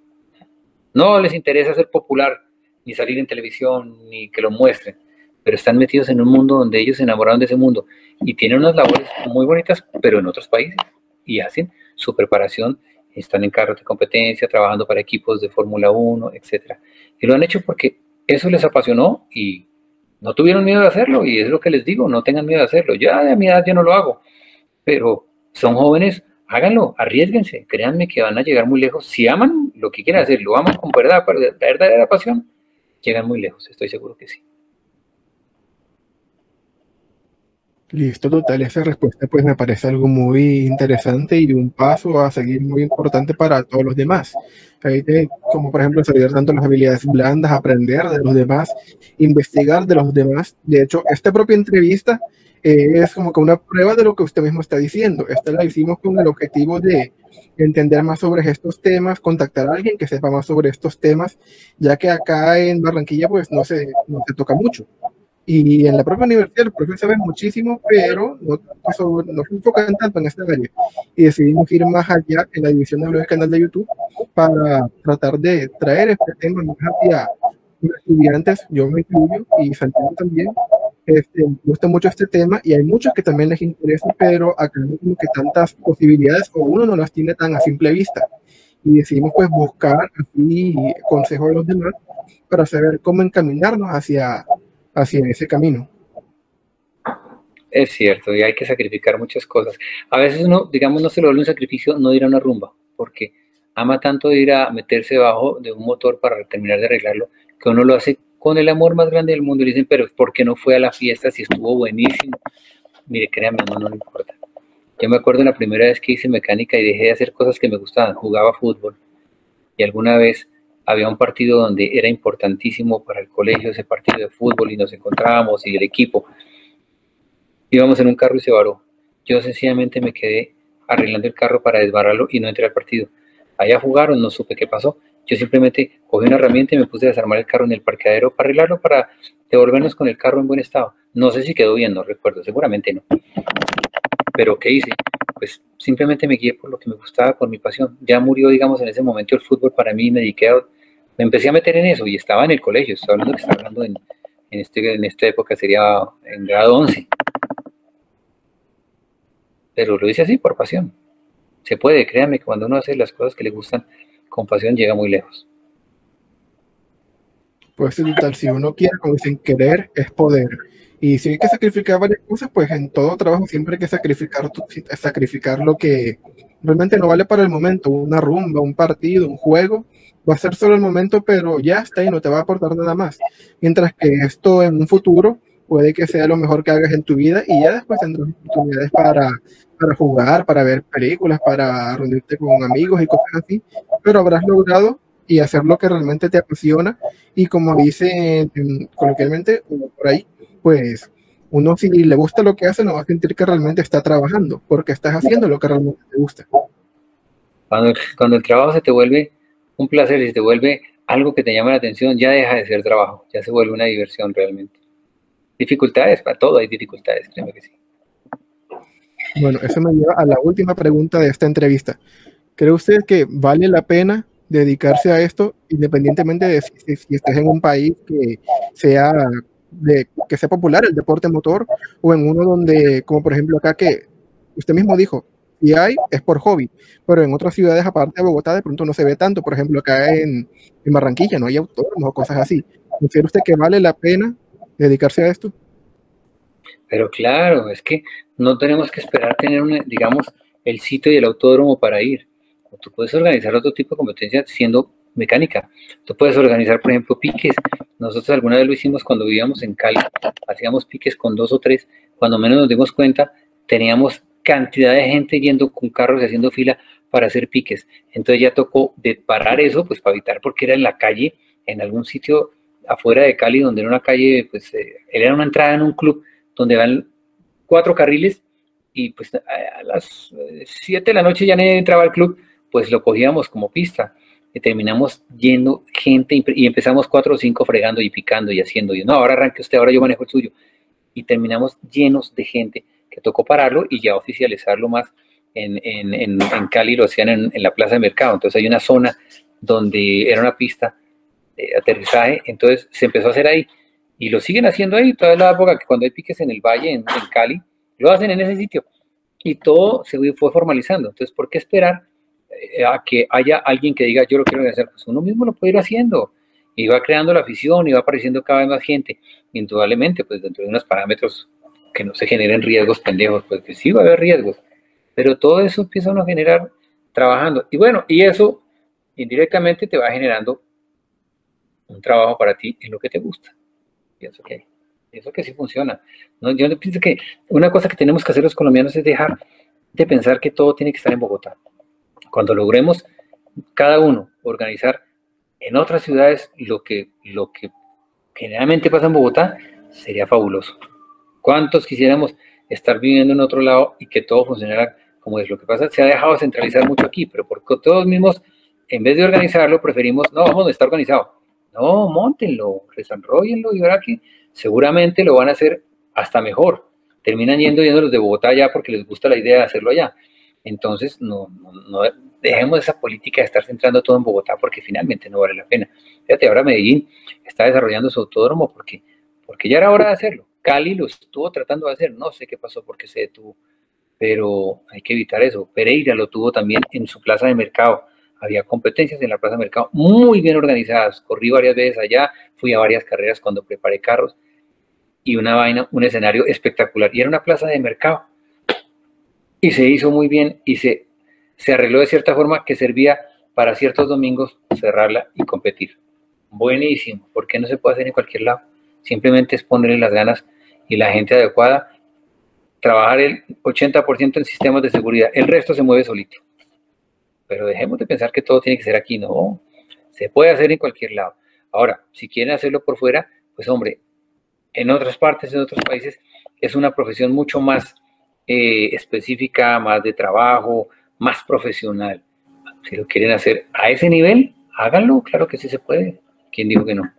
No les interesa ser popular, ni salir en televisión, ni que lo muestren, pero están metidos en un mundo donde ellos se enamoraron de ese mundo y tienen unas labores muy bonitas, pero en otros países, y hacen su preparación, están en carros de competencia, trabajando para equipos de Fórmula 1, etc. Y lo han hecho porque eso les apasionó y no tuvieron miedo de hacerlo, y es lo que les digo, no tengan miedo de hacerlo. Ya a mi edad yo no lo hago, pero son jóvenes, háganlo, arriésguense, créanme que van a llegar muy lejos. Si aman lo que quieren hacer, lo aman con verdad, la verdadera pasión, llegan muy lejos, estoy seguro que sí. Listo, total, esa respuesta pues me parece algo muy interesante y un paso a seguir muy importante para todos los demás. Como por ejemplo desarrollar tanto las habilidades blandas, aprender de los demás, investigar de los demás. De hecho, esta propia entrevista es como que una prueba de lo que usted mismo está diciendo. Esta la hicimos con el objetivo de entender más sobre estos temas, contactar a alguien que sepa más sobre estos temas, ya que acá en Barranquilla pues no se toca mucho. Y en la propia universidad los profesores saben muchísimo, pero no se enfocan tanto en esta área. Y decidimos ir más allá en la división del canal de YouTube para tratar de traer este tema más hacia los estudiantes. Yo me incluyo y Santiago también. Me gusta mucho este tema y hay muchos que también les interesa, pero acá no hay como que tantas posibilidades o uno no las tiene tan a simple vista. Y decidimos pues buscar así consejos de los demás para saber cómo encaminarnos hacia ese camino. Es cierto, y hay que sacrificar muchas cosas. A veces uno, digamos, no se lo vuelve un sacrificio no ir a una rumba, porque ama tanto ir a meterse debajo de un motor para terminar de arreglarlo, que uno lo hace con el amor más grande del mundo. Y dicen, pero ¿por qué no fue a la fiesta si estuvo buenísimo? Mire, créanme, no le importa. Yo me acuerdo la primera vez que hice mecánica y dejé de hacer cosas que me gustaban, jugaba fútbol, y alguna vez había un partido donde era importantísimo para el colegio ese partido de fútbol y nos encontrábamos y el equipo. Íbamos en un carro y se varó. Yo sencillamente me quedé arreglando el carro para desbararlo y no entré al partido. Allá jugaron, no supe qué pasó. Yo simplemente cogí una herramienta y me puse a desarmar el carro en el parqueadero para arreglarlo, para devolvernos con el carro en buen estado. No sé si quedó bien, no recuerdo, seguramente no. Pero ¿qué hice? Pues simplemente me guié por lo que me gustaba, por mi pasión. Ya murió, digamos, en ese momento el fútbol para mí, me empecé a meter en eso y estaba en el colegio. Estaba hablando en esta época sería en grado 11. Pero lo hice así por pasión. Se puede, créanme que cuando uno hace las cosas que le gustan con pasión llega muy lejos. Pues total, si uno quiere, como dicen, querer es poder. Y si hay que sacrificar varias cosas, pues en todo trabajo siempre hay que sacrificar lo que realmente no vale para el momento. Una rumba, un partido, un juego, va a ser solo el momento, pero ya está y no te va a aportar nada más. Mientras que esto en un futuro puede que sea lo mejor que hagas en tu vida y ya después tendrás oportunidades para jugar, para ver películas, para reunirte con amigos y cosas así, pero habrás logrado y hacer lo que realmente te apasiona y como dice coloquialmente por ahí, pues uno si le gusta lo que hace no va a sentir que realmente está trabajando porque estás haciendo lo que realmente te gusta. Cuando el trabajo se te vuelve un placer y se te vuelve algo que te llama la atención, ya deja de ser trabajo, ya se vuelve una diversión realmente. Dificultades, para todo hay dificultades, créeme que sí. Bueno, eso me lleva a la última pregunta de esta entrevista. ¿Cree usted que vale la pena dedicarse a esto, independientemente de si estés en un país que sea popular el deporte motor, o en uno donde, como por ejemplo acá, que usted mismo dijo, si hay, es por hobby, pero en otras ciudades aparte de Bogotá de pronto no se ve tanto, por ejemplo acá en Barranquilla no hay autódromos o cosas así? ¿Considera usted que vale la pena dedicarse a esto? Pero claro, es que no tenemos que esperar tener, digamos, el sitio y el autódromo para ir. Tú puedes organizar otro tipo de competencia siendo mecánica. Tú puedes organizar, por ejemplo, piques. Nosotros alguna vez lo hicimos cuando vivíamos en Cali. Hacíamos piques con 2 o 3. Cuando menos nos dimos cuenta, teníamos cantidad de gente yendo con carros y haciendo fila para hacer piques. Entonces ya tocó de parar eso, pues para evitar, porque era en la calle, en algún sitio afuera de Cali, donde era una calle, pues era una entrada en un club donde van 4 carriles y pues a las 7 de la noche ya nadie entraba al club, pues lo cogíamos como pista y terminamos yendo gente y empezamos 4 o 5 fregando y picando y haciendo, y no, ahora arranque usted, ahora yo manejo el suyo, y terminamos llenos de gente que tocó pararlo y ya oficializarlo más en Cali, lo hacían en la plaza de mercado. Entonces hay una zona donde era una pista de aterrizaje, entonces se empezó a hacer ahí y lo siguen haciendo ahí toda la época, que cuando hay piques en el valle, en Cali, lo hacen en ese sitio y todo se fue formalizando. Entonces, ¿por qué esperar a que haya alguien que diga yo lo quiero hacer? Pues uno mismo lo puede ir haciendo y va creando la afición y va apareciendo cada vez más gente, indudablemente, pues dentro de unos parámetros que no se generen riesgos pendejos, pues que sí va a haber riesgos, pero todo eso empieza uno a generar trabajando, y bueno, y eso indirectamente te va generando un trabajo para ti en lo que te gusta. Pienso que sí funciona. ¿No? Yo pienso que una cosa que tenemos que hacer los colombianos es dejar de pensar que todo tiene que estar en Bogotá. Cuando logremos cada uno organizar en otras ciudades lo que generalmente pasa en Bogotá, sería fabuloso. ¿Cuántos quisiéramos estar viviendo en otro lado y que todo funcionara como es? Lo que pasa, se ha dejado centralizar mucho aquí, pero porque todos mismos, en vez de organizarlo, preferimos, no, vamos a estar organizado. No, móntenlo, desarrollenlo y verá que seguramente lo van a hacer hasta mejor. Terminan yendo los de Bogotá allá porque les gusta la idea de hacerlo allá. Entonces, no dejemos esa política de estar centrando todo en Bogotá porque finalmente no vale la pena. Fíjate, ahora Medellín está desarrollando su autódromo porque ya era hora de hacerlo. Cali lo estuvo tratando de hacer, no sé qué pasó porque se detuvo, pero hay que evitar eso. Pereira lo tuvo también en su plaza de mercado. Había competencias en la plaza de mercado muy bien organizadas. Corrí varias veces allá, fui a varias carreras cuando preparé carros y un escenario espectacular. Y era una plaza de mercado. Y se hizo muy bien y se arregló de cierta forma que servía para ciertos domingos cerrarla y competir. Buenísimo. ¿Por qué no se puede hacer en cualquier lado? Simplemente es ponerle las ganas y la gente adecuada, trabajar el 80% en sistemas de seguridad. El resto se mueve solito. Pero dejemos de pensar que todo tiene que ser aquí, no. Se puede hacer en cualquier lado. Ahora, si quieren hacerlo por fuera, pues hombre, en otras partes, en otros países, es una profesión mucho más específica, más de trabajo, más profesional. Si lo quieren hacer a ese nivel, háganlo, claro que sí se puede. ¿Quién dijo que no?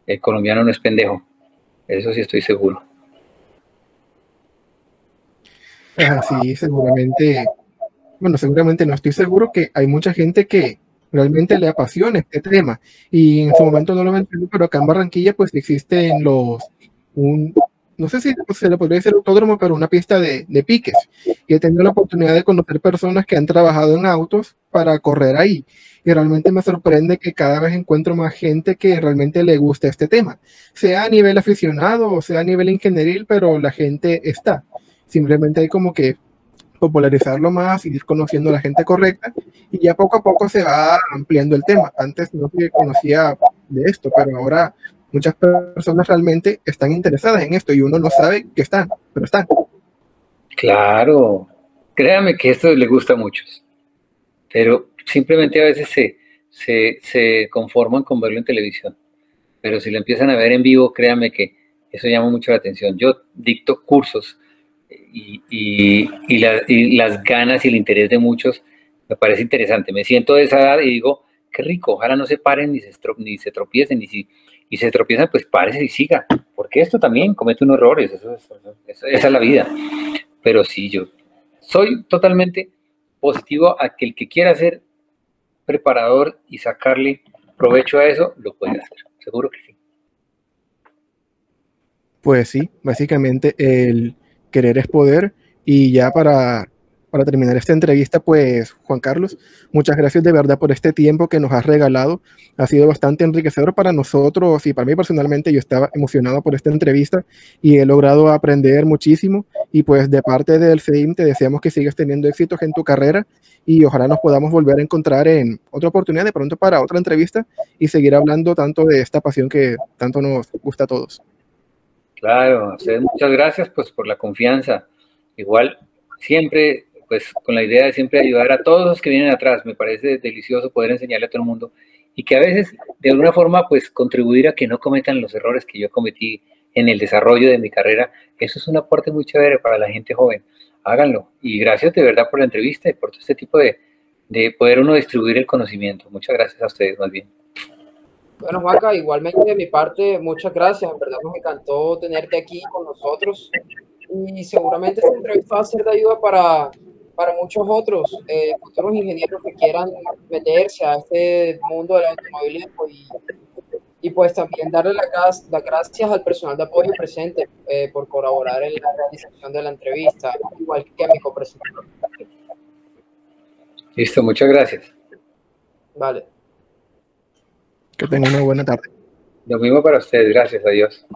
El colombiano no es pendejo, eso sí estoy seguro. Así seguramente, bueno, seguramente no estoy seguro que hay mucha gente que realmente le apasiona este tema y en su momento no lo mencioné, pero acá en Barranquilla pues existen no sé si se le podría decir autódromo, pero una pista de piques, y he tenido la oportunidad de conocer personas que han trabajado en autos para correr ahí, y realmente me sorprende que cada vez encuentro más gente que realmente le gusta este tema, sea a nivel aficionado o sea a nivel ingenieril, pero la gente está. Simplemente hay como que popularizarlo más, ir conociendo a la gente correcta y ya poco a poco se va ampliando el tema. Antes no se conocía de esto, pero ahora muchas personas realmente están interesadas en esto y uno no sabe que están, pero están. Claro, créanme que esto le gusta a muchos, pero simplemente a veces se conforman con verlo en televisión. Pero si lo empiezan a ver en vivo, créanme que eso llama mucho la atención. Yo dicto cursos y las ganas y el interés de muchos me parece interesante. Me siento de esa edad y digo, qué rico, ojalá no se paren ni se tropiecen, y se tropiezan, pues párese y siga, porque esto también comete unos errores, esa es la vida. Pero sí, yo soy totalmente positivo a que el que quiera ser preparador y sacarle provecho a eso, lo puede hacer, seguro que sí. Pues sí, básicamente el querer es poder. Y ya para terminar esta entrevista, pues Juan Carlos, muchas gracias de verdad por este tiempo que nos has regalado. Ha sido bastante enriquecedor para nosotros y para mí personalmente. Yo estaba emocionado por esta entrevista y he logrado aprender muchísimo. Y pues de parte del CEIM te deseamos que sigas teniendo éxitos en tu carrera y ojalá nos podamos volver a encontrar en otra oportunidad de pronto para otra entrevista y seguir hablando tanto de esta pasión que tanto nos gusta a todos. Claro, a ustedes muchas gracias pues por la confianza. Igual, siempre, pues con la idea de siempre ayudar a todos los que vienen atrás. Me parece delicioso poder enseñarle a todo el mundo y que a veces, de alguna forma, pues contribuir a que no cometan los errores que yo cometí en el desarrollo de mi carrera. Eso es un aporte muy chévere para la gente joven. Háganlo. Y gracias de verdad por la entrevista y por todo este tipo de poder uno distribuir el conocimiento. Muchas gracias a ustedes, más bien. Bueno, Juanca, igualmente de mi parte, muchas gracias. En verdad nos encantó tenerte aquí con nosotros y seguramente esta entrevista va a ser de ayuda para muchos otros futuros ingenieros que quieran meterse a este mundo del automovilismo y pues también darle las gracias al personal de apoyo presente por colaborar en la realización de la entrevista, igual que a mi copresentador. Listo, muchas gracias. Vale. Que tengan una buena tarde. Lo mismo para ustedes, gracias a Dios.